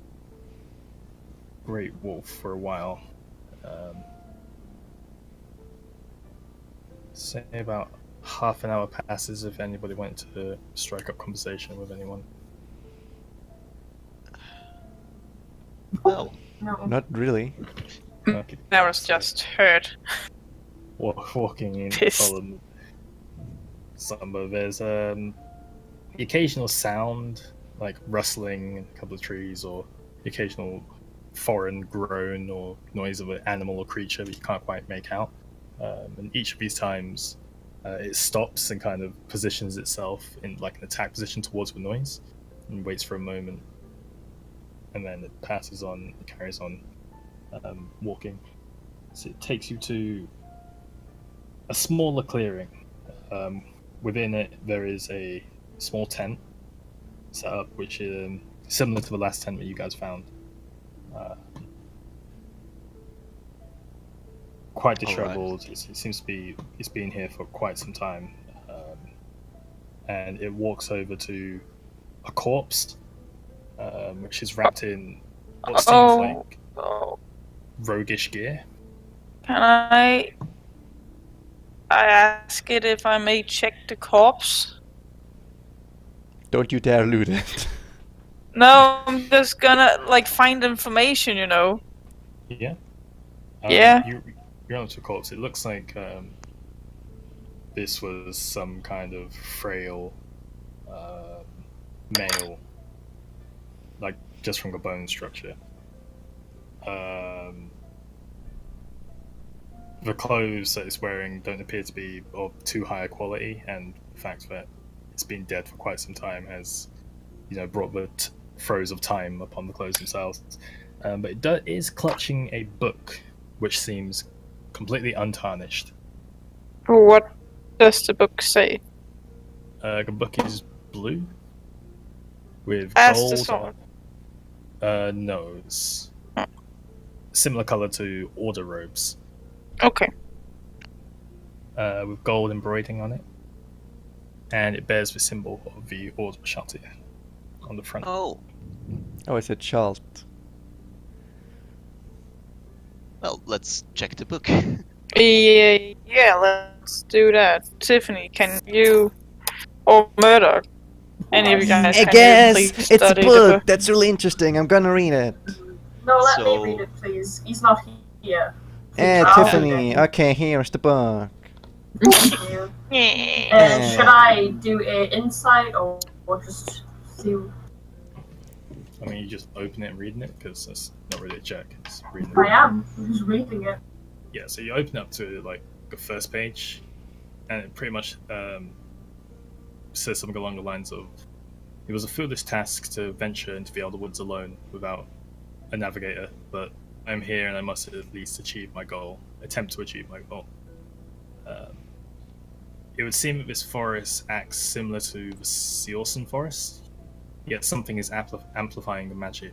Speaker 2: great wolf for a while. Say about half an hour passes if anybody went to strike up conversation with anyone.
Speaker 1: Well,
Speaker 3: No.
Speaker 5: Not really.
Speaker 2: Okay.
Speaker 4: I was just hurt.
Speaker 2: Walking in
Speaker 4: Pissed.
Speaker 2: column. Somewhere there's the occasional sound like rustling in a couple of trees, or the occasional foreign groan or noise of an animal or creature that you can't quite make out. And each of these times, it stops and kind of positions itself in like an attack position towards the noise, and waits for a moment, and then it passes on, carries on walking. So it takes you to a smaller clearing. Within it, there is a small tent set up, which is similar to the last tent that you guys found. Quite disheveled. It seems to be it's been here for quite some time, and it walks over to a corpse, which is wrapped in what seems like roguish gear.
Speaker 4: Can I ask it if I may check the corpse?
Speaker 5: Don't you dare loot it.
Speaker 4: No, I'm just gonna like find information, you know.
Speaker 2: Yeah.
Speaker 4: Yeah.
Speaker 2: You're onto a corpse. It looks like this was some kind of frail male, like just from the bone structure. The clothes that it's wearing don't appear to be of too high a quality, and the fact that it's been dead for quite some time has, brought the throes of time upon the clothes themselves. But it is clutching a book, which seems completely untarnished.
Speaker 4: What does the book say?
Speaker 2: The book is blue with
Speaker 4: As
Speaker 2: gold.
Speaker 4: the sword.
Speaker 2: No, it's similar color to order robes,
Speaker 4: Okay.
Speaker 2: with gold embroidering on it, and it bears the symbol of the Order of Shanti on the front.
Speaker 1: oh,
Speaker 5: Oh, it's a Chalt.
Speaker 1: well, let's check the book.
Speaker 4: Yeah, let's do that. Tiffany, can you or Murdoch? Any of you guys?
Speaker 5: I
Speaker 4: can you
Speaker 5: guess
Speaker 4: please
Speaker 5: it's a
Speaker 4: study the
Speaker 5: book. That's really interesting. I'm gonna read it.
Speaker 3: No, let
Speaker 1: So-
Speaker 3: me read it, please. He's not here.
Speaker 5: Eh,
Speaker 3: I'll
Speaker 5: Tiffany.
Speaker 3: read it.
Speaker 5: Okay, here's the book.
Speaker 3: Thank you.
Speaker 4: Yeah.
Speaker 3: Should I do a insight or just see?
Speaker 2: I mean, you just open it and reading it, because that's not really a check. It's reading it.
Speaker 3: I am. I'm just reading it.
Speaker 2: Yeah, so you open up to like the first page, and it pretty much says something along the lines of, "It was a foolish task to venture into the Elder Woods alone without a navigator, but I'm here and I must at least attempt to achieve my goal. It would seem that this forest acts similar to the Sealson forest, yet something is amplifying the magic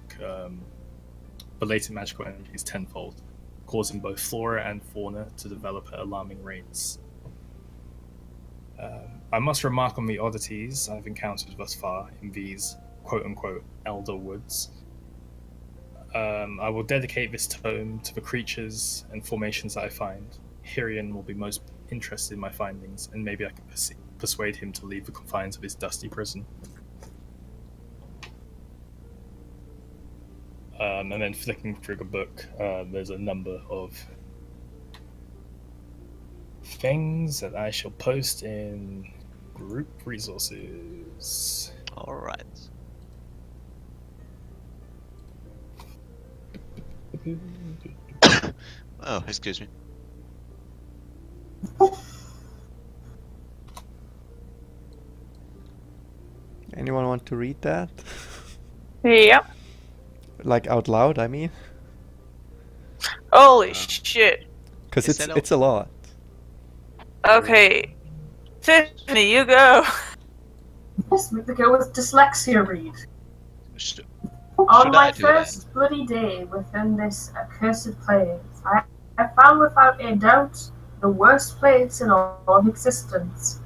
Speaker 2: latent magical energies tenfold, causing both flora and fauna to develop at alarming rates. I must remark on the oddities I've encountered thus far in these quote-unquote elder woods. I will dedicate this tome to the creatures and formations that I find. Hirion will be most interested in my findings, and maybe I can persuade him to leave the confines of his dusty prison. And then flicking through the book, there's a number of things that I shall post in group resources.
Speaker 1: All right. Oh, excuse me.
Speaker 5: Anyone want to read that?
Speaker 4: Yeah.
Speaker 5: Like out loud, I mean?
Speaker 4: Holy shit.
Speaker 5: Because
Speaker 1: Is that
Speaker 5: it's a lot.
Speaker 4: Okay. Tiffany, you go.
Speaker 3: Yes, make the girl with dyslexia read.
Speaker 1: Should
Speaker 3: On
Speaker 1: I
Speaker 3: my
Speaker 1: do that?
Speaker 3: first bloody day within this accursed place, I found without a doubt the worst place in all of existence,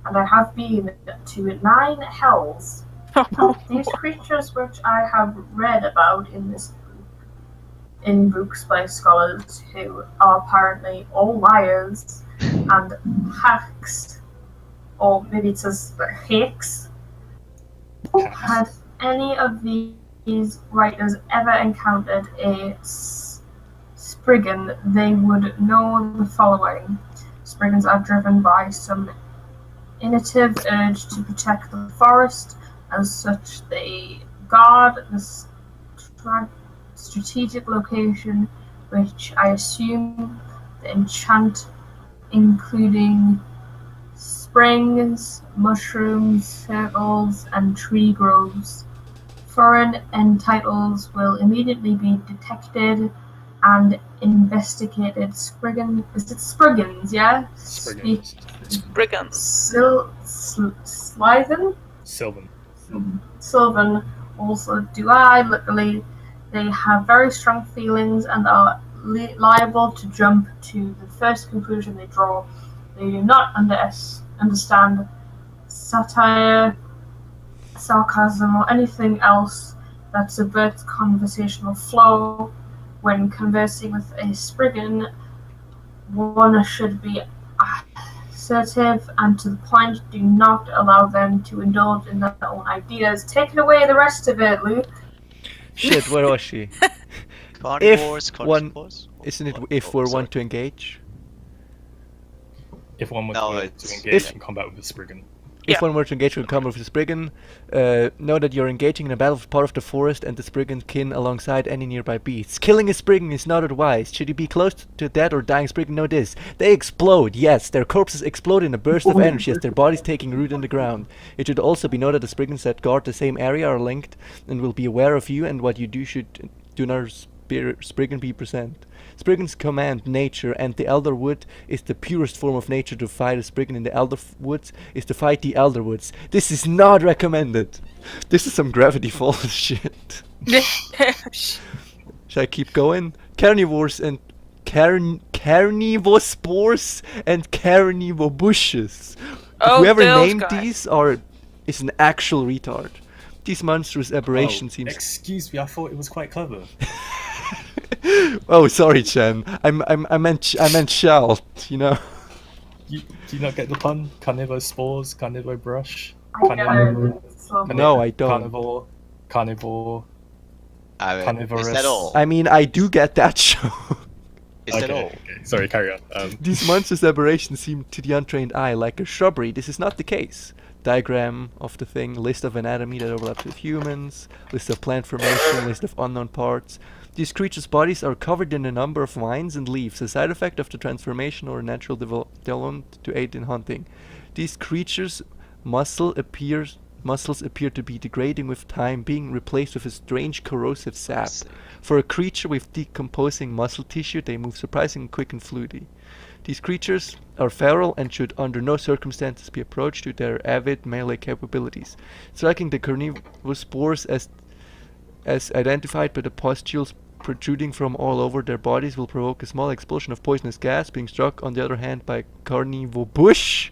Speaker 3: and I have been to 9 hells. These creatures which I have read about in this book, in books by scholars who are apparently all liars and hacks, or maybe it says hacks. Had any of these writers ever encountered a spriggan, they would know the following. Spriggans are driven by some innative urge to protect the forest. As such, they guard the strategic location, which I assume the enchant, including springs, mushrooms, circles, and tree groves. Foreign entitles will immediately be detected and investigated. Is it Spriggans, yeah?
Speaker 2: Spriggans.
Speaker 4: Brigands.
Speaker 3: Slythen? Sylvan also do I. Luckily, they have very strong feelings and are liable to jump to the first conclusion they draw. They do not understand satire, sarcasm, or anything else that subverts conversational flow. When conversing with a Spriggan, one should be assertive and to the point. Do not allow them to indulge in their own ideas. Take it away, the rest of it, Luke.
Speaker 5: Shit, where was she?
Speaker 1: Carnivores,
Speaker 5: one-
Speaker 1: carnivores?
Speaker 5: Isn't it
Speaker 1: What?
Speaker 5: if
Speaker 1: Oh,
Speaker 5: we're
Speaker 1: sorry.
Speaker 5: one to engage?
Speaker 2: If one were
Speaker 1: No,
Speaker 2: to
Speaker 1: it's-
Speaker 2: engage in combat with the Spriggan.
Speaker 5: If
Speaker 4: Yeah.
Speaker 5: one were to engage with combat with the Spriggan, know that you're engaging in a battle with part of the forest and the Spriggan kin alongside any nearby beasts. Killing a Spriggan is not advised. Should you be close to dead or dying Spriggan, know this. They explode, yes, their corpses explode in a burst of energy as their bodies taking root in the ground. It should also be noted that the Spriggans that guard the same area are linked and will be aware of you and what you do should do not Spriggan be present. Spriggans command nature, and the Elder Wood is the purest form of nature. To fight a Spriggan in the Elder Woods is to fight the Elder Woods. This is not recommended. This is some Gravity Falls shit. Should I keep going? Carnivores and carnivospores and carnivobushes. Whoever
Speaker 4: those
Speaker 5: named
Speaker 4: guys.
Speaker 5: these is an actual retard. These monstrous aberrations seems.
Speaker 2: Excuse me, I thought it was quite clever.
Speaker 5: Oh, sorry, Chen. I meant shalt. You know.
Speaker 2: Do you not get the pun? Carnivospores, carnivobrush,
Speaker 3: I get it. So
Speaker 5: No, I don't.
Speaker 2: Carnivore.
Speaker 1: I mean,
Speaker 2: Carnivorous.
Speaker 1: is that all?
Speaker 5: I mean, I do get that show.
Speaker 1: Is that all?
Speaker 2: Okay. Sorry, carry on.
Speaker 5: These monstrous aberrations seem to the untrained eye like a shrubbery. This is not the case. Diagram of the thing, list of anatomy that overlaps with humans, list of plant formation, list of unknown parts. These creatures' bodies are covered in a number of vines and leaves, a side effect of the transformation or natural development to aid in hunting. These creatures' muscles appear to be degrading with time, being replaced with a strange corrosive sap.
Speaker 1: see.
Speaker 5: For a creature with decomposing muscle tissue, they move surprisingly quick and fluidly. These creatures are feral and should under no circumstances be approached due to their avid melee capabilities. Striking the carnivospores as identified by the pustules protruding from all over their bodies will provoke a small explosion of poisonous gas. Being struck, on the other hand, by carnivore bush.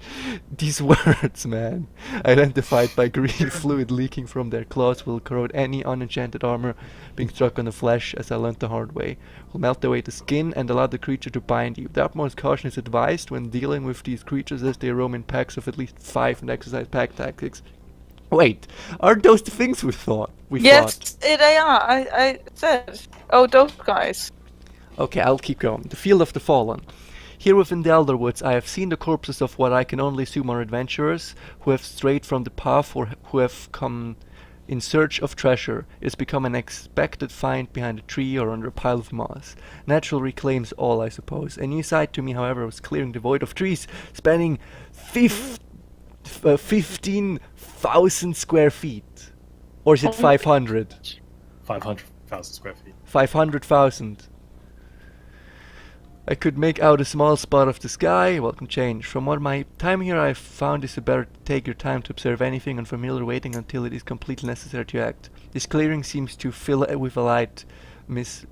Speaker 5: These words, man. Identified by green fluid leaking from their claws will corrode any unenchanted armor. Being struck on the flesh, as I learned the hard way, will melt away the skin and allow the creature to bind you. The utmost caution is advised when dealing with these creatures, as they roam in packs of at least 5 and exercise pack tactics. Wait, are those the things we thought?
Speaker 4: Yes, they are. I said. Oh, those guys.
Speaker 5: Okay, I'll keep going. The Field of the Fallen. Here within the Elderwoods, I have seen the corpses of what I can only assume are adventurers who have strayed from the path or who have come in search of treasure. It has become an expected find behind a tree or under a pile of moss. Natural reclaims all, I suppose. A new sight to me, however, was clearing the void of trees, spanning 15,000 square feet. Or is it 500?
Speaker 2: 500,000 square feet.
Speaker 5: 500,000. I could make out a small spot of the sky. Welcome change. From what my time here I've found is better to take your time to observe anything unfamiliar, waiting until it is completely necessary to act. This clearing seems to fill with a light mist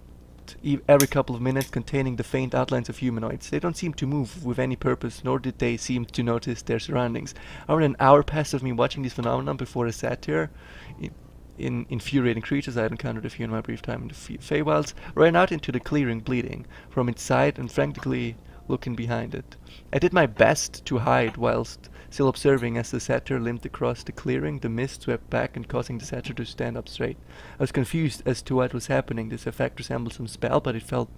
Speaker 5: every couple of minutes, containing the faint outlines of humanoids. They don't seem to move with any purpose, nor did they seem to notice their surroundings. Around an hour passed of me watching this phenomenon before I sat here. In infuriating creatures I had encountered a few in my brief time in the Feywilds, ran out into the clearing, bleeding from its side and frantically looking behind it. I did my best to hide whilst still observing as the satyr limped across the clearing. The mist swept back and causing the satyr to stand up straight. I was confused as to what was happening. This effect resembled some spell, but it felt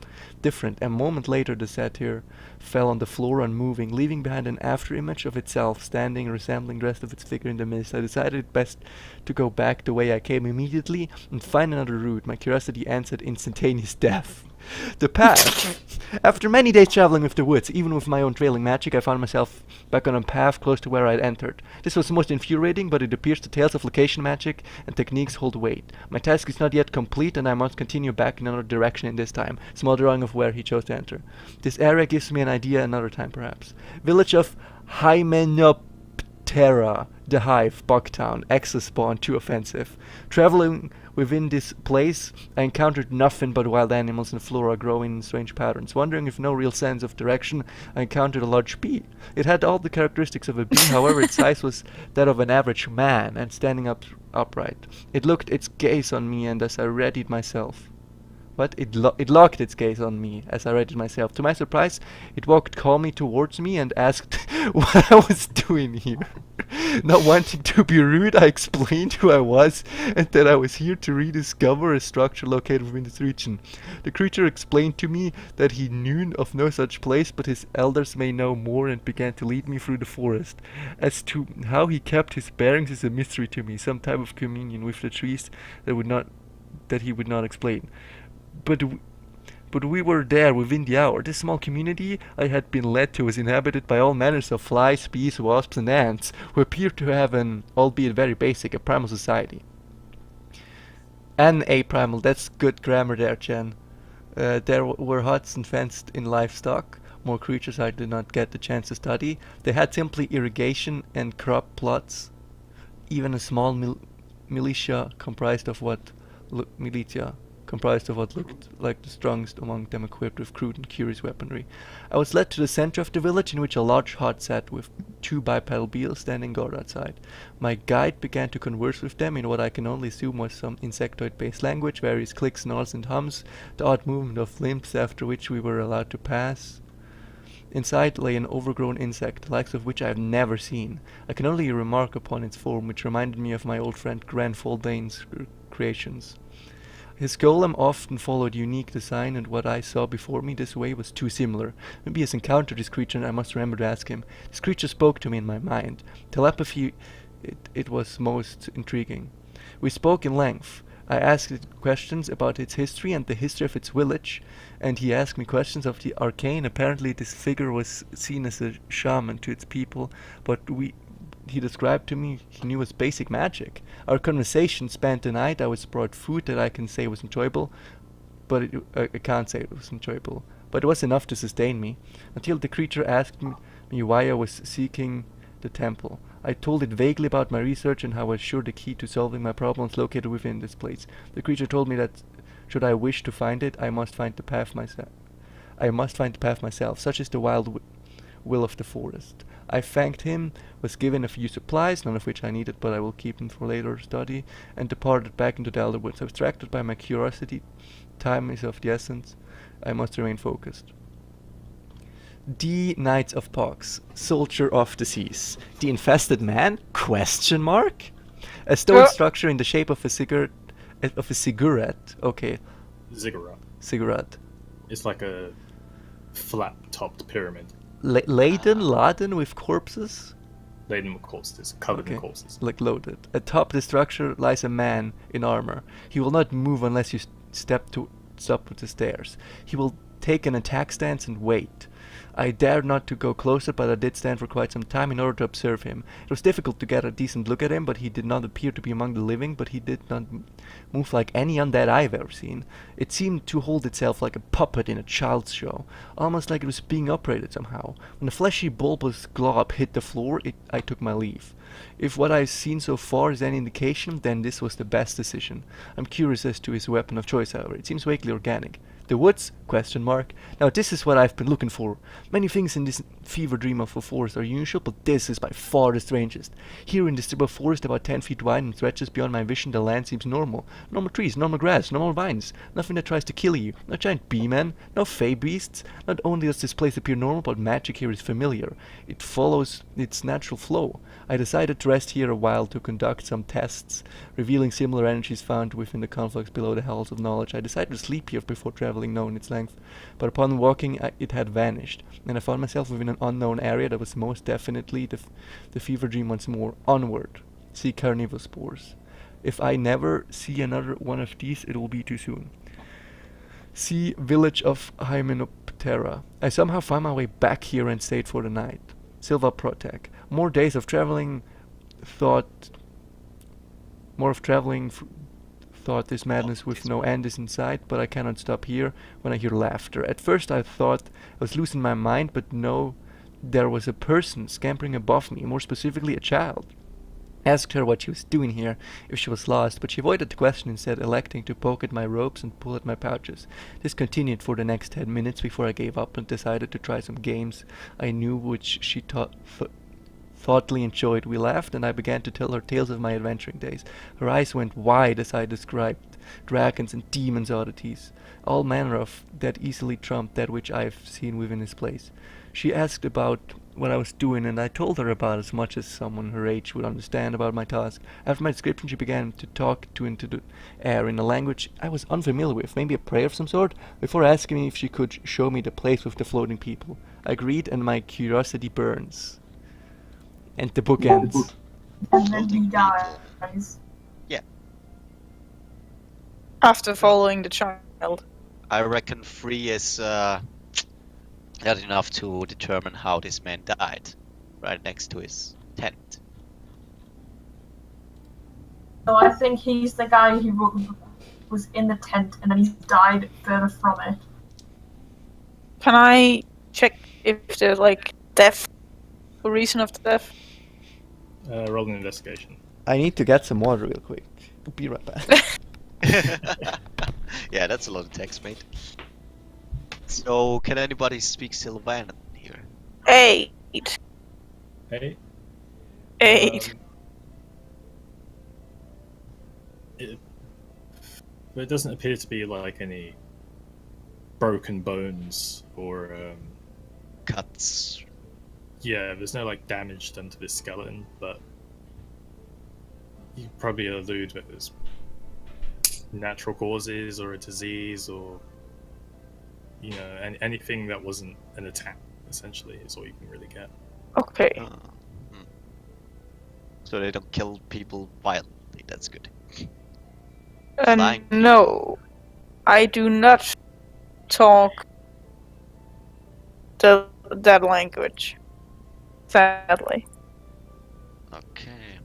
Speaker 5: different. A moment later the satyr fell on the floor unmoving, leaving behind an after-image of itself, standing, resembling the rest of its figure in the mist. I decided it best to go back the way I came immediately and find another route. My curiosity answered instantaneous death. The path. After many days traveling with the woods, even with my own trailing magic, I found myself back on a path close to where I had entered. This was most infuriating, but it appears the tales of location magic and techniques hold weight. My task is not yet complete, and I must continue back in another direction in this time. Small drawing of where he chose to enter. This area gives me an idea another time, perhaps. Village of Hymenoptera, the Hive, Bugtown, Exospawn, too offensive. Traveling within this place, I encountered nothing but wild animals and flora growing in strange patterns. Wondering if no real sense of direction, I encountered a large bee. It had all the characteristics of a bee, however its size was that of an average man and standing upright. It looked its gaze on me, and as I readied myself... What? It locked its gaze on me as I read it myself. To my surprise, it walked calmly towards me and asked what I was doing here. Not wanting to be rude, I explained who I was and that I was here to rediscover a structure located within this region. The creature explained to me that he knew of no such place, but his elders may know more, and began to lead me through the forest. As to how he kept his bearings is a mystery to me, some type of communion with the trees that he would not explain. But we were there within the hour. This small community I had been led to was inhabited by all manners of flies, bees, wasps, and ants, who appeared to have an, albeit very basic, a primal society. An aprimal, that's good grammar there, Chen. There were huts and fenced-in livestock, more creatures I did not get the chance to study. They had simply irrigation and crop plots, even a small militia comprised of what looked like the strongest among them, equipped with crude and curious weaponry. I was led to the center of the village, in which a large hut sat with 2 bipedal beetles standing guard outside. My guide began to converse with them in what I can only assume was some insectoid-based language, various clicks, nods, and hums, the odd movement of limbs, after which we were allowed to pass. Inside lay an overgrown insect, the likes of which I have never seen. I can only remark upon its form, which reminded me of my old friend Gran Foldane's creations. His golem often followed unique design, and what I saw before me this way was too similar. Maybe he has encountered this creature, and I must remember to ask him. This creature spoke to me in my mind. Telepathy, it was most intriguing. We spoke in length. I asked it questions about its history and the history of its village, and he asked me questions of the arcane. Apparently this figure was seen as a shaman to its people, but he described to me he knew was basic magic. Our conversation spanned the night. I was brought food that I can say was enjoyable, but I can't say it was enjoyable. But it was enough to sustain me, until the creature asked me why I was seeking the temple. I told it vaguely about my research and how I was sure the key to solving my problems located within this place. The creature told me that Should I wish to find it, I must find the path myself. Such is the wild will of the forest. I thanked him, was given a few supplies, none of which I needed, but I will keep them for later study, and departed back into the elder woods. Abstracted by my curiosity, time is of the essence. I must remain focused. The Knights of Pox, Soldier of the Seas. The Infested Man? Question mark? A stone structure in the shape of a cigarette. Okay,
Speaker 2: Ziggurat.
Speaker 5: cigarette.
Speaker 2: It's like a flat-topped pyramid
Speaker 5: Laden with corpses?
Speaker 2: laden with corpses, covered in
Speaker 5: Okay.
Speaker 2: corpses.
Speaker 5: Like loaded. Atop the structure lies a man in armor. He will not move unless you stop with the stairs. He will take an attack stance and wait. I dared not to go closer, but I did stand for quite some time in order to observe him. It was difficult to get a decent look at him, but he did not appear to be among the living, but he did not move like any undead I've ever seen. It seemed to hold itself like a puppet in a child's show, almost like it was being operated somehow. When the fleshy bulbous glob hit the floor, I took my leave. If what I've seen so far is any indication, then this was the best decision. I'm curious as to his weapon of choice, however. It seems vaguely organic. The woods? Question mark. Now this is what I've been looking for. Many things in this fever dream of a forest are unusual, but this is by far the strangest. Here in this strip of forest about 10 feet wide and stretches beyond my vision, the land seems normal. Normal trees, normal grass, normal vines. Nothing that tries to kill you. No giant bee-men, no fey beasts. Not only does this place appear normal, but magic here is familiar. It follows its natural flow. I decided to rest here a while to conduct some tests, revealing similar energies found within the conflux below the halls of knowledge. I decided to sleep here before traveling known its length, but upon walking it had vanished, and I found myself within an unknown area that was most definitely the fever dream once more. Onward. See carnival spores. If I never see another one of these, it will be too soon. See village of Hymenoptera. I somehow found my way back here and stayed for the night. Silva Protec. More days of traveling thought this madness with no end is in sight, but I cannot stop here when I hear laughter. At first I thought I was losing my mind, but no, there was a person scampering above me, more specifically a child. I asked her what she was doing here, if she was lost, but she avoided the question, instead electing to poke at my ropes and pull at my pouches. This continued for the next 10 minutes before I gave up and decided to try some games I knew which she thoughtfully enjoyed. We laughed, and I began to tell her tales of my adventuring days. Her eyes went wide as I described dragons and demons oddities, all manner of that easily trumped that which I've seen within this place. She asked about what I was doing, and I told her about as much as someone her age would understand about my task. After my description, she began to talk into the air in a language I was unfamiliar with, maybe a prayer of some sort, before asking me if she could show me the place with the floating people. I agreed, and my curiosity burns. And the book ends.
Speaker 3: And then he
Speaker 1: Floating people.
Speaker 3: dies.
Speaker 4: After following the child.
Speaker 1: I reckon 3 is not enough to determine how this man died. Right next to his tent.
Speaker 3: So I think he's the guy who was in the tent and then he died further from it.
Speaker 4: Can I check if there's like death? The reason of the death?
Speaker 2: Roll an investigation.
Speaker 5: I need to get some water real quick. Be right back.
Speaker 1: Yeah, that's a lot of text, mate. So, can anybody speak Sylvan here?
Speaker 4: 8.
Speaker 2: Hey.
Speaker 4: 8.
Speaker 2: But it doesn't appear to be like any broken bones or
Speaker 1: Cuts.
Speaker 2: yeah, there's no like damage done to this skeleton, but you probably allude that there's natural causes or a disease or anything that wasn't an attack essentially is all you can really get.
Speaker 4: Okay.
Speaker 1: Hmm. So they don't kill people violently, that's good. Flying people.
Speaker 4: No, I do not talk that language. Sadly.
Speaker 1: Okay.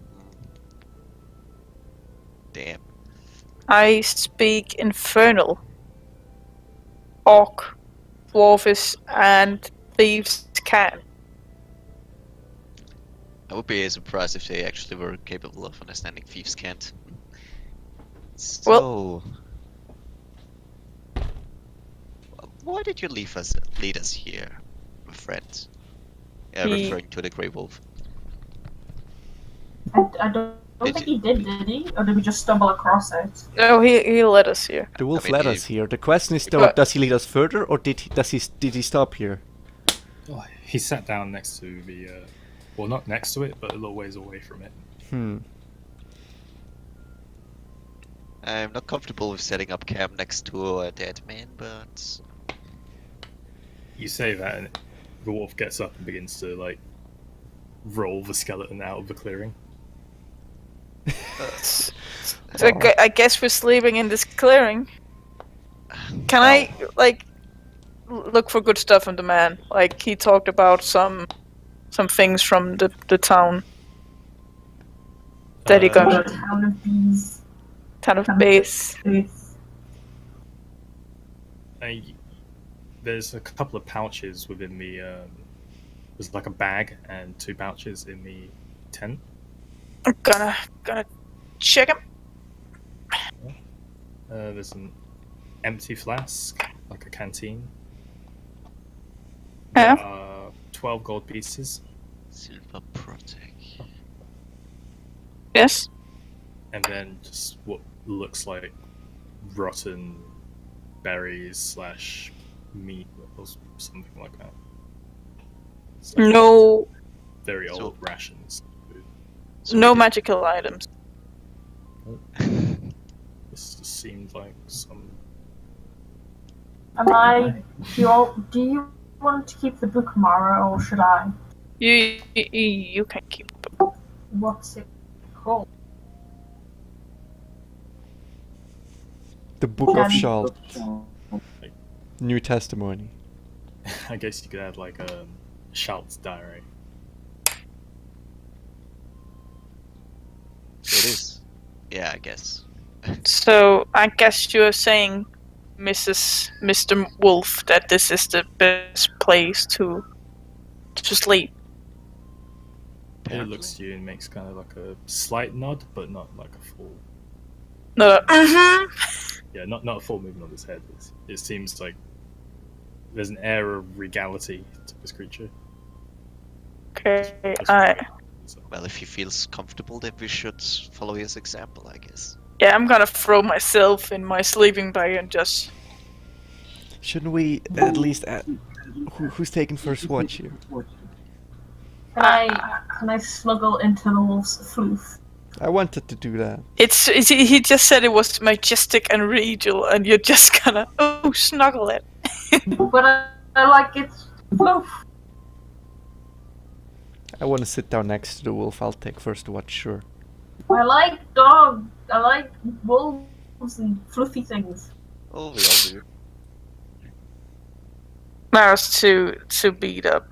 Speaker 1: Damn.
Speaker 4: I speak Infernal, Orc, Dwarfish, and Thieves can.
Speaker 1: I would be surprised if they actually were capable of understanding Thieves' Cant. So, Why did you lead us here, my friend?
Speaker 4: He-
Speaker 1: Referring to the Grey Wolf.
Speaker 3: I don't
Speaker 1: Did
Speaker 3: think he did he? Or did we just stumble across it?
Speaker 4: No, he led us here.
Speaker 5: The wolf
Speaker 1: mean,
Speaker 5: led
Speaker 1: he-
Speaker 5: us here. The question is though,
Speaker 4: But-
Speaker 5: does he lead us further, or did he stop here?
Speaker 2: Oh, he sat down next to the, well, not next to it, but a little ways away from it.
Speaker 1: I'm not comfortable with setting up camp next to a dead man, but
Speaker 2: You say that, and the wolf gets up and begins to like roll the skeleton out of the clearing.
Speaker 4: So I guess we're sleeping in this clearing. Can I like look for good stuff in the man? Like he talked about some things from the town that he
Speaker 3: The
Speaker 4: got
Speaker 3: town of bees.
Speaker 4: town of base.
Speaker 2: There's a couple of pouches within the. There's like a bag and 2 pouches in the tent.
Speaker 4: I'm gonna check him.
Speaker 2: There's an empty flask, like a canteen.
Speaker 4: Yeah.
Speaker 2: There are 12 gold pieces,
Speaker 1: Silver Protect.
Speaker 4: Yes.
Speaker 2: and then just what looks like rotten berries / meat or something like that. It's like
Speaker 4: No
Speaker 2: very
Speaker 1: So-
Speaker 2: old rations.
Speaker 1: So
Speaker 4: no
Speaker 1: we
Speaker 4: magical items.
Speaker 2: This just seemed like some.
Speaker 3: Do you want to keep the book, Mara, or should I?
Speaker 4: You can keep them.
Speaker 3: What's it called?
Speaker 5: The Book of
Speaker 3: Um,
Speaker 5: Shalt, New Testimony.
Speaker 2: I guess you could add like a Schultz diary.
Speaker 1: So it is. Yeah, I guess.
Speaker 4: So I guess you're saying, Mr. Wolf, that this is the best place to sleep.
Speaker 2: He
Speaker 1: Apparently.
Speaker 2: looks at you and makes kind of like a slight nod, but not like a full.
Speaker 4: No.
Speaker 2: Yeah, not a full movement of his head. It seems like there's an air of regality to this creature.
Speaker 4: Okay.
Speaker 2: So,
Speaker 1: Well, if he feels comfortable, then we should follow his example, I guess.
Speaker 4: Yeah, I'm gonna throw myself in my sleeping bag and just.
Speaker 5: Shouldn't we at least add... Who's taking first watch here?
Speaker 3: Can I snuggle into the wolf's floof?
Speaker 5: I wanted to do that.
Speaker 4: He just said it was majestic and regal, and you're just gonna snuggle it.
Speaker 3: But I like its floof.
Speaker 5: I want to sit down next to the wolf. I'll take first watch, sure.
Speaker 3: I like dogs. I like wolves and fluffy things.
Speaker 1: Oh, we all do.
Speaker 4: Mara's too beat up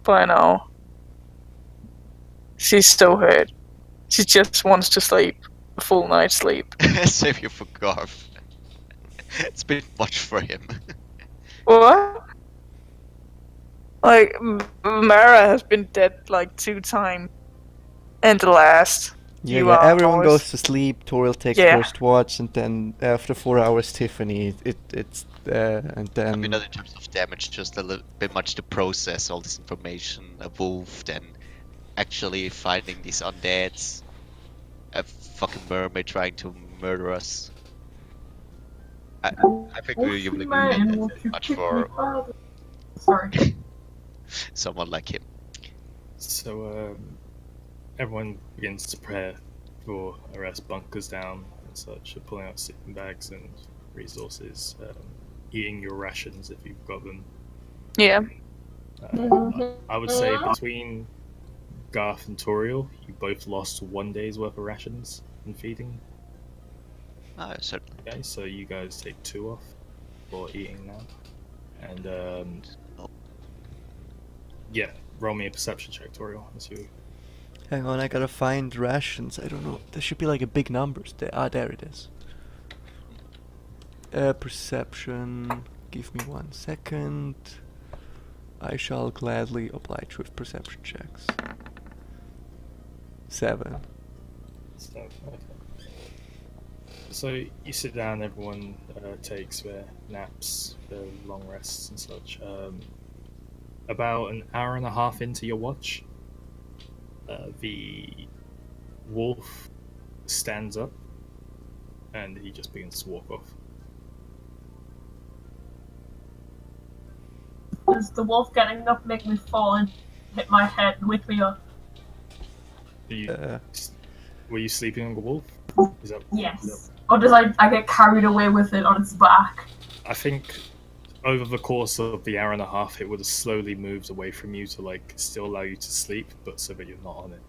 Speaker 4: by now. She's so hurt. She just wants to sleep. A full night's sleep.
Speaker 1: Save you for Garth. It's been much for him.
Speaker 4: What? Like, Mara has been dead like 2 times. And the last.
Speaker 5: Yeah,
Speaker 4: few
Speaker 5: yeah. Everyone
Speaker 4: hours.
Speaker 5: goes to sleep. Toriel takes
Speaker 4: Yeah.
Speaker 5: first watch, and then after 4 hours, Tiffany. And then.
Speaker 1: I mean, not in terms of damage, just a little bit much to process all this information. A wolf, then actually finding these undeads. A fucking mermaid trying to murder us. I think we usually
Speaker 3: Man,
Speaker 1: do
Speaker 3: won't
Speaker 1: that
Speaker 3: you
Speaker 1: much
Speaker 3: kick me,
Speaker 1: for
Speaker 3: father? Sorry.
Speaker 1: someone like him.
Speaker 2: So everyone begins to prepare for a rest, bunkers down and such, pulling out sleeping bags and resources, eating your rations if you've got them.
Speaker 4: Yeah.
Speaker 2: I would say between Garth and Toriel, you both lost 1 day's worth of rations and feeding.
Speaker 1: Oh, certainly.
Speaker 2: Okay, so you guys take 2 off for eating now. And yeah, roll me a perception check, Toriel. That's you.
Speaker 5: Hang on, I gotta find rations. I don't know. There should be like a big numbers. There it is. Perception. Give me 1 second. I shall gladly oblige with perception checks. 7.
Speaker 2: So, okay. So you sit down, everyone takes their naps, their long rests and such. About an hour and a half into your watch, the wolf stands up and he just begins to walk off.
Speaker 3: Does the wolf getting up make me fall and hit my head and wake me up?
Speaker 2: Were you sleeping on the wolf? Is that,
Speaker 3: Yes. Or does I get carried away with it on its back?
Speaker 2: I think over the course of the hour and a half, it would have slowly moved away from you to like still allow you to sleep, but so that you're not on it.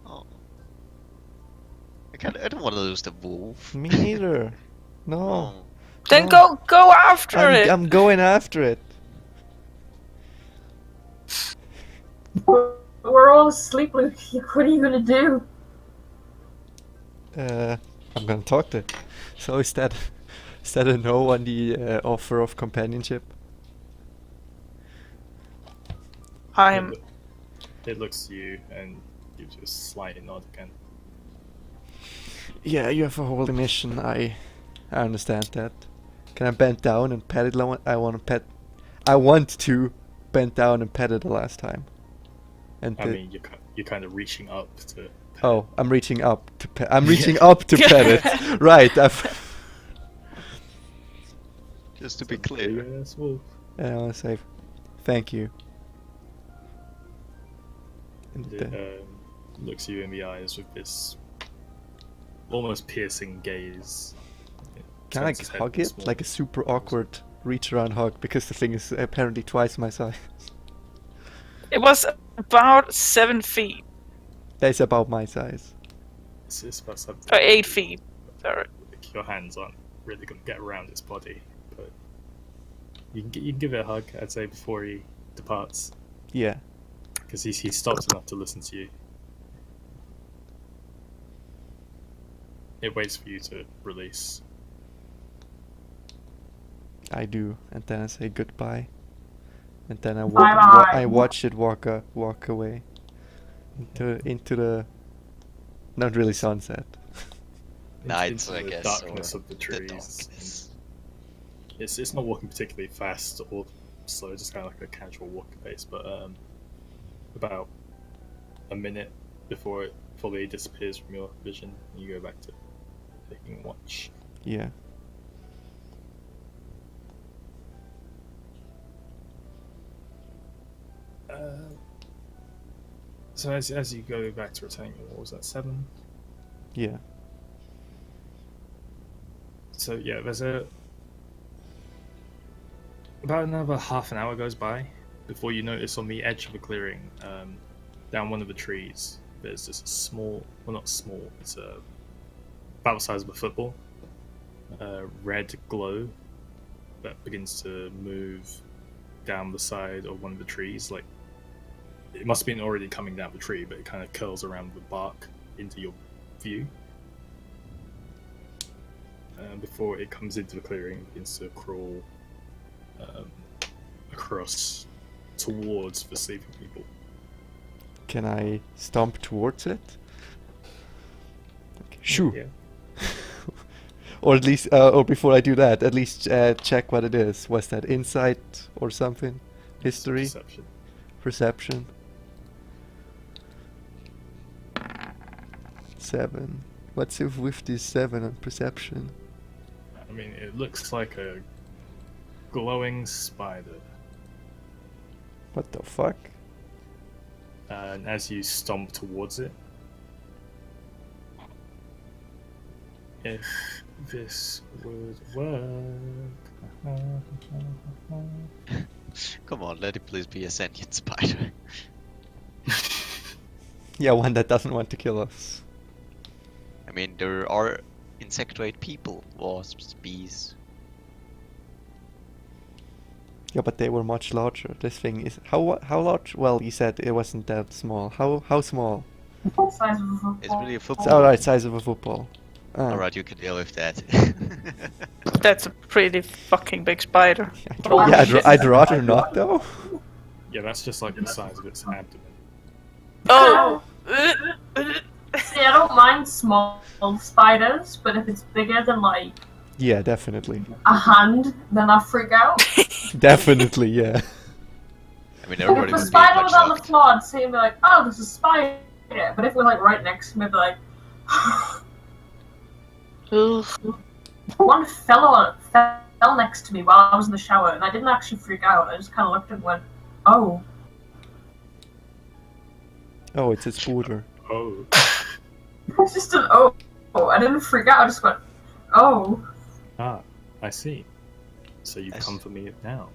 Speaker 1: Oh. I don't want to lose the wolf.
Speaker 5: Me neither. No.
Speaker 1: Oh.
Speaker 4: Then
Speaker 5: No.
Speaker 4: go after it.
Speaker 5: I'm going after it.
Speaker 3: We're all asleep, Luke. What are you gonna do?
Speaker 5: I'm gonna talk to it. So is that a no on the offer of companionship?
Speaker 4: I'm.
Speaker 2: It looks to you and gives you a slight nod again.
Speaker 5: Yeah, you have a whole mission. I understand that. Can I bend down and pet it? I want to bend down and pet it the last time. And
Speaker 2: I mean, you're kind of reaching up to.
Speaker 5: oh, I'm reaching up to pet. I'm reaching up to pet it. Right.
Speaker 1: Just to be clear.
Speaker 2: Yes, wolf.
Speaker 5: I want to say thank you. And,
Speaker 2: It looks you in the eyes with this almost piercing gaze.
Speaker 5: can I
Speaker 2: Turns his head
Speaker 5: hug
Speaker 2: once
Speaker 5: it?
Speaker 2: more.
Speaker 5: Like a super awkward reach around hug because the thing is apparently twice my size.
Speaker 4: It was about 7 feet
Speaker 5: That's about my size.
Speaker 2: It's about something.
Speaker 4: or 8 feet. Sorry.
Speaker 2: Like, your hands aren't really going to get around its body, but you can give it a hug, I'd say, before he departs,
Speaker 5: Yeah.
Speaker 2: because he stops enough to listen to you. It waits for you to release.
Speaker 5: I do, and then I say goodbye, and then I
Speaker 3: Bye-bye.
Speaker 5: I watch it walk away into the not really sunset.
Speaker 1: Nights,
Speaker 2: into
Speaker 1: I
Speaker 2: the
Speaker 1: guess,
Speaker 2: darkness
Speaker 1: or
Speaker 2: of the
Speaker 1: the
Speaker 2: trees.
Speaker 1: darkness.
Speaker 2: It's not walking particularly fast or slow, just kind of like a casual walking pace. But about a minute before it fully disappears from your vision, you go back to taking watch.
Speaker 5: Yeah.
Speaker 2: So as you go back to returning, what was that, 7?
Speaker 5: Yeah.
Speaker 2: So yeah, there's about another half an hour goes by before you notice on the edge of the clearing, down one of the trees, there's just a small, well not small, it's about the size of a football, red glow that begins to move down the side of one of the trees. Like, it must have been already coming down the tree, but it kind of curls around the bark into your view. Before it comes into the clearing, it begins to crawl across towards the sleeping people.
Speaker 5: Can I stomp towards it? Okay. Shoo.
Speaker 2: Yeah.
Speaker 5: Or at least, or before I do that, at least check what it is. Was that insight or something? History?
Speaker 2: Perception.
Speaker 5: Perception? 7. What's if with this 7 on perception?
Speaker 2: I mean, it looks like a glowing spider.
Speaker 5: What the fuck?
Speaker 2: And as you stomp towards it, if this would work.
Speaker 1: Come on, let it please be a sentient spider.
Speaker 5: Yeah, one that doesn't want to kill us.
Speaker 1: I mean, there are insectoid people, wasps, bees.
Speaker 5: Yeah, but they were much larger. This thing is how large? Well, you said it wasn't that small. How small?
Speaker 3: Size of a football.
Speaker 1: It's really a
Speaker 5: It's
Speaker 1: football.
Speaker 5: alright, size of a football. Ah.
Speaker 1: Alright, you can deal with that.
Speaker 4: That's a pretty fucking big spider.
Speaker 5: Yeah, I'd rather not though.
Speaker 2: Yeah, that's just like the size of its abdomen.
Speaker 4: Oh!
Speaker 3: See, I don't mind small spiders, but if it's bigger than like
Speaker 5: Yeah, definitely.
Speaker 3: a hand, then I freak out.
Speaker 5: Definitely, yeah.
Speaker 1: I mean,
Speaker 3: Like,
Speaker 1: everybody
Speaker 3: if the
Speaker 1: would be
Speaker 3: spider
Speaker 1: quite
Speaker 3: was on the
Speaker 1: shocked.
Speaker 3: floor, I'd say, be like, oh, there's a spider. But if it was like right next to me, I'd be like,
Speaker 4: Ugh.
Speaker 3: one fell next to me while I was in the shower, and I didn't actually freak out. I just kind of looked and went, oh.
Speaker 5: Oh, it's a spooder.
Speaker 2: Oh.
Speaker 3: It's just an oh. I didn't freak out. I just went, oh.
Speaker 2: Ah, I see. So you've
Speaker 1: Yes.
Speaker 2: come for me now.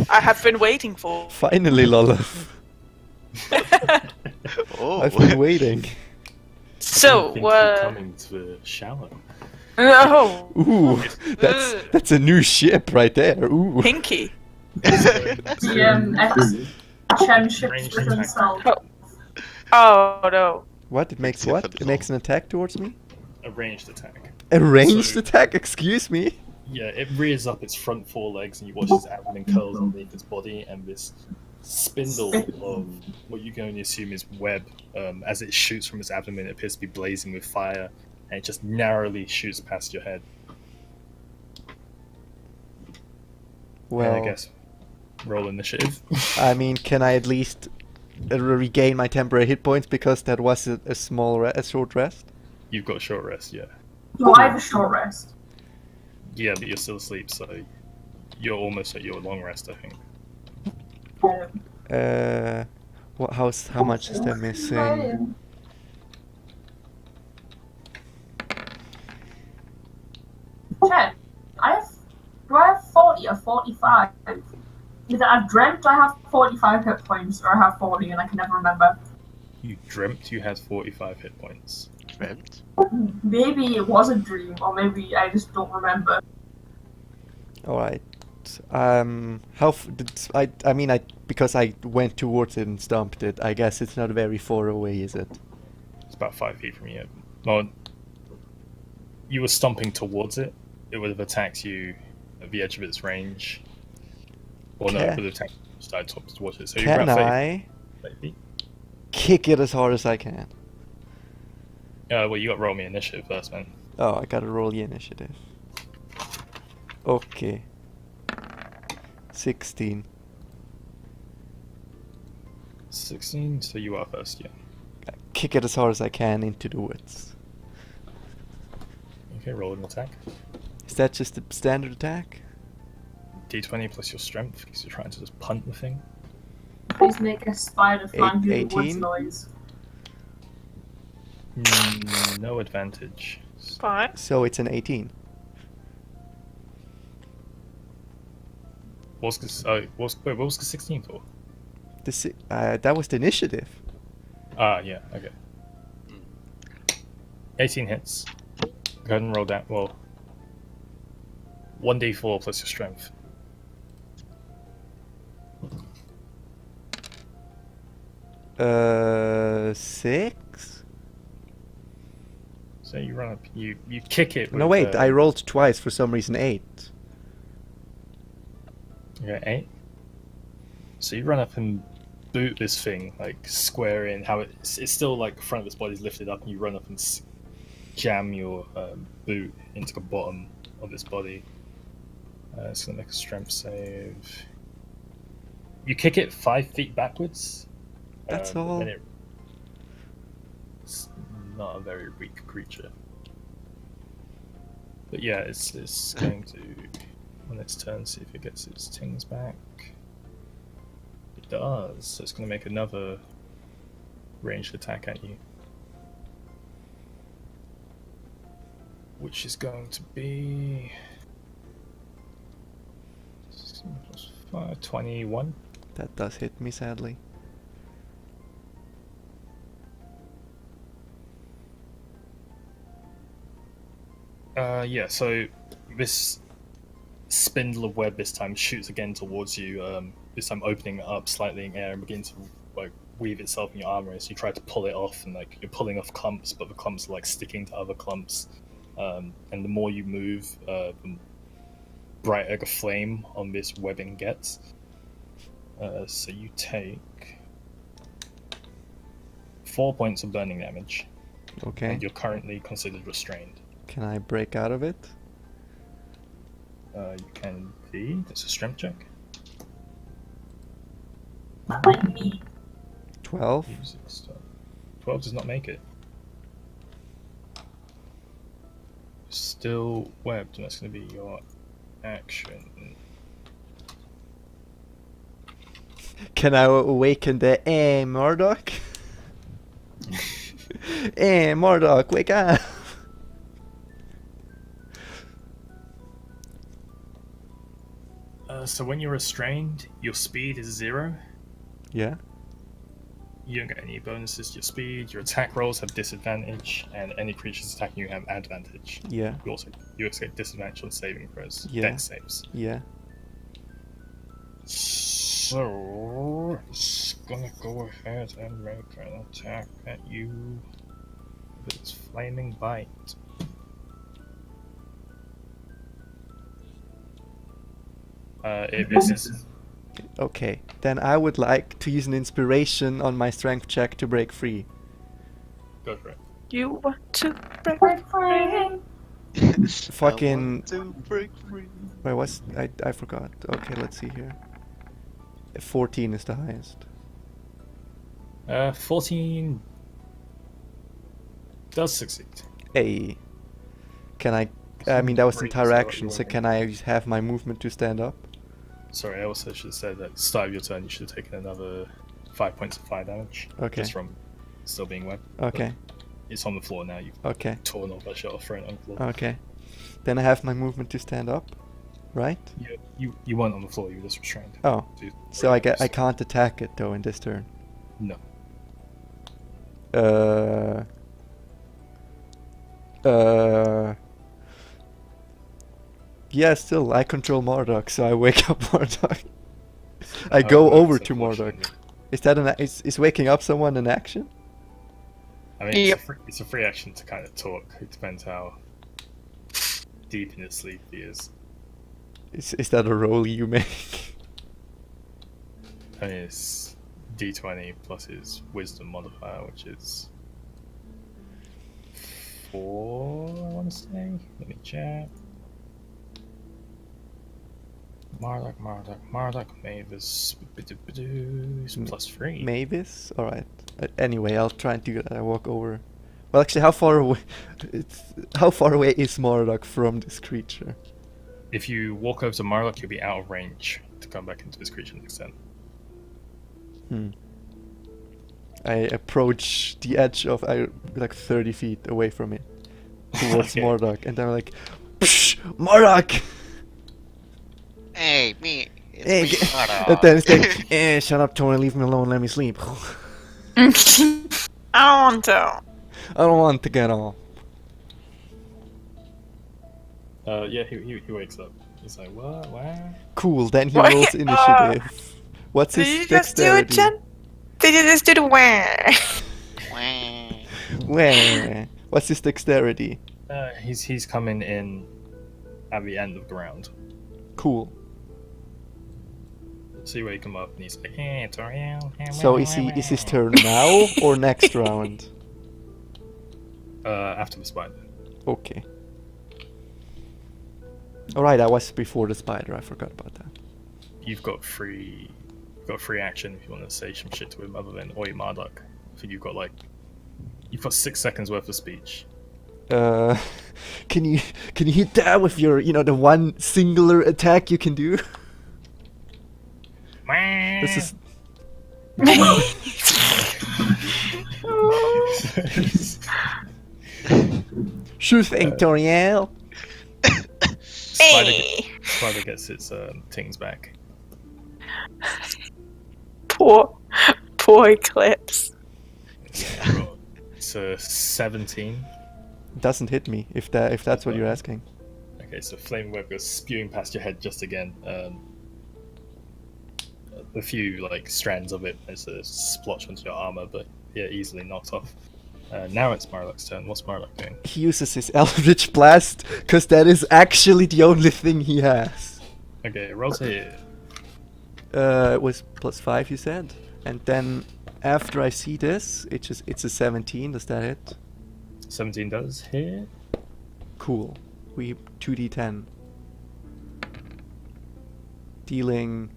Speaker 4: I have been waiting for.
Speaker 5: Finally, Lolov.
Speaker 1: Oh,
Speaker 5: I've been waiting.
Speaker 4: So,
Speaker 2: I think you're coming to the shower.
Speaker 4: No,
Speaker 5: Ooh, that's a new ship right there. Ooh.
Speaker 4: Pinky.
Speaker 3: DMX Chen ships
Speaker 2: Ranged
Speaker 3: with
Speaker 2: attack.
Speaker 3: himself.
Speaker 4: Oh no.
Speaker 5: What? It makes what? It makes an attack towards me?
Speaker 2: A ranged attack.
Speaker 5: A ranged
Speaker 2: So-
Speaker 5: attack? Excuse me?
Speaker 2: Yeah, it rears up its front four legs and you watch its abdomen curls underneath its body and this spindle of what you can only assume is web, as it shoots from its abdomen, it appears to be blazing with fire and it just narrowly shoots past your head.
Speaker 5: Well,
Speaker 2: And I guess roll initiative.
Speaker 5: I mean, can I at least regain my temporary hit points because that was a short rest?
Speaker 2: You've got short rest, yeah.
Speaker 3: No, I have a short rest.
Speaker 2: Yeah, but you're still asleep, so you're almost at your long rest, I think.
Speaker 5: How much is that missing?
Speaker 3: Chen, do I have 40 or 45? Either I've dreamt I have 45 hit points or I have 40 and I can never remember.
Speaker 2: You dreamt you had 45 hit points.
Speaker 1: dreamt.
Speaker 3: Maybe it was a dream or maybe I just don't remember.
Speaker 5: Alright. Because I went towards it and stomped it, I guess it's not very far away, is it?
Speaker 2: It's about 5 feet from you. Well, you were stomping towards it. It would have attacked you at the edge of its range. Or no, it
Speaker 5: Can-
Speaker 2: would have attacked you side towards it. So you're
Speaker 5: Can
Speaker 2: about 30
Speaker 5: I
Speaker 2: 30 feet.
Speaker 5: kick it as hard as I can?
Speaker 2: Well, you got to roll me initiative first, man.
Speaker 5: Oh, I gotta roll the initiative. Okay. 16.
Speaker 2: 16, so you are first, yeah.
Speaker 5: Kick it as hard as I can into the woods.
Speaker 2: Okay, roll an attack.
Speaker 5: Is that just a standard attack?
Speaker 2: D20 plus your strength, because you're trying to just punt the thing.
Speaker 3: Please make a spider find you the woods
Speaker 5: 18?
Speaker 3: noise.
Speaker 2: No advantage.
Speaker 4: Fine.
Speaker 5: So it's an 18.
Speaker 2: What was the 16 for?
Speaker 5: That was the initiative.
Speaker 2: Ah, yeah, okay. 18 hits. Go ahead and roll that. Well, 1d4 plus your strength.
Speaker 5: Six?
Speaker 2: So you run up, you kick it.
Speaker 5: No,
Speaker 2: with,
Speaker 5: wait, I rolled twice for some reason 8.
Speaker 2: Okay, 8. So you run up and boot this thing, like square in. How it's still like the front of its body's lifted up, and you run up and jam your boot into the bottom of its body. It's gonna make a strength save. You kick it 5 feet backwards.
Speaker 5: That's all.
Speaker 2: And it's not a very weak creature. But yeah, it's going to, on its turn, see if it gets its tings back. It does, so it's going to make another ranged attack at you. Which is going to be 16 plus 5, 21.
Speaker 5: That does hit me, sadly.
Speaker 2: Yeah, so this spindle of web this time shoots again towards you, this time opening it up slightly in air and begins to like weave itself in your armor as you try to pull it off, and like you're pulling off clumps, but the clumps are like sticking to other clumps. And the more you move, the brighter the flame on this webbing gets. So you take 4 points of burning damage.
Speaker 5: Okay.
Speaker 2: And you're currently considered restrained.
Speaker 5: Can I break out of it?
Speaker 2: You can be. It's a strength check.
Speaker 5: 12.
Speaker 2: Use it, so 12 does not make it. Still webbed, and that's going to be your action.
Speaker 5: Can I awaken the Murdoch? Murdoch, wake up!
Speaker 2: So when you're restrained, your speed is 0.
Speaker 5: Yeah.
Speaker 2: You don't get any bonuses to your speed. Your attack rolls have disadvantage, and any creatures attacking you have advantage.
Speaker 5: Yeah.
Speaker 2: You also get disadvantage on saving throws,
Speaker 5: Yeah.
Speaker 2: dex saves.
Speaker 5: Yeah.
Speaker 2: So it's gonna go ahead and make an attack at you with its flaming bite. It misses.
Speaker 5: Okay. Then I would like to use an inspiration on my strength check to break free.
Speaker 2: Go for it.
Speaker 4: You want to break
Speaker 3: Break free.
Speaker 5: Fucking-
Speaker 1: I want to break free.
Speaker 5: Wait, what's... I forgot. Okay, let's see here. 14 is the highest.
Speaker 2: 14 does succeed.
Speaker 5: Hey. Can I... I mean, that was the
Speaker 2: Break,
Speaker 5: entire
Speaker 2: so
Speaker 5: action,
Speaker 2: you
Speaker 5: so
Speaker 2: won't
Speaker 5: can I have my movement to stand up?
Speaker 2: Sorry, I also should have said that at the start of your turn you should have taken another 5 points of fire damage.
Speaker 5: Okay.
Speaker 2: Just from still being webbed.
Speaker 5: Okay.
Speaker 2: It's on the floor now. You've
Speaker 5: Okay.
Speaker 2: torn off a shot, thrown it on the floor.
Speaker 5: Okay. Then I have my movement to stand up, right?
Speaker 2: You weren't on the floor. You were just restrained.
Speaker 5: Oh.
Speaker 2: you-
Speaker 5: So I can't attack it though in this turn.
Speaker 2: No.
Speaker 5: Yeah, still, I control Marduk, so I wake up Marduk. I go
Speaker 2: that's
Speaker 5: over to Marduk.
Speaker 2: unfortunate.
Speaker 5: Is that is waking up someone an action?
Speaker 2: I mean,
Speaker 4: Yep.
Speaker 2: it's a free action to kind of talk. It depends how deep in his sleep he is.
Speaker 5: Is that a roll you make?
Speaker 2: I mean, it's D20 plus his wisdom modifier, which is 4, I want to say. Let me check. Marduk, Mavis, is plus 3.
Speaker 5: Mavis? Alright. Anyway, I'll try and do that. I walk over. Well, actually, how far away... how far away is Marduk from this creature?
Speaker 2: If you walk over to Marduk, you'll be out of range to come back into this creature next turn.
Speaker 5: I approach the edge of like 30 feet away from it towards
Speaker 2: Okay.
Speaker 5: Marduk, and I'm like, Psh, Marduk!
Speaker 1: Hey, me. It's
Speaker 5: Hey,
Speaker 1: me,
Speaker 5: and
Speaker 1: Marduk.
Speaker 5: then it's like, shut up, Tony, leave me alone, let me sleep.
Speaker 4: I don't want to.
Speaker 5: I don't want to get off.
Speaker 2: Yeah, he wakes up. He's like, what?
Speaker 5: Cool, then he
Speaker 4: Wait,
Speaker 5: rolls initiative. What's
Speaker 4: Did
Speaker 5: his
Speaker 4: you just do it,
Speaker 5: dexterity?
Speaker 4: Jen? Did you just do the wah?
Speaker 1: Wah.
Speaker 5: Where? What's his dexterity?
Speaker 2: He's coming in at the end of the round.
Speaker 5: Cool.
Speaker 2: So you wake him up and he's like, hey, it's around.
Speaker 5: So is his turn now or next round?
Speaker 2: After the spider.
Speaker 5: Okay. Alright, that was before the spider, I forgot about that.
Speaker 2: You've got free action if you want to say some shit to him other than Oi Marduk. I think you've got 6 seconds worth of speech.
Speaker 5: Can you hit that with your, the one singular attack you can do? This is sure thing, Toriel.
Speaker 2: Spider gets its tings back.
Speaker 4: Poor Eclipse.
Speaker 2: It's a 17.
Speaker 5: Doesn't hit me if that's what you're asking.
Speaker 2: Okay, so flame web goes spewing past your head just again. A few strands of it as a splotch onto your armor, but yeah, easily knocked off. Now it's Marlock's turn. What's Marlock doing?
Speaker 5: He uses his Eldritch Blast because that is actually the only thing he has.
Speaker 2: Okay, roll to hit.
Speaker 5: It was +5, you said, and then after I see this, it's a 17. Does that hit?
Speaker 2: 17 does hit.
Speaker 5: Cool. We 2d10. Dealing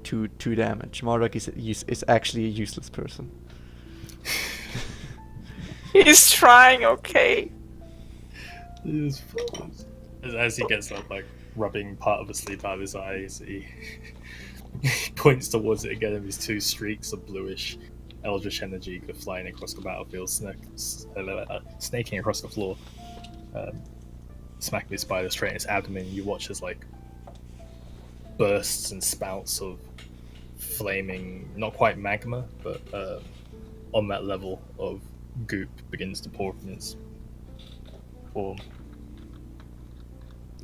Speaker 5: 2 damage. Marduk is actually a useless person.
Speaker 4: He's trying, okay.
Speaker 2: As he gets up, like rubbing part of the sleep out of his eyes, he points towards it again, and these 2 streaks of bluish eldritch energy go flying across the battlefield, snaking across the floor, smacking the spider straight in its abdomen. You watch as like bursts and spouts of flaming, not quite magma, but on that level of goop begins to pour from its form.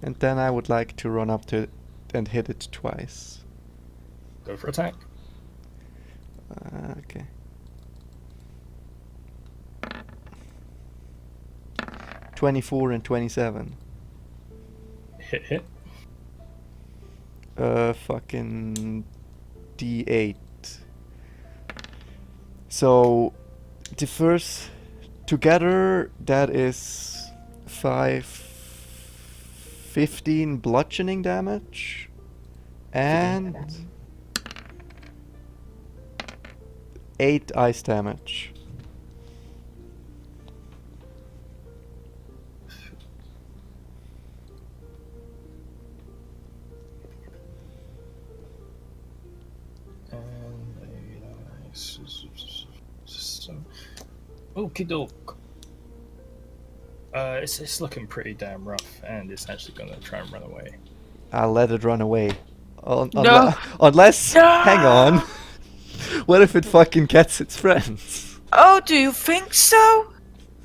Speaker 5: And then I would like to run up to it and hit it twice.
Speaker 2: Go for attack.
Speaker 5: Okay. (24) and 27.
Speaker 2: Hit.
Speaker 5: Fucking D8. So the first together that is 15 bludgeoning damage and 8 ice damage.
Speaker 2: Okie doke. It's looking pretty damn rough, and it's actually gonna try and run away.
Speaker 5: I'll let it run away.
Speaker 4: No.
Speaker 5: Unless,
Speaker 4: No.
Speaker 5: hang on. What if it fucking gets its friends?
Speaker 4: Oh, do you think so?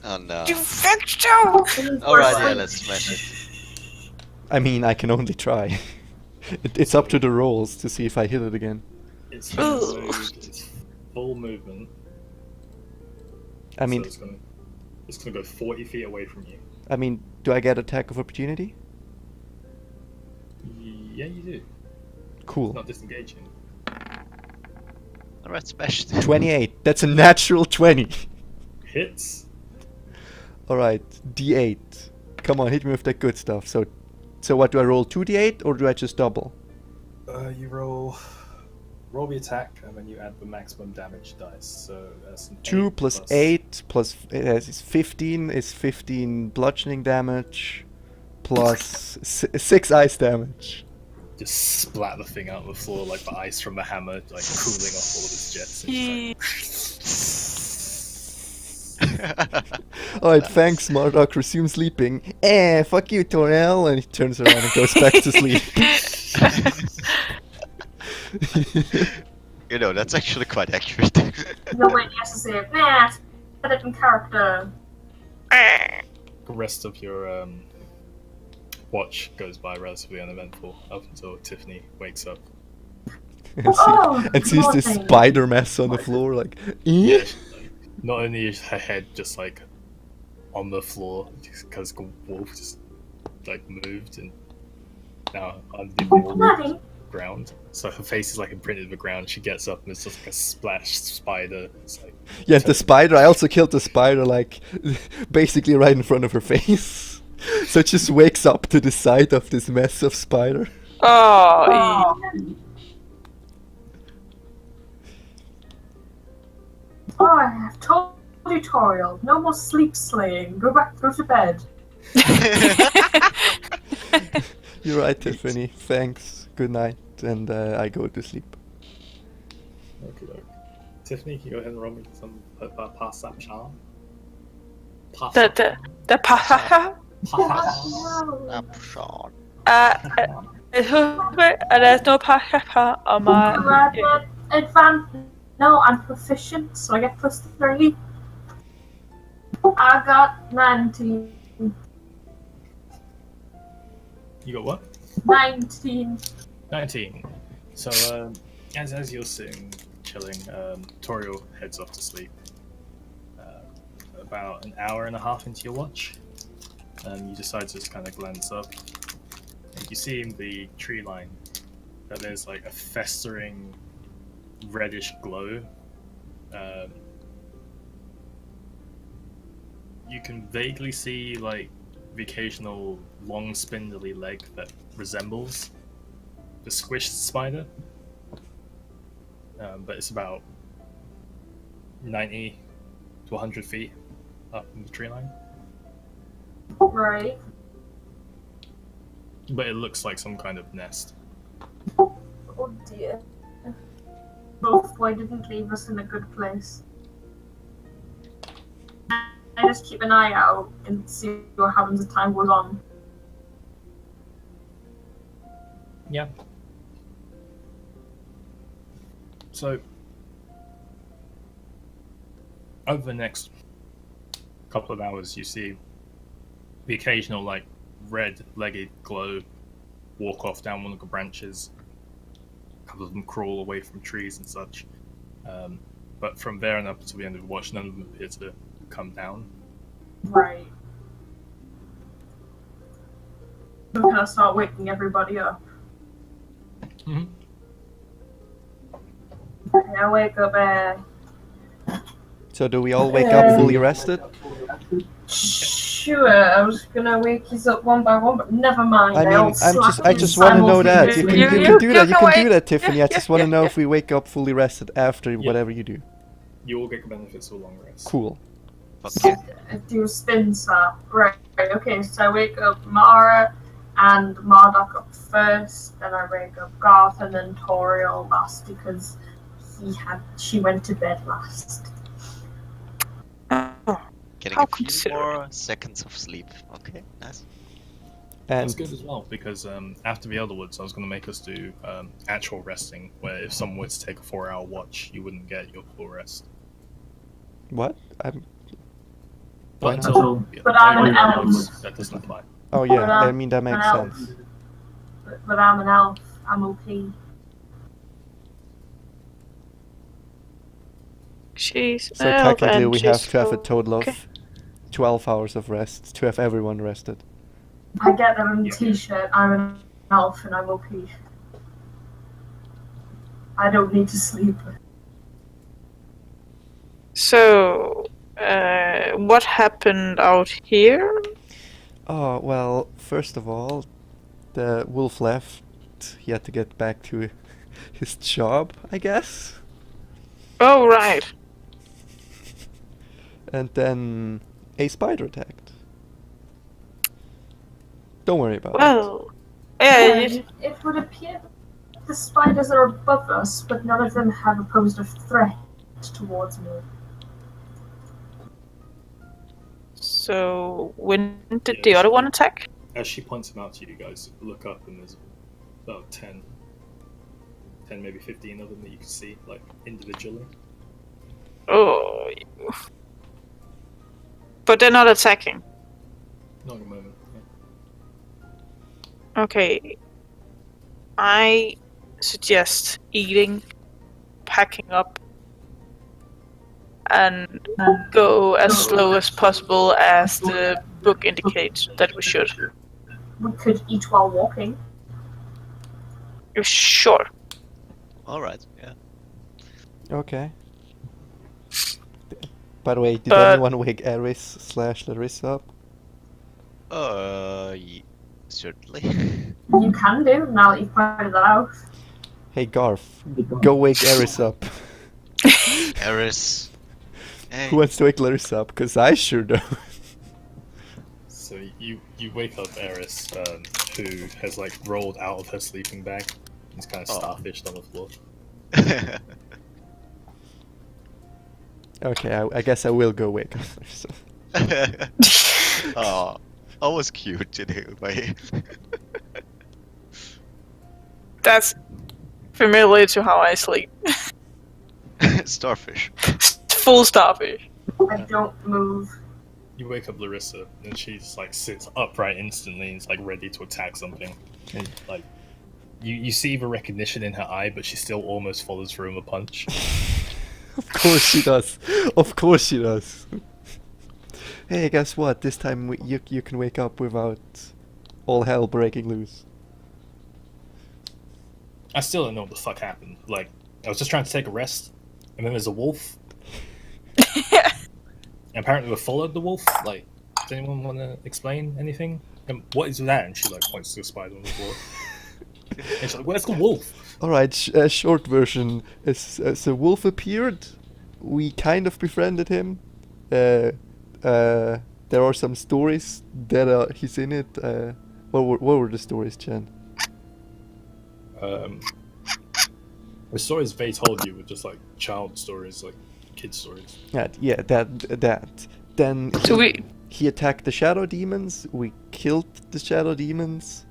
Speaker 1: Oh no.
Speaker 4: Do you think so?
Speaker 1: Alright, yeah, let's smash it.
Speaker 5: I mean, I can only try. It's up to the rolls to see if I hit it again.
Speaker 2: It's
Speaker 4: Ugh.
Speaker 2: moved, it's full movement.
Speaker 5: I mean,
Speaker 2: so it's gonna go 40 feet away from you.
Speaker 5: Do I get attack of opportunity?
Speaker 2: Yeah, you do.
Speaker 5: Cool.
Speaker 2: Not disengaging.
Speaker 1: Alright, smash it.
Speaker 5: 28. That's a natural 20.
Speaker 2: Hits.
Speaker 5: Alright, D8. Come on, hit me with that good stuff. So what, do I roll 2d8 or do I just double?
Speaker 2: You roll the attack, and then you add the maximum damage dice. So that's an
Speaker 5: 2
Speaker 2: 8
Speaker 5: plus 8 plus is 15 is 15 bludgeoning damage plus 6 ice damage.
Speaker 2: Just splat the thing out on the floor like the ice from the hammer, like cooling off all of its jets. And
Speaker 5: Alright, thanks, Marduk. Resume sleeping. Fuck you, Torel. And he turns around and goes back to sleep.
Speaker 1: You know, that's actually quite accurate.
Speaker 3: No way, he has to say, nah, it's better in character.
Speaker 2: the rest of your watch goes by relatively uneventful up until Tiffany wakes up.
Speaker 5: and sees this spider mess on the floor, like,
Speaker 2: Yeah, not only is her head just like on the floor because the wolf just like moved and now underneath the ground, so her face is like imprinted in the ground. She gets up and it's just like a splashed spider. It's like
Speaker 5: yeah, the spider. I also killed the spider, like, basically right in front of her face. So it just wakes up to the sight of this mess of spider.
Speaker 4: Oh,
Speaker 3: Oh, I have told tutorial. No more sleep slaying. Go to bed.
Speaker 5: You're right, Tiffany. Thanks. Good night. And I go to sleep.
Speaker 2: okay. Tiffany, can you go ahead and roll me some perception?
Speaker 4: the pa
Speaker 1: Snapshot.
Speaker 4: there's no pa on my.
Speaker 3: Advanced. No, I'm proficient, so I get +3. I got 19.
Speaker 2: You got what?
Speaker 3: 19.
Speaker 2: 19. So as you're sitting chilling, Toriel heads off to sleep. About an hour and a half into your watch, you decide to just kind of glance up, and you see in the tree line that there's like a festering you can vaguely see like the occasional long spindly leg that resembles the squished spider, but it's about 90 to 100 feet up in the tree line.
Speaker 3: Right.
Speaker 2: But it looks like some kind of nest.
Speaker 3: Oh dear. Both, why didn't leave us in a good place? I just keep an eye out and see what happens as time goes on.
Speaker 2: Yeah. So, over the next couple of hours, you see the occasional, like, red-legged glow walk off down one of the branches. A couple of them crawl away from trees and such. But from there and up until the end of the watch, none of them appear to come down.
Speaker 3: Right. So can I start waking everybody up?
Speaker 2: Mm-hmm.
Speaker 3: I wake up,
Speaker 5: So do we all wake up fully rested?
Speaker 3: sure, I was gonna wake you up one by one, but never mind.
Speaker 5: I mean,
Speaker 3: all
Speaker 5: I just want to know that. You can do that. You can do that, Tiffany. I just want to know if we wake up fully rested after whatever you do.
Speaker 2: You all get the benefits of a long rest.
Speaker 5: Cool.
Speaker 1: Okay.
Speaker 3: Do a spin slap. Right, okay, so I wake up Mara and Marduk up first, then I wake up Garth and then Toriel last because she went to bed last.
Speaker 1: Getting
Speaker 4: How
Speaker 1: a few
Speaker 4: considerate.
Speaker 1: more seconds of sleep. Okay, nice.
Speaker 2: That's
Speaker 5: And
Speaker 2: good as well, because after the other woods, I was going to make us do actual resting, where if someone were to take a 4-hour watch, you wouldn't get your full rest.
Speaker 5: what? I'm.
Speaker 2: But
Speaker 5: Why
Speaker 2: until
Speaker 3: But I'm an
Speaker 2: later
Speaker 3: elf.
Speaker 2: woods, that doesn't apply.
Speaker 5: Oh yeah,
Speaker 3: But,
Speaker 5: I mean that makes
Speaker 3: an elf.
Speaker 5: sense.
Speaker 3: But I'm an elf. I'm OP.
Speaker 4: She's
Speaker 5: So
Speaker 4: an elf
Speaker 5: technically
Speaker 4: and
Speaker 5: we have
Speaker 4: she's
Speaker 5: to have a
Speaker 4: so-
Speaker 5: total of
Speaker 4: okay.
Speaker 5: 12 hours of rest to have everyone rested.
Speaker 3: I get that on a
Speaker 2: Yeah.
Speaker 3: t-shirt. I'm an elf and I'm OP. I don't need to sleep.
Speaker 4: So, what happened out here?
Speaker 5: Oh, well, first of all, the wolf left. He had to get back to his job, I guess.
Speaker 4: Oh, right.
Speaker 5: And then a spider attacked. Don't worry about it.
Speaker 4: Well, yeah,
Speaker 3: It would appear that the spiders are above us, but none of them have posed a threat towards me.
Speaker 4: so when did
Speaker 2: Yeah,
Speaker 4: the other
Speaker 2: so-
Speaker 4: one attack?
Speaker 2: As she points them out to you guys, look up and there's about 10, maybe 15 of them that you can see, like, individually.
Speaker 4: Oh. But they're not attacking.
Speaker 2: Not at the moment.
Speaker 4: Okay. I suggest eating, packing up, and go as slow as possible as the book indicates that we should.
Speaker 3: We could eat while walking.
Speaker 4: Sure.
Speaker 1: All right. Yeah.
Speaker 5: Okay. By the way, did
Speaker 4: But-
Speaker 5: anyone wake Eris/Larissa up?
Speaker 1: Certainly.
Speaker 3: You can do, now that you've pointed that out.
Speaker 5: Hey Garth, go wake Eris up.
Speaker 1: Eris. Hey.
Speaker 5: Who wants to wake Larissa up? Because I sure do.
Speaker 2: So you wake up Eris, who has, like, rolled out of her sleeping bag. He's kind of
Speaker 1: Oh.
Speaker 2: starfished on the floor.
Speaker 5: Okay, I guess I will go wake up Larissa.
Speaker 1: Oh, always cute in a way.
Speaker 4: That's familiar to how I sleep.
Speaker 1: Starfish.
Speaker 4: Full starfish.
Speaker 3: I don't move.
Speaker 2: You wake up Larissa, and she's, like, sits upright instantly and is, like, ready to attack something. And, like, you see the recognition in her eye, but she still almost follows through with a punch.
Speaker 5: Of course she does. Of course she does. Hey, guess what? This time you can wake up without all hell breaking loose.
Speaker 2: I still don't know what the fuck happened. Like, I was just trying to take a rest, and then there's a wolf. Apparently, we followed the wolf. Like, does anyone want to explain anything? And what is that? And she like points to a spider on the floor. And she's like, "Where's the wolf?"
Speaker 5: All right, short version. As a wolf appeared, we kind of befriended him. There are some stories that he's in it. What were the stories, Chen?
Speaker 2: The stories Vay told you were just like child stories, like kid stories.
Speaker 5: That. Then
Speaker 4: So
Speaker 5: he attacked the shadow demons. We killed the shadow demons.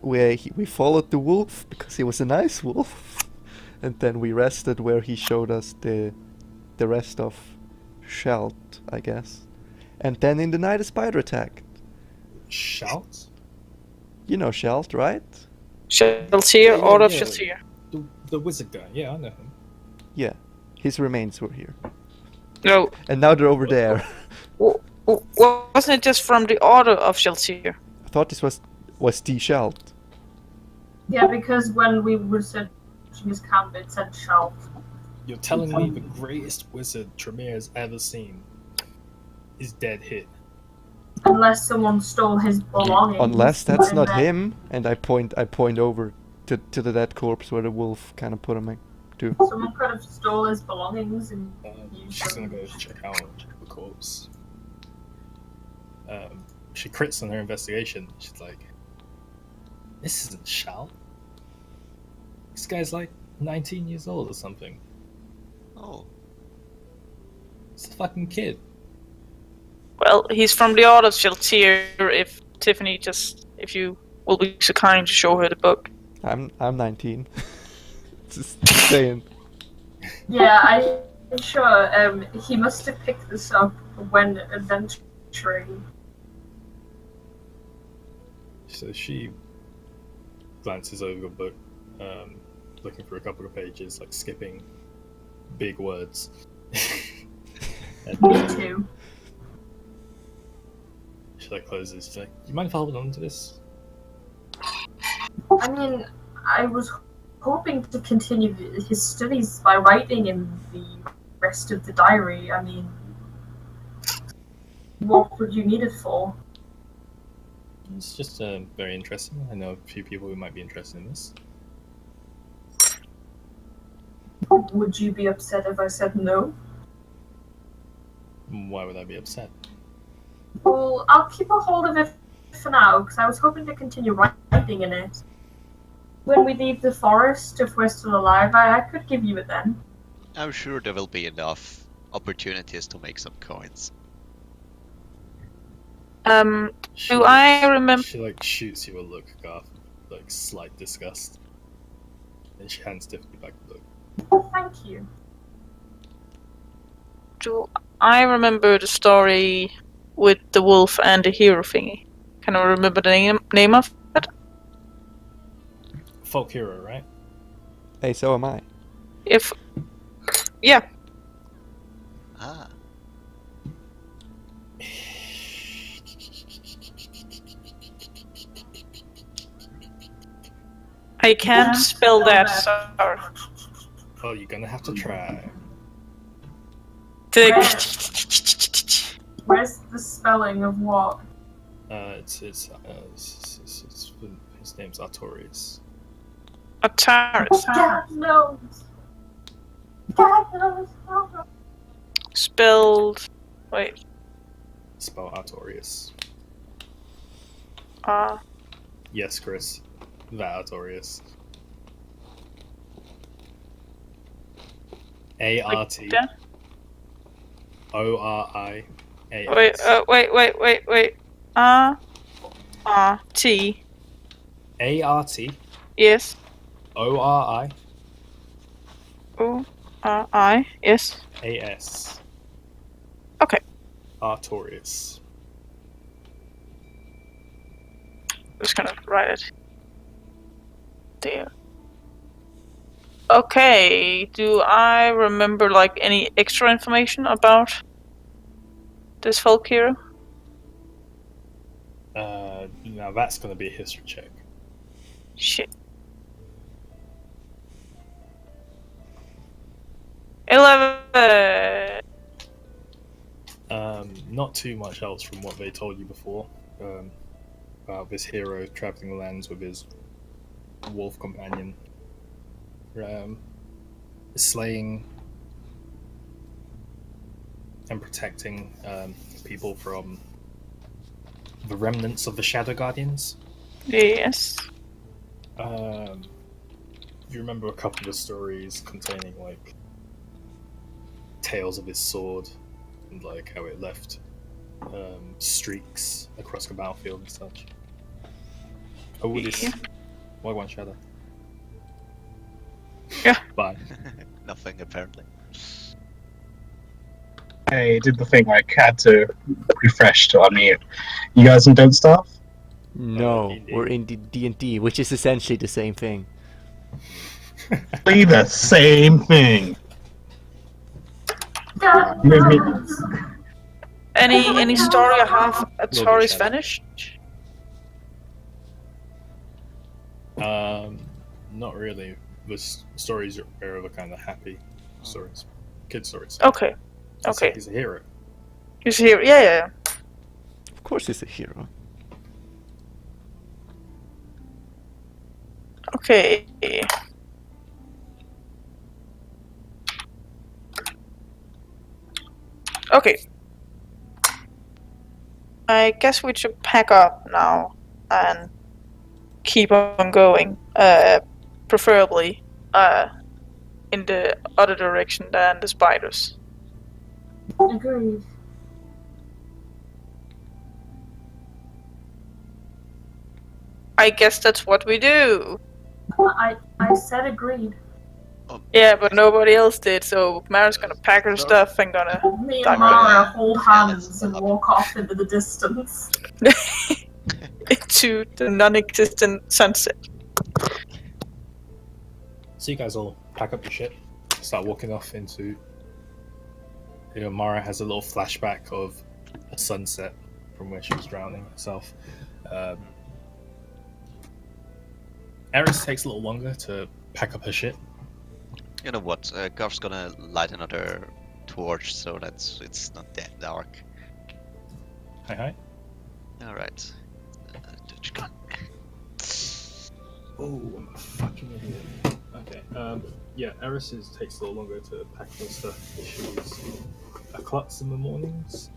Speaker 5: We followed the wolf because he was a nice wolf, and then we rested where he showed us the rest of Shalt, I guess. And then in the night a spider attacked.
Speaker 2: Shout?
Speaker 5: You know Shalt, right?
Speaker 4: Sheltier, Order of Sheltier.
Speaker 2: The wizard guy. Yeah, I know him.
Speaker 5: Yeah, his remains were here,
Speaker 4: No,
Speaker 5: and now they're over there.
Speaker 4: wasn't it just from the Order of Sheltier?
Speaker 5: I thought this was the Shalt.
Speaker 3: Yeah, because when we were searching his camp, it said shelf.
Speaker 2: You're telling me the greatest wizard Trymir has ever seen is dead here.
Speaker 3: Unless someone stole his belongings.
Speaker 5: Unless that's
Speaker 3: and
Speaker 5: not
Speaker 3: then-
Speaker 5: him, and I point over to the dead corpse where the wolf kind of put him to.
Speaker 3: Someone could have stole his belongings and used
Speaker 2: She's gonna
Speaker 3: them.
Speaker 2: go check out the corpse. She crits on her investigation. She's like, "This isn't Shal. This guy's like 19 years old or something.
Speaker 1: Oh,
Speaker 2: It's a fucking kid."
Speaker 4: Well, he's from the Order of Sheltier. If Tiffany if you will be so kind to show her the book.
Speaker 5: I'm 19. Just saying.
Speaker 3: Yeah, I'm sure he must have picked this up when adventuring.
Speaker 2: So she glances over the book, looking for a couple of pages, like skipping big words. And
Speaker 3: Me too.
Speaker 2: she like closes. She's like, "You mind if I hold on to this?"
Speaker 3: I mean, I was hoping to continue his studies by writing in the rest of the diary. I mean, what would you need it for?
Speaker 2: It's just very interesting. I know a few people who might be interested in this.
Speaker 3: Would you be upset if I said no?
Speaker 2: Why would I be upset?
Speaker 3: Well, I'll keep a hold of it for now, because I was hoping to continue writing in it. When we leave the forest, if we're still alive, I could give you it then.
Speaker 1: I'm sure there will be enough opportunities to make some coins.
Speaker 4: Do I remember?
Speaker 2: She like shoots you a look, Garth, like slight disgust, and she hands Tiffany back the book.
Speaker 3: Oh, thank you.
Speaker 4: Do I remember the story with the wolf and the hero thingy? Can I remember the name of it?
Speaker 2: Folk hero, right?
Speaker 5: Hey, so am I.
Speaker 4: Yeah.
Speaker 1: Ah,
Speaker 4: I can't spell that. Sorry.
Speaker 2: Oh, you're gonna have to try.
Speaker 3: Where's the spelling of what?
Speaker 2: His name's Artorius.
Speaker 4: Ataris.
Speaker 3: God knows. God knows.
Speaker 4: Spelled. Wait.
Speaker 2: Spell Artorius.
Speaker 4: Uh.
Speaker 2: Yes, Chris. That Artorius. A-R-T.
Speaker 4: Like
Speaker 2: O-R-I-A-S.
Speaker 4: Wait. R-T.
Speaker 2: A-R-T.
Speaker 4: Yes.
Speaker 2: O-R-I.
Speaker 4: O-R-I. Yes.
Speaker 2: A-S.
Speaker 4: Okay.
Speaker 2: Artorius.
Speaker 4: Just gonna write it there. Okay. Do I remember like any extra information about this folk hero?
Speaker 2: Now that's gonna be a history check.
Speaker 4: Shit. 11.
Speaker 2: Not too much else from what they told you before. About this hero traveling the lands with his wolf companion, slaying and protecting people from the remnants of the Shadow Guardians.
Speaker 4: Yes.
Speaker 2: You remember a couple of the stories containing like tales of his sword and like how it left streaks across the battlefield and such. Oh, this
Speaker 4: Yeah.
Speaker 2: why one shadow?
Speaker 4: Yeah.
Speaker 2: Bye.
Speaker 1: Nothing apparently.
Speaker 6: I did the thing I had to refresh to unmute. You guys in Don't Starve?
Speaker 5: No,
Speaker 2: D&D.
Speaker 5: we're in D&D, which is essentially the same thing.
Speaker 6: Be the same thing.
Speaker 3: Guys,
Speaker 4: Any story I have at
Speaker 2: Little
Speaker 4: story
Speaker 2: bit
Speaker 4: is
Speaker 2: shadow.
Speaker 4: vanished?
Speaker 2: Not really. The stories are the kind of happy stories, kid stories.
Speaker 4: Okay.
Speaker 2: He's
Speaker 4: Okay.
Speaker 2: he's a hero.
Speaker 4: He's here. Yeah.
Speaker 5: Of course he's a hero.
Speaker 4: Okay. Okay. I guess we should pack up now and keep on going. Preferably in the other direction than the spiders.
Speaker 3: agreed.
Speaker 4: I guess that's what we do.
Speaker 3: I said agreed.
Speaker 4: Yeah, but nobody else did, so Mara's gonna pack her stuff and gonna
Speaker 3: Me
Speaker 4: Done.
Speaker 3: and Mara hold
Speaker 1: Yeah, let's
Speaker 3: hands and
Speaker 1: stop.
Speaker 3: walk off into the distance.
Speaker 4: into the non-existent sunset.
Speaker 2: So you guys all pack up your shit, start walking off into. You know, Mara has a little flashback of a sunset from where she was drowning herself. Eris takes a little longer to pack up her shit.
Speaker 1: You know what? Garth's gonna light another torch so that it's not that dark.
Speaker 2: Hi.
Speaker 1: Alright.
Speaker 2: Oh, I'm a fucking idiot. Okay. Yeah, Eris takes a little longer to pack her stuff. She's a klutz in the mornings.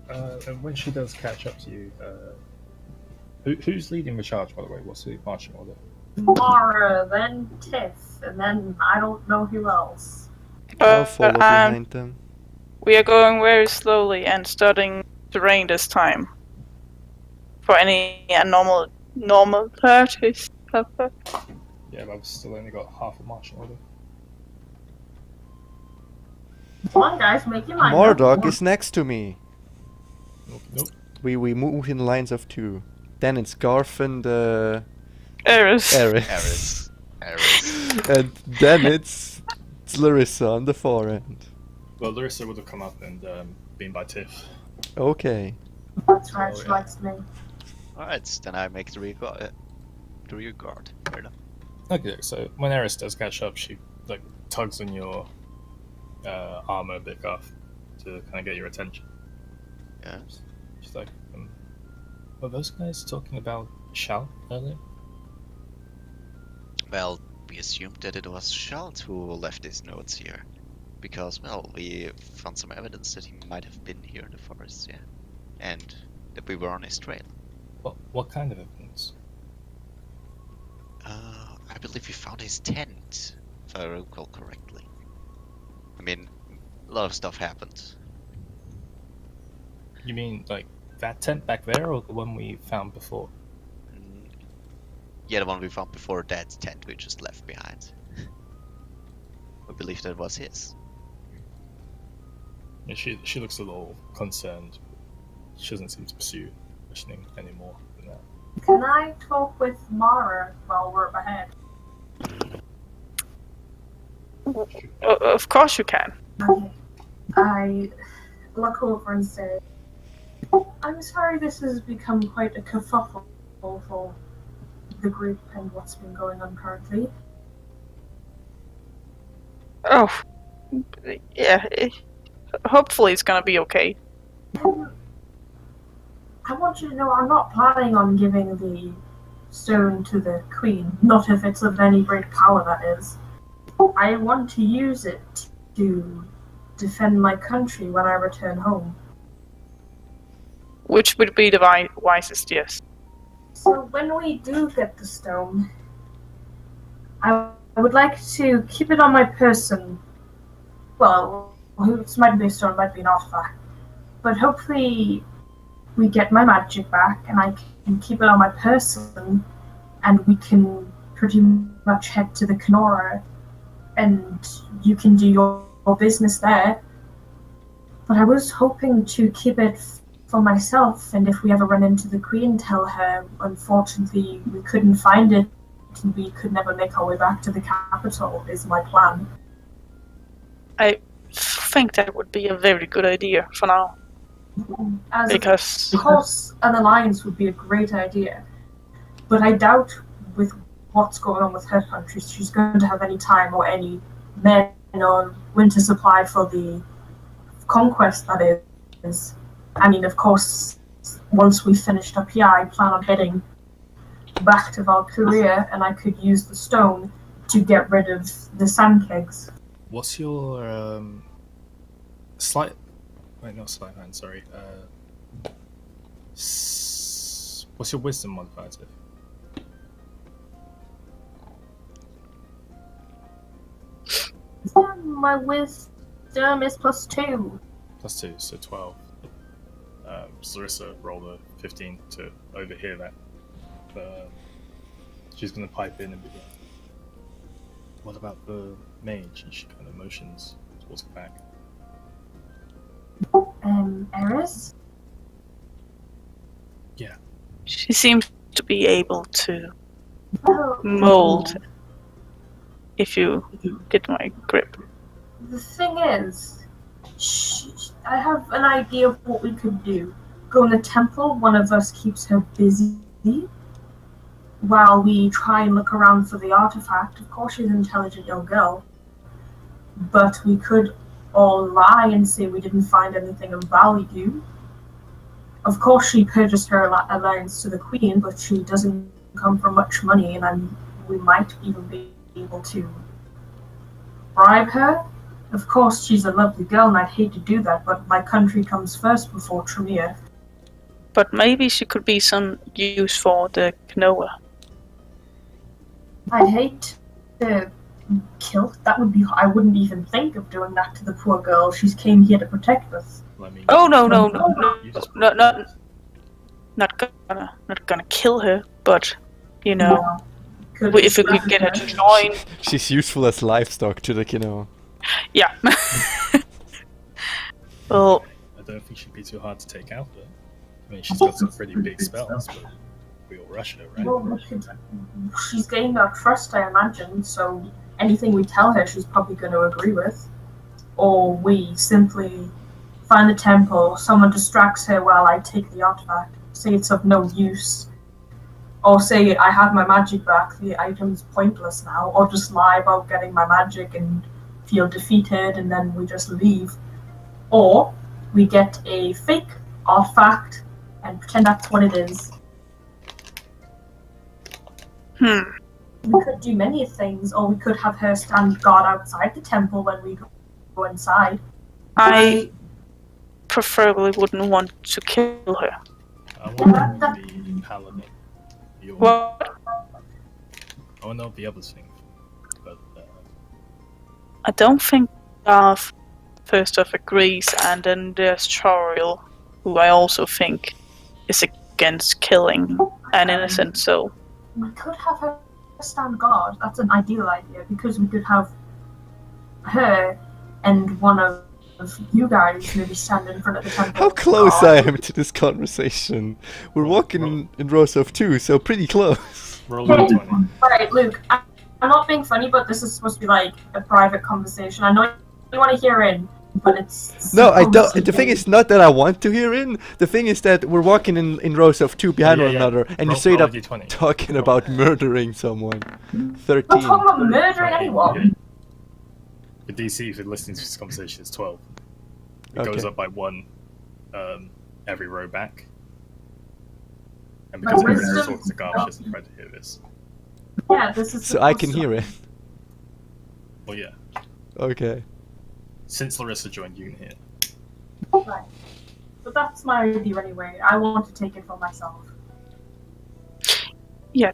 Speaker 2: And when she does catch up to you, who's leading the charge, by the way? What's the marching order?
Speaker 3: Mara, then Tiff, and then I don't know who else.
Speaker 5: I'll follow behind them.
Speaker 4: We are going very slowly and studying terrain this time. For any normal purchase.
Speaker 2: Yeah, but I've still only got half a marching order.
Speaker 3: Come on, guys, make your mind up.
Speaker 5: Mordok is next to me.
Speaker 2: Nope.
Speaker 5: We move in lines of two. Then it's Garth and
Speaker 4: Eris.
Speaker 5: Eris.
Speaker 1: Eris.
Speaker 5: And then it's Larissa on the far end.
Speaker 2: Well, Larissa would have come up and been by Tiff.
Speaker 5: Okay.
Speaker 3: That's right, she
Speaker 2: Oh, yeah.
Speaker 3: likes me.
Speaker 1: Alright, then I make the rear guard. Fair enough.
Speaker 2: Okay, so when Eris does catch up, she like tugs on your armor a bit off to kind of get your attention.
Speaker 1: Yeah.
Speaker 2: She's like, were those guys talking about Shal earlier?
Speaker 1: Well, we assumed that it was Schalt who left his notes here. Because, well, we found some evidence that he might have been here in the forest, yeah. And that we were on his trail.
Speaker 2: What kind of evidence?
Speaker 1: I believe we found his tent, if I recall correctly. I mean, a lot of stuff happened.
Speaker 2: You mean like that tent back there, or the one we found before?
Speaker 1: Yeah, the one we found before that tent we just left behind. I believe that was his.
Speaker 2: Yeah, she looks a little concerned. She doesn't seem to pursue questioning anymore than that.
Speaker 3: Can I talk with Mara while we're up ahead?
Speaker 4: Of course you can.
Speaker 3: Okay. I look over and say, I'm sorry this has become quite a kerfuffle for the group and what's been going on currently.
Speaker 4: Oh, Yeah, hopefully it's gonna be okay.
Speaker 3: I want you to know I'm not planning on giving the stone to the queen, not if it's of any great power, that is. I want to use it to defend my country when I return home.
Speaker 4: Which would be the wisest, yes.
Speaker 3: So when we do get the stone, I would like to keep it on my person. Well, it might be a stone, might be an artifact. But hopefully we get my magic back and I can keep it on my person and we can pretty much head to the Kenora and you can do your business there. But I was hoping to keep it for myself, and if we ever run into the Queen, tell her, unfortunately, we couldn't find it and we could never make our way back to the capital, is my plan.
Speaker 4: I think that would be a very good idea for now. Because
Speaker 3: of course, an alliance would be a great idea, but I doubt with what's going on with her country, she's going to have any time or any men or winter supply for the conquest, that is. I mean, of course, once we finished up here, I plan on heading back to Valkyria, and I could use the stone to get rid of the sand kegs.
Speaker 2: What's your sleight? Wait, not sleight hand. Sorry. What's your wisdom modifier?
Speaker 3: My wisdom is +2.
Speaker 2: +2, so 12. Larissa rolled a 15 to overhear that. She's going to pipe in and be like, what about the mage? And she kind of motions towards the back.
Speaker 3: Eris?
Speaker 2: Yeah.
Speaker 4: she seems to be able to
Speaker 3: Oh,
Speaker 4: mold, if you get my grip.
Speaker 3: the thing is, I have an idea of what we could do. Go in the temple, one of us keeps her busy while we try and look around for the artifact. Of course, she's an intelligent young girl, but we could all lie and say we didn't find anything of value. Of course, she purchased her alliance to the queen, but she doesn't come from much money, and we might even be able to bribe her. Of course, she's a lovely girl, and I'd hate to do that, but my country comes first before Trymir.
Speaker 4: But maybe she could be some use for the Knoa.
Speaker 3: I'd hate to kill. That would be. I wouldn't even think of doing that to the poor girl. She's came here to protect us.
Speaker 4: Oh no,
Speaker 2: You just
Speaker 4: not gonna kill her, but you know, if we could get her to join.
Speaker 5: She's useful as livestock to the Kino.
Speaker 4: Yeah. Well,
Speaker 2: I don't think she'd be too hard to take out, though. I mean, she's got some pretty big spells, but we all rush her, right?
Speaker 3: Well, she's gained our trust, I imagine. So anything we tell her, she's probably going to agree with. Or we simply find the temple, someone distracts her while I take the artifact, say it's of no use, or say I have my magic back, the item's pointless now, or just lie about getting my magic and feel defeated, and then we just leave. Or we get a fake artifact and pretend that's what it is. We could do many things, or we could have her stand guard outside the temple when we go inside.
Speaker 4: I preferably wouldn't want to kill her.
Speaker 2: I want to be paladin.
Speaker 4: What?
Speaker 2: I want to know the other thing, but
Speaker 4: I don't think first off agrees, and then there's Chariel, who I also think is against killing an innocent soul.
Speaker 3: We could have her stand guard. That's an ideal idea, because we could have her and one of you guys maybe stand in front of the temple.
Speaker 5: How close I am to this conversation. We're walking in rows of two, so pretty close.
Speaker 2: roll a 20.
Speaker 3: Alright, Luke, I'm not being funny, but this is supposed to be like a private conversation. I know you want to hear in, but it's...
Speaker 5: No, I don't. The thing is not that I want to hear in. The thing is that we're walking in rows of two behind one another, and you straight
Speaker 2: roll
Speaker 5: up
Speaker 2: a D20.
Speaker 5: talking about murdering someone.
Speaker 3: I'm
Speaker 5: 13.
Speaker 3: not talking about murdering anyone.
Speaker 2: The DC for listening to this conversation is 12. It goes
Speaker 5: Okay.
Speaker 2: up by 1 every row back. And
Speaker 3: My
Speaker 2: because everyone's
Speaker 3: wisdom-
Speaker 2: talking to Garsh, isn't trying to hear this.
Speaker 3: Yeah, this is
Speaker 5: So I
Speaker 3: supposed
Speaker 5: can
Speaker 3: to-
Speaker 5: hear it.
Speaker 2: Well, yeah.
Speaker 5: Okay.
Speaker 2: Since Larissa joined, you can hear.
Speaker 3: Right. But that's my idea anyway. I want to take it for myself.
Speaker 4: Yeah.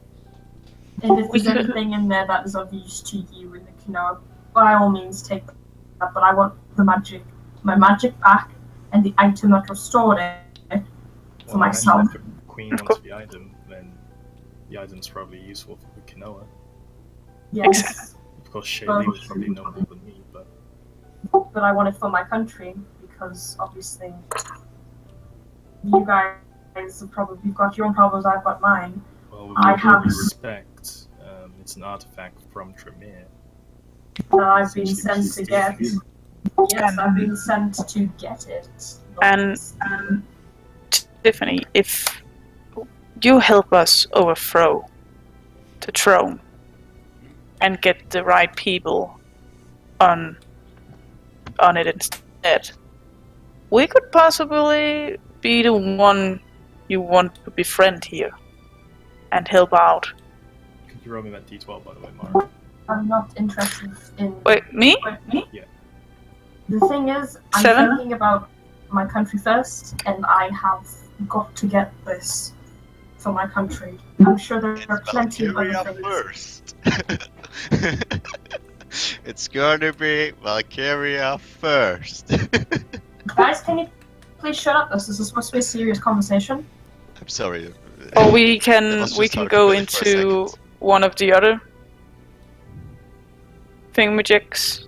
Speaker 3: And if
Speaker 4: We
Speaker 3: there's
Speaker 4: could-
Speaker 3: anything in there that is of use to you in the Kinoa, by all means take that. But I want my magic back, and the item that restored it for myself.
Speaker 2: If the Queen wants the item, then the item's probably useful for the Kinoa.
Speaker 3: Yes.
Speaker 2: Of course, Shaylee would probably know more than me, but
Speaker 3: But I want it for my country because obviously you guys have probably you've got your own problems, I've got mine.
Speaker 2: well, with
Speaker 3: I
Speaker 2: all due
Speaker 3: have-
Speaker 2: respect, it's an artifact from Trymir.
Speaker 3: That I've been
Speaker 2: Essentially
Speaker 3: sent
Speaker 2: just
Speaker 3: to get.
Speaker 2: stealing
Speaker 3: Yes, I've been sent to get it.
Speaker 4: And Tiffany, if you help us overthrow the throne and get the right people on it instead, we could possibly be the one you want to befriend here and help out.
Speaker 2: Could you roll me that d12, by the way, Mara?
Speaker 3: I'm not interested in.
Speaker 4: Wait, me?
Speaker 3: The thing is, I'm
Speaker 4: 7?
Speaker 3: thinking about my country first, and I have got to get this for my country. I'm sure there are plenty of other
Speaker 1: Valkyria
Speaker 3: things.
Speaker 1: first. It's gonna be Valkyria first.
Speaker 3: Guys, can you please shut up? This is supposed to be a serious conversation.
Speaker 1: I'm sorry.
Speaker 4: Or we
Speaker 1: That
Speaker 4: can
Speaker 1: was
Speaker 4: we
Speaker 1: just
Speaker 4: can go
Speaker 1: hypothetical for a
Speaker 4: into
Speaker 1: second.
Speaker 4: one of the other thingamajigs.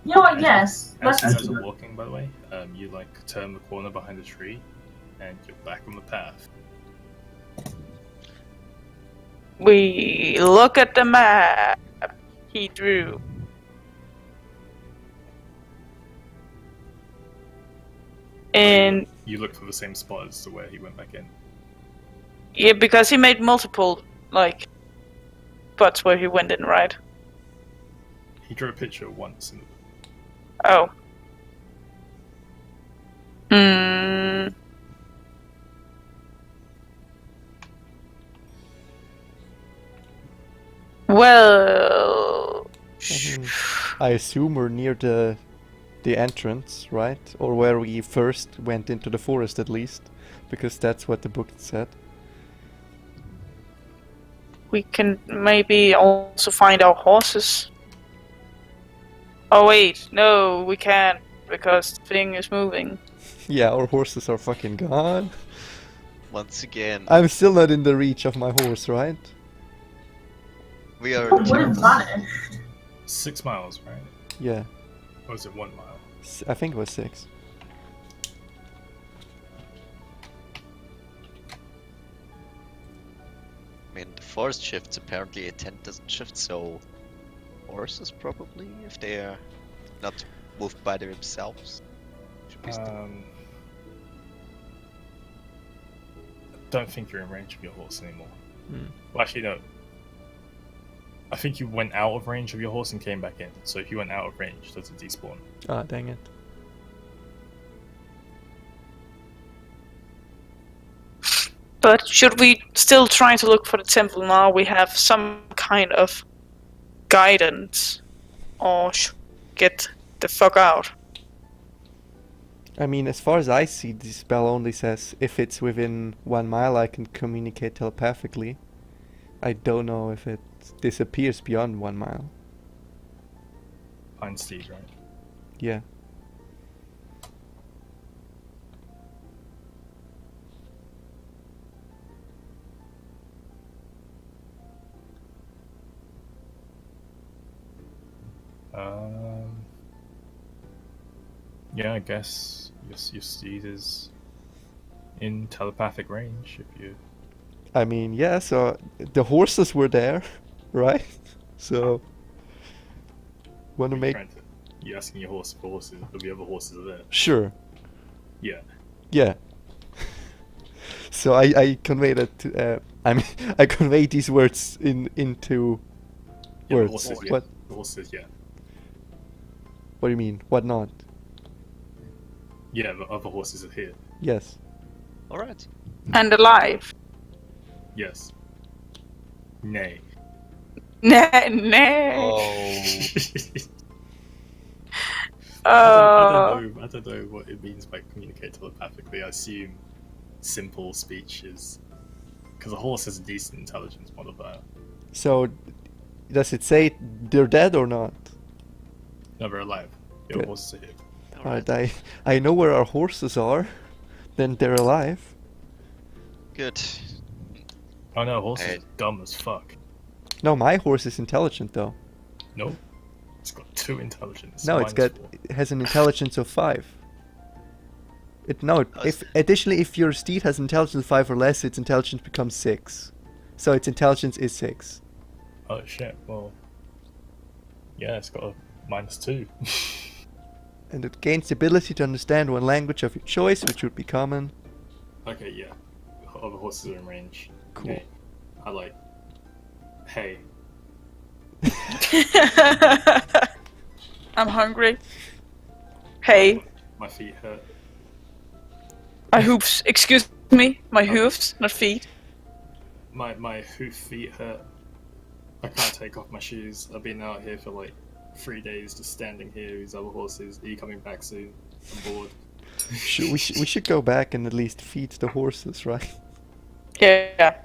Speaker 3: You know what? Yes.
Speaker 2: As you
Speaker 3: Let's.
Speaker 2: guys are walking, by the way, you turn the corner behind the tree, and you're back on the path.
Speaker 4: We look at the map he drew. And
Speaker 2: You look for the same spot as to where he went back in.
Speaker 4: yeah, because he made multiple spots where he went in, right?
Speaker 2: He drew a picture once. And
Speaker 4: Oh. Hmm. Well,
Speaker 5: I assume we're near the entrance, right? Or where we first went into the forest, at least, because that's what the book said.
Speaker 4: we can maybe also find our horses. Oh wait, no, we can't because the thing is moving.
Speaker 5: Yeah, our horses are fucking gone.
Speaker 1: Once again,
Speaker 5: I'm still not in the reach of my horse, right?
Speaker 1: we are.
Speaker 3: It would have vanished.
Speaker 2: 6 miles, right?
Speaker 5: Yeah,
Speaker 2: Or was it 1 mile?
Speaker 5: I think it was 6.
Speaker 1: I mean, the forest shifts. Apparently, a tent doesn't shift, so horses probably, if they are not moved by themselves, should be.
Speaker 2: Don't think you're in range of your horse anymore.
Speaker 5: Hmm.
Speaker 2: Well, actually, no. I think you went out of range of your horse and came back in. So if you went out of range, that's a despawn.
Speaker 5: Ah, dang it.
Speaker 4: But should we still try to look for the temple now? We have some kind of guidance, or should we get the fuck out?
Speaker 5: I mean, as far as I see, this spell only says if it's within 1 mile, I can communicate telepathically. I don't know if it disappears beyond 1 mile.
Speaker 2: Pine Steed, right?
Speaker 5: Yeah.
Speaker 2: Yeah, I guess your steed is in telepathic range if you.
Speaker 5: I mean, yeah, so the horses were there, right? So, want to make...
Speaker 2: You're asking your horse for horses, but the other horses are there.
Speaker 5: Sure,
Speaker 2: Yeah.
Speaker 5: yeah. So I convey that to, I mean, I convey these words into
Speaker 2: Yeah, the
Speaker 5: words.
Speaker 2: horses, yeah.
Speaker 5: What?
Speaker 2: The horses, yeah.
Speaker 5: What do you mean? What not?
Speaker 2: Yeah, the other horses are here.
Speaker 5: Yes.
Speaker 1: All right.
Speaker 4: And alive.
Speaker 2: Yes. Nay.
Speaker 4: Nah, nah.
Speaker 1: Oh.
Speaker 2: I don't know what it means by communicate telepathically. I assume simple speech is because a horse has a decent intelligence modifier.
Speaker 5: So, does it say they're dead or not?
Speaker 2: No, they're alive. Your
Speaker 5: Good.
Speaker 2: horses are here.
Speaker 1: All right.
Speaker 5: Alright, I know where our horses are. Then they're alive.
Speaker 1: Good.
Speaker 2: Oh no, horses
Speaker 1: Hey.
Speaker 2: are dumb as fuck.
Speaker 5: No, my horse is intelligent though.
Speaker 2: No, it's got 2 intelligence.
Speaker 5: No,
Speaker 2: Mine's 4.
Speaker 5: it has an intelligence of 5.
Speaker 1: Oh,
Speaker 5: If additionally if your steed has intelligence of 5 or less, its intelligence becomes 6. So its intelligence is 6.
Speaker 2: Oh shit. Well, yeah, it's got a -2.
Speaker 5: And it gains the ability to understand one language of your choice, which would be common.
Speaker 2: Okay, yeah. Other horses are in range.
Speaker 5: Cool.
Speaker 2: Okay. I like. Hey.
Speaker 4: I'm hungry. Hey,
Speaker 2: My feet hurt.
Speaker 4: my hooves. Excuse me, my hooves, not feet.
Speaker 2: My hoof feet hurt. I can't take off my shoes. I've been out here for like 3 days, just standing here. These other horses. Are you coming back soon? I'm bored.
Speaker 5: We should go back and at least feed the horses, right?
Speaker 4: Yeah.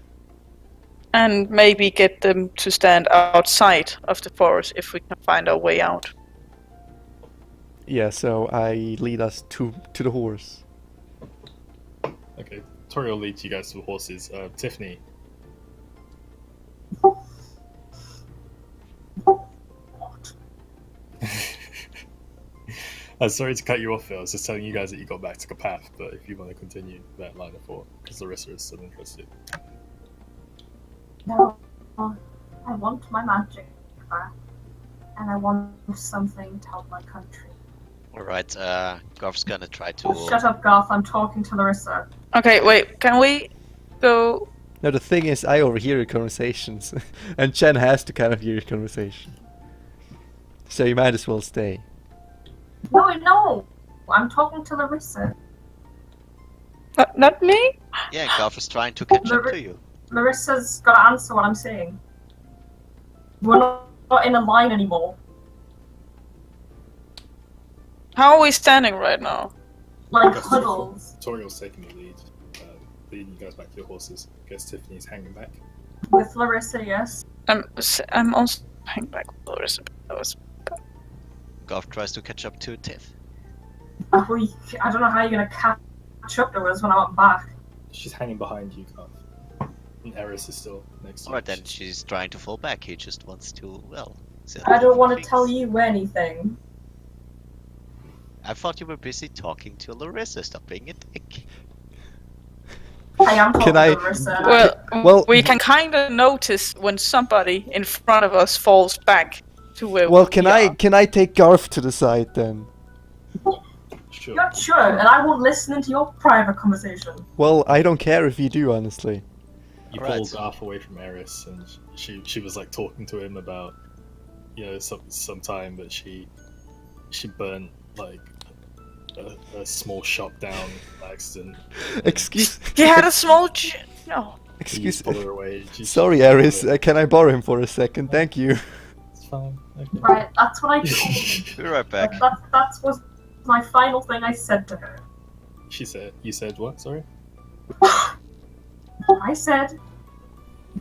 Speaker 4: And maybe get them to stand outside of the forest if we can find our way out.
Speaker 5: Yeah, so I lead us to the horse.
Speaker 2: Okay, Tori will lead you guys to the horses. Tiffany. I'm sorry to cut you off, Phil. I was just telling you guys that you got back to Kapath, but if you want to continue that line of thought, because Larissa is still interested.
Speaker 3: No, I want my magic back, and I want something to help my country.
Speaker 1: All right. Garth's gonna try to.
Speaker 3: Shut up, Garth. I'm talking to Larissa.
Speaker 4: Okay, wait. Can we go?
Speaker 5: No, the thing is, I overhear your conversations, and Chen has to kind of hear your conversation. So you might as well stay.
Speaker 3: No. I'm talking to Larissa.
Speaker 4: Not me.
Speaker 1: Yeah, Garth is trying to catch up to you.
Speaker 3: Larissa's got to answer what I'm saying. We're not in a line anymore.
Speaker 4: How are we standing right now?
Speaker 3: Like
Speaker 2: Guess
Speaker 3: huddles.
Speaker 2: Toriel's taking the lead, leading you guys back to your horses. I guess Tiffany's hanging back.
Speaker 3: With Larissa, yes.
Speaker 4: I'm also hanging back with Larissa. That was
Speaker 1: Garth tries to catch up to Tiff.
Speaker 3: I don't know how you're going to catch up to us when I'm back.
Speaker 2: She's hanging behind you, Garth. And Eris is still next to you.
Speaker 1: Alright, then she's trying to fall back. He just wants to, well. say
Speaker 3: I don't want to
Speaker 1: things.
Speaker 3: tell you anything.
Speaker 1: I thought you were busy talking to Larissa. Stop being a dick.
Speaker 3: I am talking
Speaker 5: Can I-
Speaker 3: to Larissa.
Speaker 5: Well-
Speaker 4: we can kind of notice when somebody in front of us falls back to where
Speaker 5: Well,
Speaker 4: we are.
Speaker 5: can I take Garth to the side then?
Speaker 2: Sure.
Speaker 3: Yeah, sure, and I won't listen into your private conversation.
Speaker 5: Well, I don't care if you do, honestly.
Speaker 2: You
Speaker 1: Alright.
Speaker 2: pulled Garth away from Eris, and she was like talking to him about, some time that she burnt like a small shop down by accident.
Speaker 5: Excuse
Speaker 4: He had a small. No.
Speaker 2: You
Speaker 5: excuse.
Speaker 2: pulled her away.
Speaker 5: Sorry, Eris. Can I borrow him for a second? Thank you.
Speaker 2: It's fine. Okay.
Speaker 3: Right, that's what I told
Speaker 1: Be right back.
Speaker 3: That was my final thing I said to her.
Speaker 2: You said what? Sorry.
Speaker 3: I said,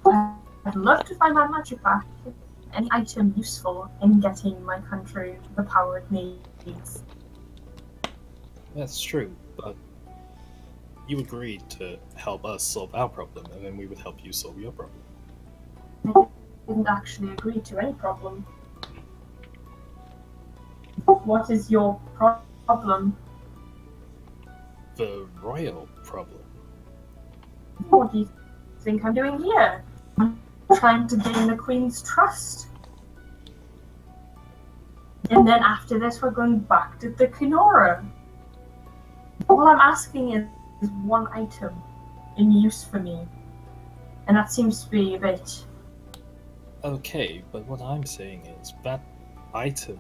Speaker 3: I'd love to find my magic back. Any item useful in getting my country the power it needs.
Speaker 2: That's true, but you agreed to help us solve our problem, and then we would help you solve your problem.
Speaker 3: I didn't actually agree to any problem. What is your problem?
Speaker 2: The royal problem.
Speaker 3: What do you think I'm doing here? I'm trying to gain the Queen's trust. And then after this, we're going back to the Kenora. All I'm asking is one item in use for me. And that seems to be a bit...
Speaker 2: Okay, but what I'm saying is that item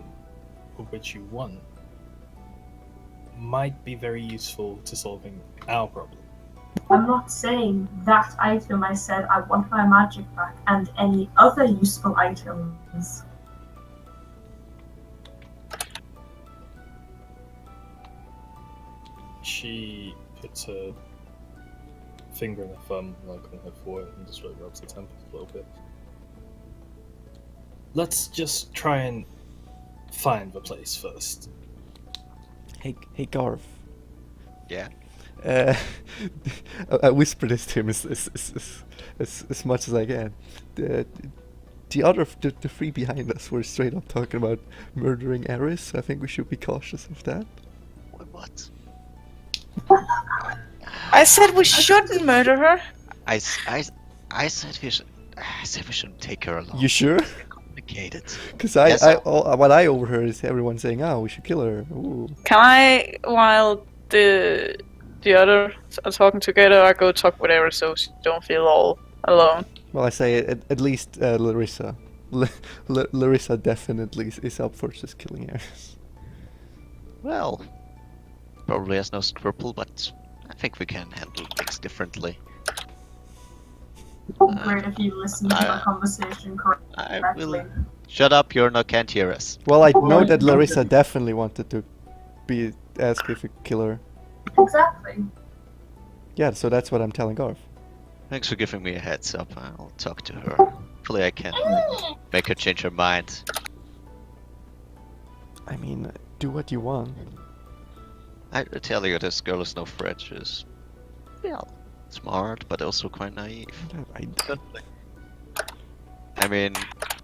Speaker 2: of which you won might be very useful to solving our problem.
Speaker 3: I'm not saying that item. I said I want my magic back and any other useful items.
Speaker 2: She puts her finger and her thumb like on her forehead and just like rubs her temples a little bit. Let's just try and find the place first.
Speaker 5: Hey, Garv.
Speaker 1: Yeah.
Speaker 5: I whisper this to him as much as I can. The three behind us were straight up talking about murdering Eris. I think we should be cautious of that.
Speaker 1: What?
Speaker 4: I said we shouldn't murder her.
Speaker 1: I said we should. I said we shouldn't take her along.
Speaker 5: You sure?
Speaker 1: It's complicated.
Speaker 5: Because
Speaker 1: Yes,
Speaker 5: what I overheard is everyone saying, "Oh, we should kill her." Ooh.
Speaker 4: Can I, while the other are talking together, I go talk with Eris so she don't feel all alone.
Speaker 5: Well, I say at least Larissa. Larissa definitely is up for just killing Eris.
Speaker 1: Well, probably has no scruple, but I think we can handle things differently.
Speaker 3: Great if you listen to the conversation
Speaker 1: I
Speaker 3: correctly.
Speaker 1: will. Shut up! Can't hear us.
Speaker 5: Well, I know that Larissa definitely wanted to be asked if we kill her.
Speaker 3: Exactly.
Speaker 5: Yeah, so that's what I'm telling Garv.
Speaker 1: Thanks for giving me a heads up. I'll talk to her. Hopefully, I can make her change her mind.
Speaker 5: I mean, do what you want.
Speaker 1: I tell you, this girl is no threat. She's, yeah, smart, but also quite naive. I mean,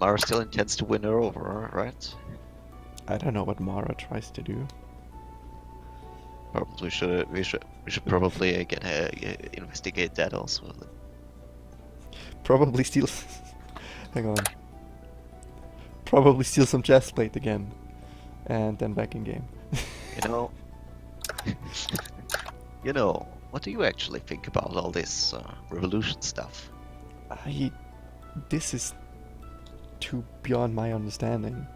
Speaker 1: Mara still intends to win her over, right?
Speaker 5: I don't know what Mara tries to do.
Speaker 1: Probably should. We should probably investigate that also.
Speaker 5: Probably steal. Hang on. Probably steal some chest plate again, and then back in game.
Speaker 1: You know, what do you actually think about all this revolution stuff?
Speaker 5: This is too beyond my understanding.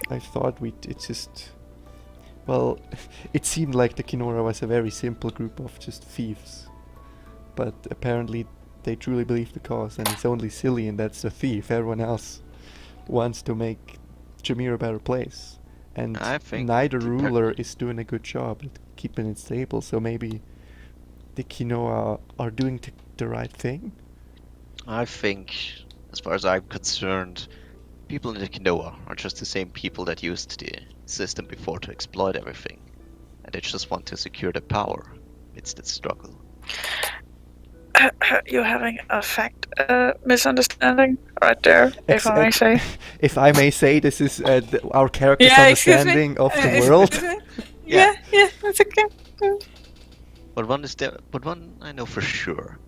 Speaker 5: I thought it's just. Well, it seemed like the Kinora was a very simple group of just thieves. But apparently they truly believe the cause, and it's only Cillian that's a thief. Everyone else wants to make Trymir a better place. And
Speaker 1: I think
Speaker 5: neither ruler is doing a good job at keeping it stable, so maybe the Kinoa are doing the right thing?
Speaker 1: I think, as far as I'm concerned, people in the Kinoa are just the same people that used the system before to exploit everything. And they just want to secure the power amidst the struggle.
Speaker 4: You're having a fact misunderstanding right there, if I may say.
Speaker 5: If I may say, this is our character's
Speaker 4: Yeah, excuse me.
Speaker 5: understanding of the world.
Speaker 4: Yeah, that's okay.
Speaker 1: But one I know for sure.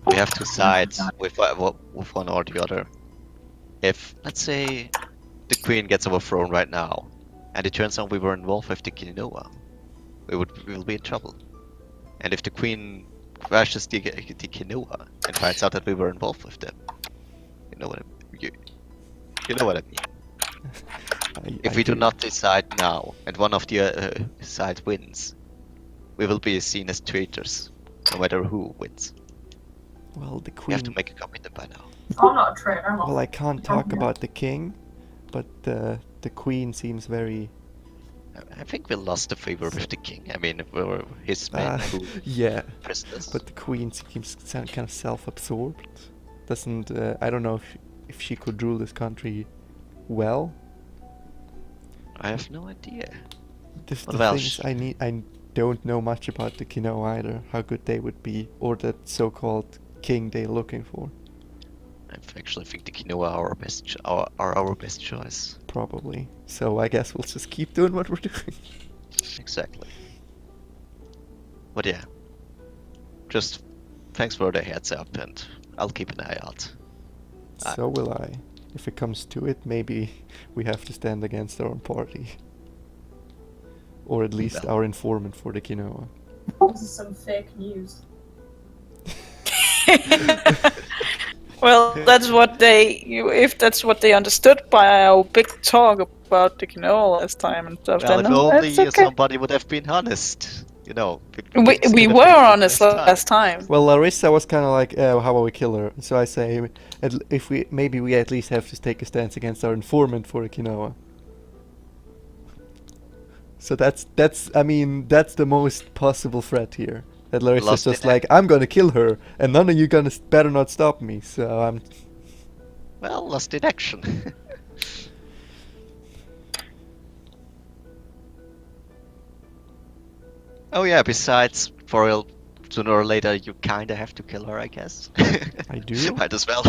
Speaker 1: We have to side with one or the other. If, let's say, the Queen gets overthrown right now, and it turns out we were involved with the Kinoa, we will be in trouble. And if the Queen crashes the Kinoa and finds out that we were involved with them, you know what I mean. If we do not decide now, and one of the side wins, we will be seen as traitors, no matter who wins.
Speaker 5: Well, the
Speaker 1: We
Speaker 5: Queen.
Speaker 1: have to make a commitment by now.
Speaker 3: I'm not a traitor. I'm not.
Speaker 5: Well, I can't talk about the King, but the Queen seems very.
Speaker 1: I think we lost the favor with the King. I mean, we were his men who
Speaker 5: Yeah,
Speaker 1: prisoners.
Speaker 5: but the Queen seems kind of self-absorbed. Doesn't I don't know if she could rule this country well.
Speaker 1: I have no idea.
Speaker 5: The
Speaker 1: What
Speaker 5: thing
Speaker 1: about
Speaker 5: is, I don't know much about the Kinoa either. How good they would be, or that so-called king they're looking for.
Speaker 1: I actually think the Kinoa are our best choice.
Speaker 5: Probably. So I guess we'll just keep doing what we're doing.
Speaker 1: Exactly. But yeah, just thanks for the heads up, and I'll keep an eye out.
Speaker 5: So will I. If it comes to it, maybe we have to stand against our own party. Or at least
Speaker 1: Well.
Speaker 5: our informant for the Kinoa.
Speaker 3: This is some fake news.
Speaker 4: Well, that's what if that's what they understood by our big talk about the Quinoa last time and stuff,
Speaker 1: Well,
Speaker 4: then
Speaker 1: if
Speaker 4: no,
Speaker 1: only
Speaker 4: that's okay.
Speaker 1: somebody would have been honest. You know,
Speaker 4: We
Speaker 1: things
Speaker 4: we
Speaker 1: could have
Speaker 4: were
Speaker 1: been good
Speaker 4: honest last time.
Speaker 5: Well, Larissa was kind of like, how about we kill her? So I say, if we maybe we at least have to take a stance against our informant for a Quinoa. So that's the most possible threat here. That Larissa's
Speaker 1: Lost
Speaker 5: just
Speaker 1: in
Speaker 5: like, I'm gonna kill her, and none of you better not stop me. So I'm.
Speaker 1: Well, lost in action. Oh yeah, besides, for real, sooner or later you kinda have to kill her, I guess.
Speaker 5: I do?
Speaker 1: Might as well.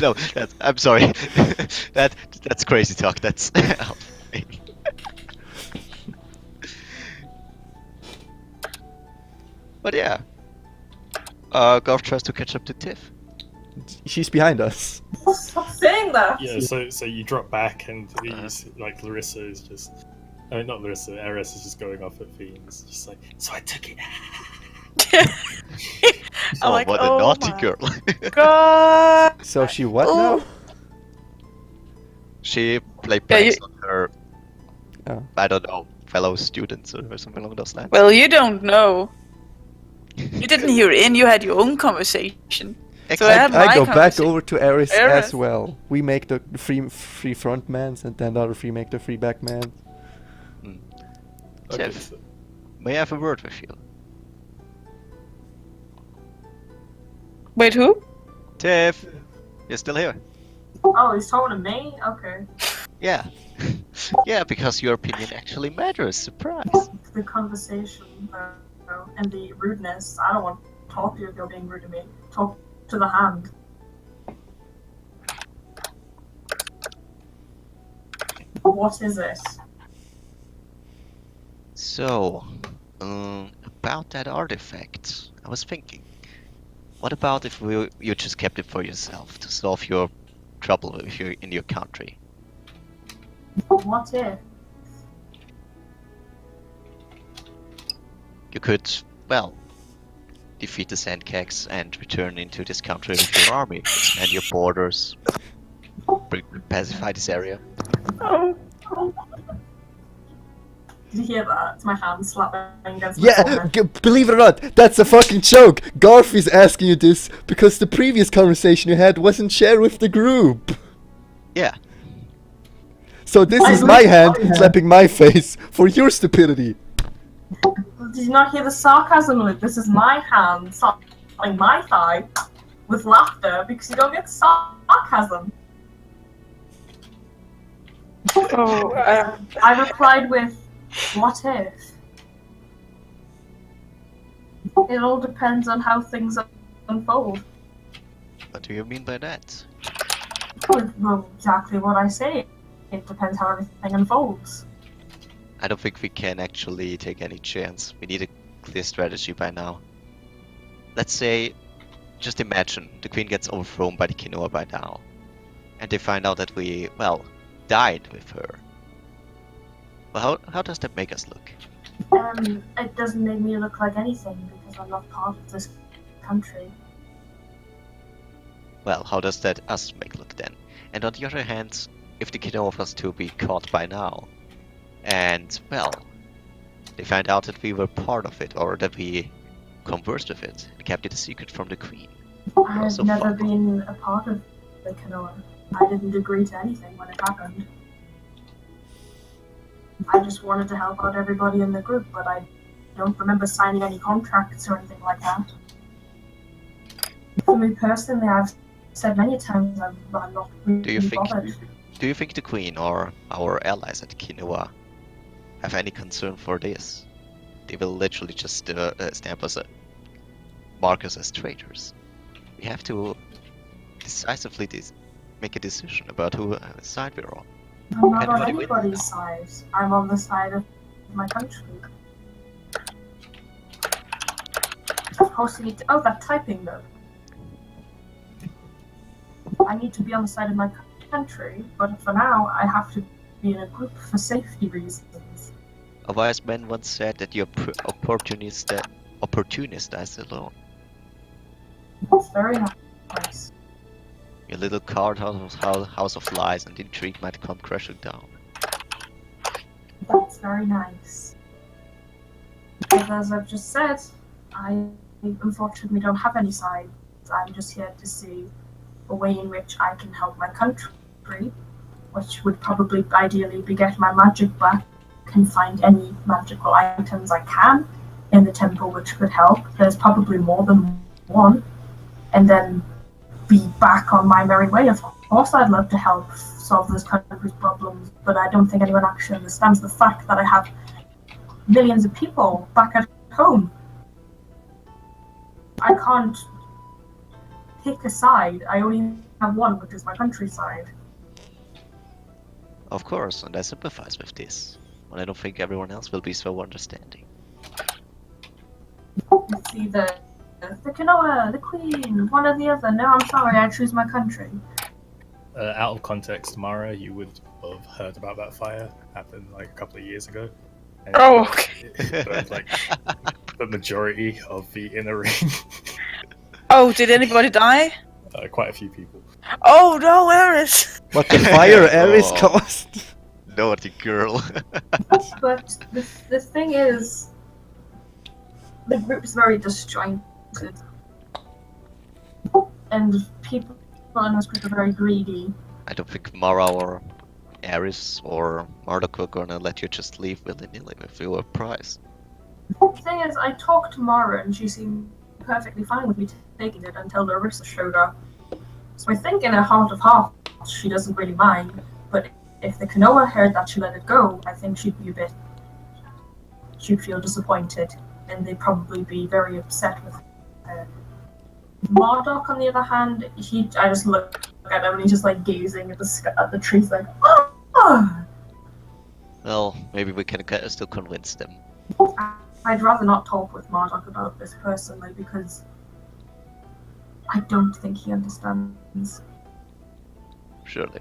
Speaker 1: No, I'm sorry. That's crazy talk. That's out of me. But yeah. Garth tries to catch up to Tiff.
Speaker 5: She's behind us.
Speaker 3: Stop saying that.
Speaker 2: Yeah, so you drop back and these like Larissa is just I mean not Larissa, Eris is just going off at fiends, just like so I took it.
Speaker 4: I'm like,
Speaker 1: what a
Speaker 4: oh
Speaker 1: naughty
Speaker 4: my
Speaker 1: girl.
Speaker 4: God.
Speaker 5: So she what
Speaker 4: Oh.
Speaker 5: now?
Speaker 1: She played
Speaker 4: Yeah,
Speaker 1: pranks on her,
Speaker 5: Oh.
Speaker 1: I don't know, fellow students or something along those lines.
Speaker 4: Well, you don't know. You didn't hear in. You had your own conversation. So I had
Speaker 5: I
Speaker 4: my
Speaker 5: go back
Speaker 4: conversation.
Speaker 5: over to Eris
Speaker 4: Eris.
Speaker 5: as well. We make the free front mans, and then the other three make the free back man.
Speaker 2: Okay,
Speaker 1: Tiff,
Speaker 2: so,
Speaker 1: may I have a word with you?
Speaker 4: Wait, who?
Speaker 1: Tiff, you're still here?
Speaker 3: Oh, he's talking to me? Okay.
Speaker 1: Yeah. Yeah, because your opinion actually matters. Surprise.
Speaker 3: The conversation and the rudeness. I don't want to talk to you if you're being rude to me. Talk to the hand. What is it?
Speaker 1: So, about that artifact, I was thinking, what about if you just kept it for yourself to solve your trouble if you're in your country?
Speaker 3: What if?
Speaker 1: You could, well, defeat the Sandcags and return into this country with your army, expand your borders, pacify this area.
Speaker 4: Oh.
Speaker 3: Did you hear that? It's my hand slapping against my
Speaker 5: Yeah,
Speaker 3: forehead.
Speaker 5: believe it or not, that's a fucking joke. Garth is asking you this because the previous conversation you had wasn't shared with the group.
Speaker 1: Yeah.
Speaker 5: So this is my hand slapping my face for your stupidity.
Speaker 3: Did you not hear the sarcasm, Luke? This is my hand slapping my thigh with laughter because you don't get sarcasm.
Speaker 4: Oh.
Speaker 3: I replied with, what if? It all depends on how things unfold.
Speaker 1: What do you mean by that?
Speaker 3: Well, exactly what I say. It depends how everything unfolds.
Speaker 1: I don't think we can actually take any chance. We need a clear strategy by now. Let's say, just imagine the Queen gets overthrown by the Quinoa by now. And they find out that we, well, died with her. Well, how does that make us look?
Speaker 3: It doesn't make me look like anything because I'm not part of this country.
Speaker 1: Well, how does that us make look then? And on the other hand, if the Quinoa was to be caught by now, and, well, they find out that we were part of it, or that we conversed with it, and kept it a secret from the Queen.
Speaker 3: I've
Speaker 1: Also
Speaker 3: never
Speaker 1: fun.
Speaker 3: been a part of the Quinoa. I didn't agree to anything when it happened. I just wanted to help out everybody in the group, but I don't remember signing any contracts or anything like that. For me personally, I've said many times I'm not really
Speaker 1: Do you think-
Speaker 3: bothered.
Speaker 1: Do you think the Queen or our allies at Quinoa have any concern for this? They will literally just stamp us, mark us as traitors. We have to decisively make a decision about who side we're on.
Speaker 3: I'm not on
Speaker 1: Anybody win?
Speaker 3: anybody's side. I'm on the side of my country. Of course, you need to. Oh, that typing though. I need to be on the side of my country, but for now, I have to be in a group for safety reasons.
Speaker 1: A wise man once said that the opportunist dies alone.
Speaker 3: That's very nice.
Speaker 1: Your little card house of lies and intrigue might come crashing down.
Speaker 3: That's very nice. But as I've just said, I unfortunately don't have any sides. I'm just here to see a way in which I can help my country, which would probably ideally be get my magic back and find any magical items I can in the temple which could help. There's probably more than one. And then be back on my merry way. Of course I'd love to help solve this country's problems, but I don't think anyone actually understands the fact that I have millions of people back at home. I can't pick a side. I only have one, which is my countryside.
Speaker 1: Of course, and I sympathize with this. But I don't think everyone else will be so understanding.
Speaker 3: It's either the Kanoa, the Queen, one or the other. No, I'm sorry, I choose my country.
Speaker 2: Out of context, Mara, you would have heard about that fire happened like a couple of years ago. And
Speaker 4: Oh, okay.
Speaker 2: it burned, like the majority of the inner ring.
Speaker 4: Oh, did anybody die?
Speaker 2: Quite a few people.
Speaker 4: Oh no, Eris!
Speaker 5: What the fire Ares
Speaker 1: Oh.
Speaker 5: caused?
Speaker 1: Naughty girl.
Speaker 3: But the thing is, the group is very disjointed. And people in this group are very greedy.
Speaker 1: I don't think Mara or Aris or Marduk are gonna let you just leave willy-nilly with your prize.
Speaker 3: The thing is, I talked to Mara and she seemed perfectly fine with me taking it until Larissa showed up. So I think in her heart of hearts, she doesn't really mind. But if the Kanoa heard that she let it go, I think she'd feel disappointed. And they'd probably be very upset with her. Marduk, on the other hand, I just look at him and he's just like gazing at the trees like, oh!
Speaker 1: Well, maybe we can still convince them.
Speaker 3: I'd rather not talk with Marduk about this personally because I don't think he understands.
Speaker 1: Surely.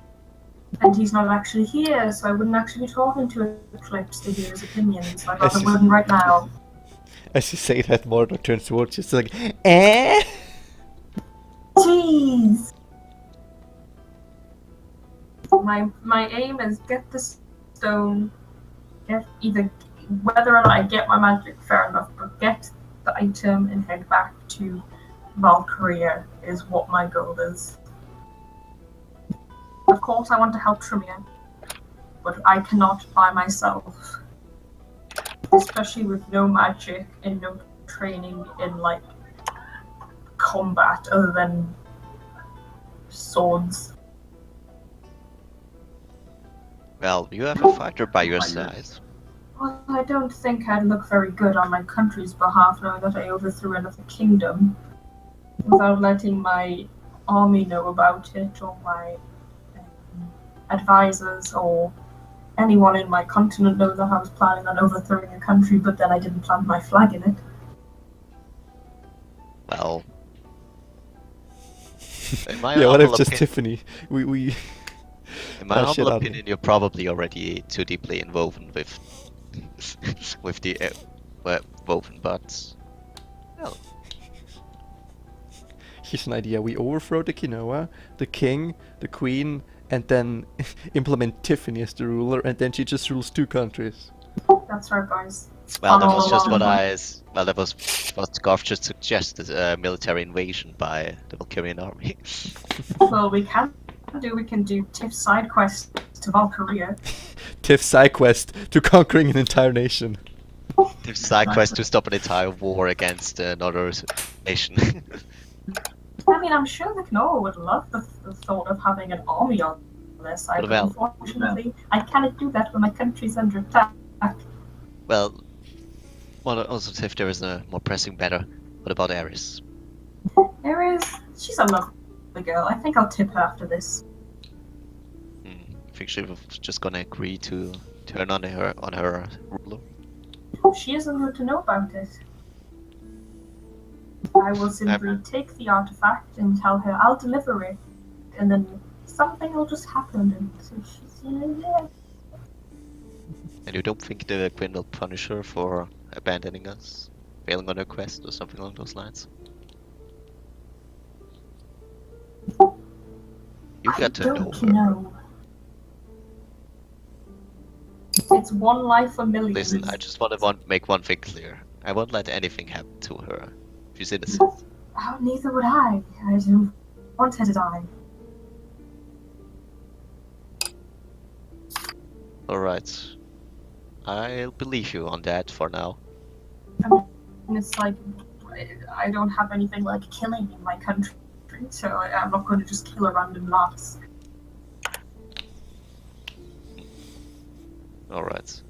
Speaker 3: And he's not actually here, so I wouldn't actually be talking to Eclipse to hear his opinions. So I rather wouldn't right now.
Speaker 5: As you say that, Mordor turns towards you. It's like, eh?
Speaker 3: Jeez! My aim is get the stone, whether or not I get my magic, fair enough, but get the item and head back to Valkyria is what my goal is. Of course I want to help Trymir, but I cannot by myself. Especially with no magic and no training in, like, combat other than swords.
Speaker 1: Well, you have a fighter by your side.
Speaker 3: Well, I don't think I'd look very good on my country's behalf knowing that I overthrew another kingdom without letting my army know about it, or my advisors, or anyone in my continent know that I was planning on overthrowing a country, but then I didn't plant my flag in it.
Speaker 1: Well, in my
Speaker 5: Yeah, what if
Speaker 1: humble
Speaker 5: just
Speaker 1: opinion-
Speaker 5: Tiffany? We
Speaker 1: In my
Speaker 5: Oh, shit,
Speaker 1: humble
Speaker 5: Adam.
Speaker 1: opinion, you're probably already too deeply inwoven with with the woven, but well,
Speaker 5: Here's an idea. We overthrow the Kinoa, the king, the queen, and then implement Tiffany as the ruler, and then she just rules 2 countries.
Speaker 3: That's right, guys.
Speaker 1: well, that was
Speaker 3: Oh.
Speaker 1: just what that was what Garth just suggested: a military invasion by the Valkyrian army.
Speaker 3: Well, we can do Tiff's side quest to Valkyria.
Speaker 5: Tiff's side quest to conquering an entire nation.
Speaker 1: There's side quest to stop an entire war against another nation.
Speaker 3: I mean, I'm sure the Knorr would love the thought of having an army on their side,
Speaker 1: What
Speaker 3: but
Speaker 1: about-
Speaker 3: unfortunately, I cannot do that when my country's under attack.
Speaker 1: Well, also if there is a more pressing matter, what about Ares?
Speaker 3: She's a lovely girl. I think I'll tip her after this.
Speaker 1: I think she was just gonna agree to turn on her ruler.
Speaker 3: She isn't good to know about it. I will simply take the artifact and tell her I'll deliver it, and then something will just happen, and so she's, yeah.
Speaker 1: And you don't think the Queen will punish her for abandoning us, failing on her quest, or something along those lines? You
Speaker 3: I
Speaker 1: got to know
Speaker 3: don't
Speaker 1: her.
Speaker 3: know. It's one life for millions.
Speaker 1: Listen, I just want to make one thing clear. I won't let anything happen to her. She's innocent.
Speaker 3: Oh, neither would I. I don't want her to die.
Speaker 1: Alright. I'll believe you on that for now.
Speaker 3: And it's like, I don't have anything like killing in my country, so I'm not going to just kill a random lass.
Speaker 1: Alright.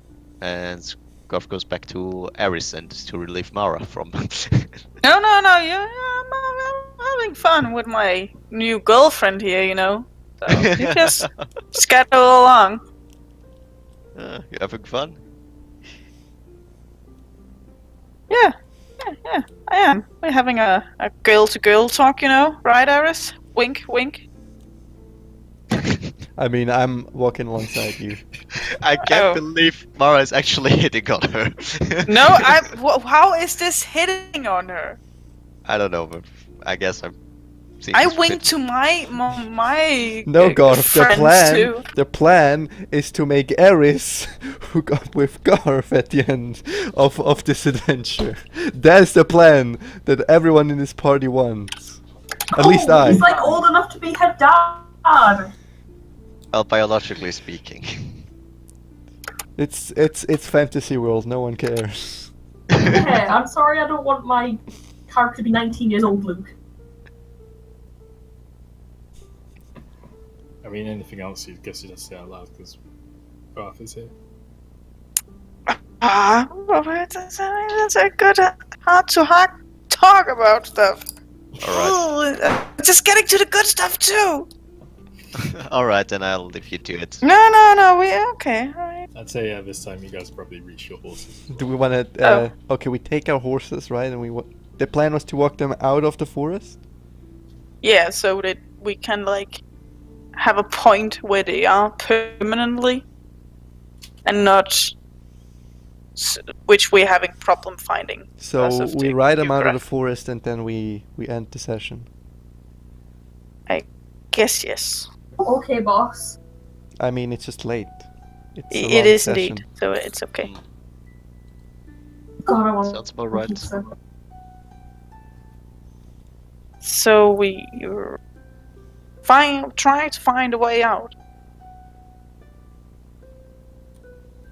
Speaker 1: And Goff goes back to Aris and to relieve Mara from.
Speaker 4: No, I'm having fun with my new girlfriend here, you know. So you just scuttle along.
Speaker 1: You having fun?
Speaker 4: Yeah, I am. We're having a girl-to-girl talk, you know, right, Aris? Wink, wink.
Speaker 5: I mean, I'm walking alongside you.
Speaker 1: I can't
Speaker 4: Oh.
Speaker 1: believe Mara is actually hitting on her.
Speaker 4: No, how is this hitting on her?
Speaker 1: I don't know, but I guess I'm. seeing
Speaker 4: I
Speaker 1: this
Speaker 4: winked
Speaker 1: fit-
Speaker 4: to my
Speaker 5: No, Garth.
Speaker 4: friends too.
Speaker 5: The plan is to make Eris hook up with Garth at the end of this adventure. That's the plan that everyone in this party wants. At least I.
Speaker 3: He's like old enough to be her dad.
Speaker 1: Well, biologically speaking.
Speaker 5: It's fantasy world. No one cares.
Speaker 3: Yeah, I'm sorry, I don't want my character to be 19 years old, Luke.
Speaker 2: I mean, anything else you guess you just say out loud because Garth is here.
Speaker 4: That's a good hard to talk about stuff.
Speaker 1: Alright.
Speaker 4: Just getting to the good stuff too.
Speaker 1: Alright, then I'll leave you to it.
Speaker 4: No, we okay. Alright.
Speaker 2: I'd say this time you guys probably reach your horses.
Speaker 5: Do we want to? Okay, we take our horses, right? And the plan was to walk them out of the forest.
Speaker 4: Yeah, so that we can like have a point where they are permanently, and not which we're having problem finding.
Speaker 5: So
Speaker 4: as of
Speaker 5: we
Speaker 4: the
Speaker 5: ride them out of the
Speaker 4: geograph.
Speaker 5: forest, and then we end the session.
Speaker 4: Guess yes.
Speaker 3: Okay, boss.
Speaker 5: I mean, it's just late. It's a
Speaker 4: It
Speaker 5: long
Speaker 4: is
Speaker 5: session.
Speaker 4: indeed. So it's okay.
Speaker 3: God, I want
Speaker 1: Sounds about right.
Speaker 3: pizza.
Speaker 4: So we try to find a way out.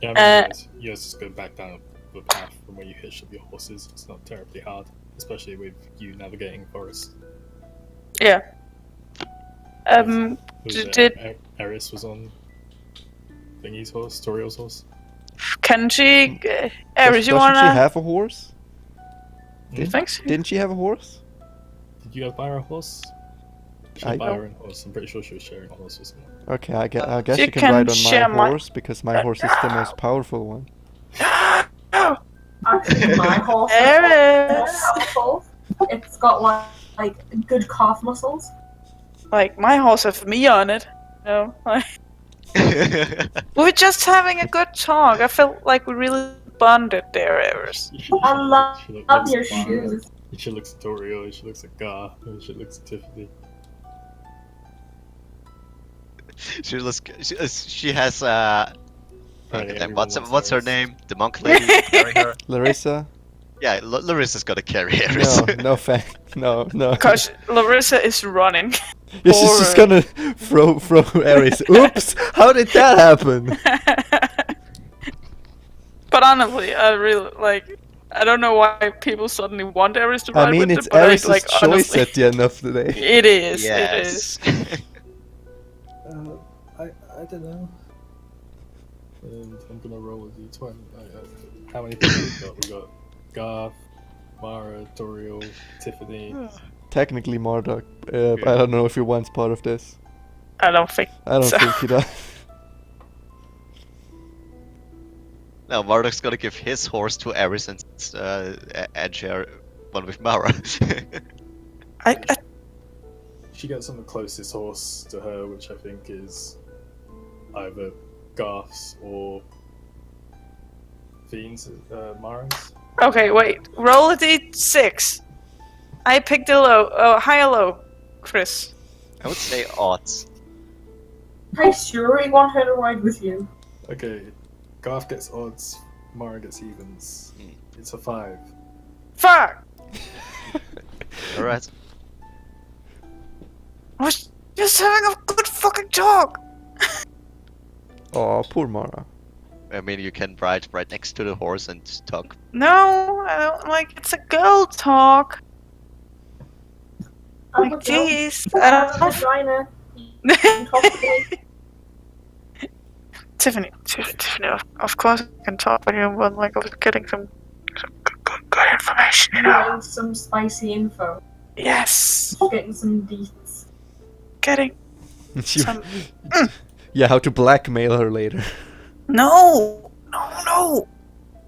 Speaker 2: Yeah, I mean, you guys just go back down the path from where you hitched up your horses. It's not terribly hard, especially with you navigating forest.
Speaker 4: Yeah.
Speaker 2: Who was it?
Speaker 4: Did
Speaker 2: Eris was on Thingy's horse, Toriel's horse.
Speaker 4: can she?
Speaker 5: Doesn't
Speaker 4: Aris, you
Speaker 5: she
Speaker 4: wanna?
Speaker 5: have a horse?
Speaker 4: You think so?
Speaker 5: Didn't she have a horse?
Speaker 2: Did you guys buy her a horse? She
Speaker 5: I-
Speaker 2: didn't buy her own horse. I'm pretty sure she was sharing a horse with someone.
Speaker 5: Okay, I guess
Speaker 4: You
Speaker 5: you can
Speaker 4: can
Speaker 5: ride on
Speaker 4: share
Speaker 5: my
Speaker 4: my-
Speaker 5: horse because my horse is the most powerful one.
Speaker 3: Actually, my horse is
Speaker 4: Eris.
Speaker 3: powerful. It's got like good calf muscles.
Speaker 4: Like my horse have me on it. No, like we were just having a good talk. I felt like we really bonded there, Eris.
Speaker 3: I love
Speaker 2: She looks
Speaker 3: your
Speaker 2: at Mara,
Speaker 3: shoes.
Speaker 2: She looks at Toriel, she looks at Gar, and she looks at Tiffany.
Speaker 1: She has
Speaker 2: Right,
Speaker 1: damn, what's
Speaker 2: everyone
Speaker 1: her
Speaker 2: wants
Speaker 1: name? The monk lady carry her.
Speaker 5: Larissa?
Speaker 1: Yeah, Larissa's gotta carry Eris.
Speaker 5: No.
Speaker 4: Because Larissa is running.
Speaker 5: Yeah, she's just gonna throw Ares. Oops! How did that happen?
Speaker 4: But honestly, I really like. I don't know why people suddenly want Eris to ride
Speaker 5: I mean,
Speaker 4: with
Speaker 5: it's
Speaker 4: them, but
Speaker 5: Ares'
Speaker 4: like,
Speaker 5: choice
Speaker 4: honestly,
Speaker 5: at the end of the day.
Speaker 4: it is.
Speaker 1: Yes.
Speaker 4: It is.
Speaker 2: I don't know. And I'm gonna roll with you 20. How many people we got? We got Garth, Mara, Toriel, Tiffany.
Speaker 5: Technically, Marduk. I don't know if he wants part of this.
Speaker 4: I don't think.
Speaker 5: I don't
Speaker 4: So-
Speaker 5: think he does.
Speaker 1: No, Marduk's gonna give his horse to Eris and share one with Mara.
Speaker 4: I
Speaker 2: She gets on the closest horse to her, which I think is either Garth's or Fiend's, Mara's.
Speaker 4: okay. Wait. Roll a d6. I picked a low. Oh, high or low, Chris.
Speaker 1: I would say odds.
Speaker 3: I sure want her to ride with you.
Speaker 2: Okay, Garth gets odds, Mara gets evens. It's a 5.
Speaker 4: Fuck!
Speaker 1: All right.
Speaker 4: I was just having a good fucking talk.
Speaker 5: Oh, poor Mara.
Speaker 1: I mean, you can ride right next to the horse and talk.
Speaker 4: No, I don't like. It's a girl talk.
Speaker 3: I'm
Speaker 4: Like,
Speaker 3: a girl.
Speaker 4: jeez,
Speaker 3: I'm
Speaker 4: I
Speaker 3: a vagina. You can talk to me.
Speaker 4: don't. Tiffany, of course I can talk, but you want like I was getting some good information. You
Speaker 3: You're
Speaker 4: know?
Speaker 3: getting some spicy info.
Speaker 4: Yes,
Speaker 3: Getting some deets.
Speaker 4: getting
Speaker 5: You-
Speaker 4: some.
Speaker 5: yeah, how to blackmail her later.
Speaker 4: No.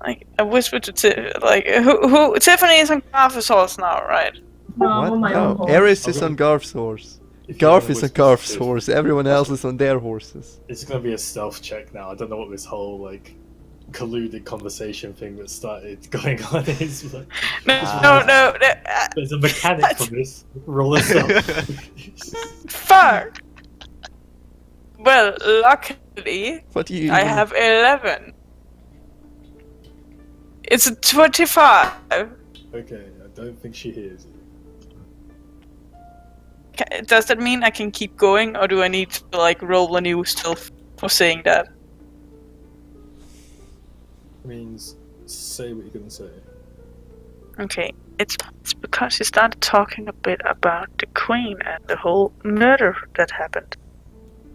Speaker 4: Like I whispered to who Tiffany is on Garth's horse now, right?
Speaker 3: No, I'm
Speaker 5: What?
Speaker 3: on my own
Speaker 5: No,
Speaker 3: horse.
Speaker 5: Eris
Speaker 2: I'm
Speaker 5: is
Speaker 2: gonna-
Speaker 5: on Garth's horse.
Speaker 2: If you're
Speaker 5: Garth
Speaker 2: gonna
Speaker 5: is on
Speaker 2: whisper
Speaker 5: Garth's
Speaker 2: to-
Speaker 5: horse. Everyone else is on their horses.
Speaker 2: It's gonna be a stealth check now. I don't know what this whole like colluded conversation thing that started going on is. Like,
Speaker 4: No.
Speaker 2: there's a mechanic for this. Roll a stealth.
Speaker 4: Fuck. Well, luckily
Speaker 5: What do you?
Speaker 4: I have 11. It's a 25.
Speaker 2: Okay, I don't think she hears you.
Speaker 4: Does that mean I can keep going, or do I need to like roll a new stealth for saying that?
Speaker 2: Means say what you're gonna say.
Speaker 4: Okay, it's because you started talking a bit about the Queen and the whole murder that happened,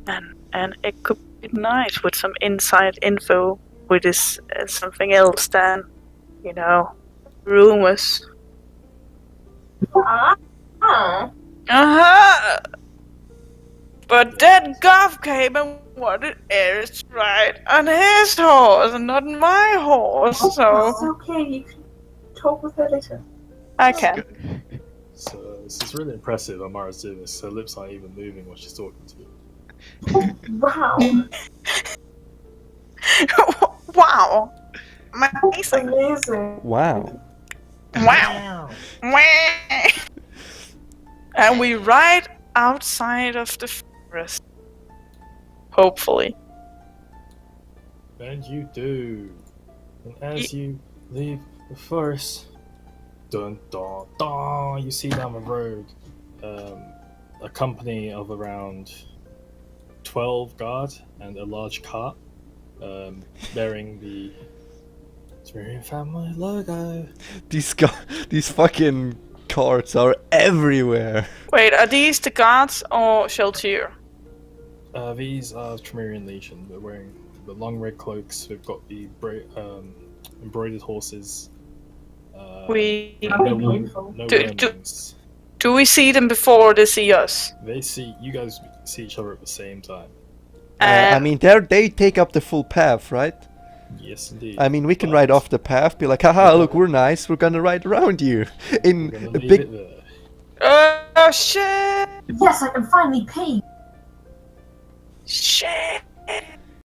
Speaker 4: and it could be nice with some inside info, which is something else than, you know, rumors.
Speaker 3: Ah.
Speaker 4: Uh-huh. But then Garth came and wanted Eris to ride on his horse and not my horse,
Speaker 3: It's
Speaker 4: so
Speaker 3: okay, you can talk with her later.
Speaker 4: I can.
Speaker 2: So this is really impressive. Amara's doing this. Her lips aren't even moving while she's talking to you.
Speaker 3: Wow.
Speaker 4: Wow. Amazing.
Speaker 3: Amazing.
Speaker 5: Wow.
Speaker 4: Wow. And we ride outside of the forest. Hopefully.
Speaker 2: And you do. And as you leave the forest, dun dun dun, you see down the road a company of around 12 guards and a large cart bearing the Trymir family logo.
Speaker 5: These fucking carts are everywhere.
Speaker 4: Wait, are these the guards or Sheltier?
Speaker 2: These are Trymirian Legion. They're wearing the long red cloaks. We've got the embroidered horses.
Speaker 4: We
Speaker 3: That'd be
Speaker 2: no,
Speaker 3: beautiful.
Speaker 2: no
Speaker 4: Do-
Speaker 2: warnings.
Speaker 4: do we see them before they see us?
Speaker 2: They see you guys see each other at the same time.
Speaker 5: I mean, they take up the full path, right?
Speaker 2: Yes, indeed.
Speaker 5: I mean, we can
Speaker 2: But
Speaker 5: ride off the path, be like, haha, look, we're nice, we're gonna ride around you. In
Speaker 2: We're gonna
Speaker 5: a
Speaker 2: leave
Speaker 5: big.
Speaker 2: it there.
Speaker 4: Oh shit!
Speaker 3: Yes, I can finally pee.
Speaker 4: Shit!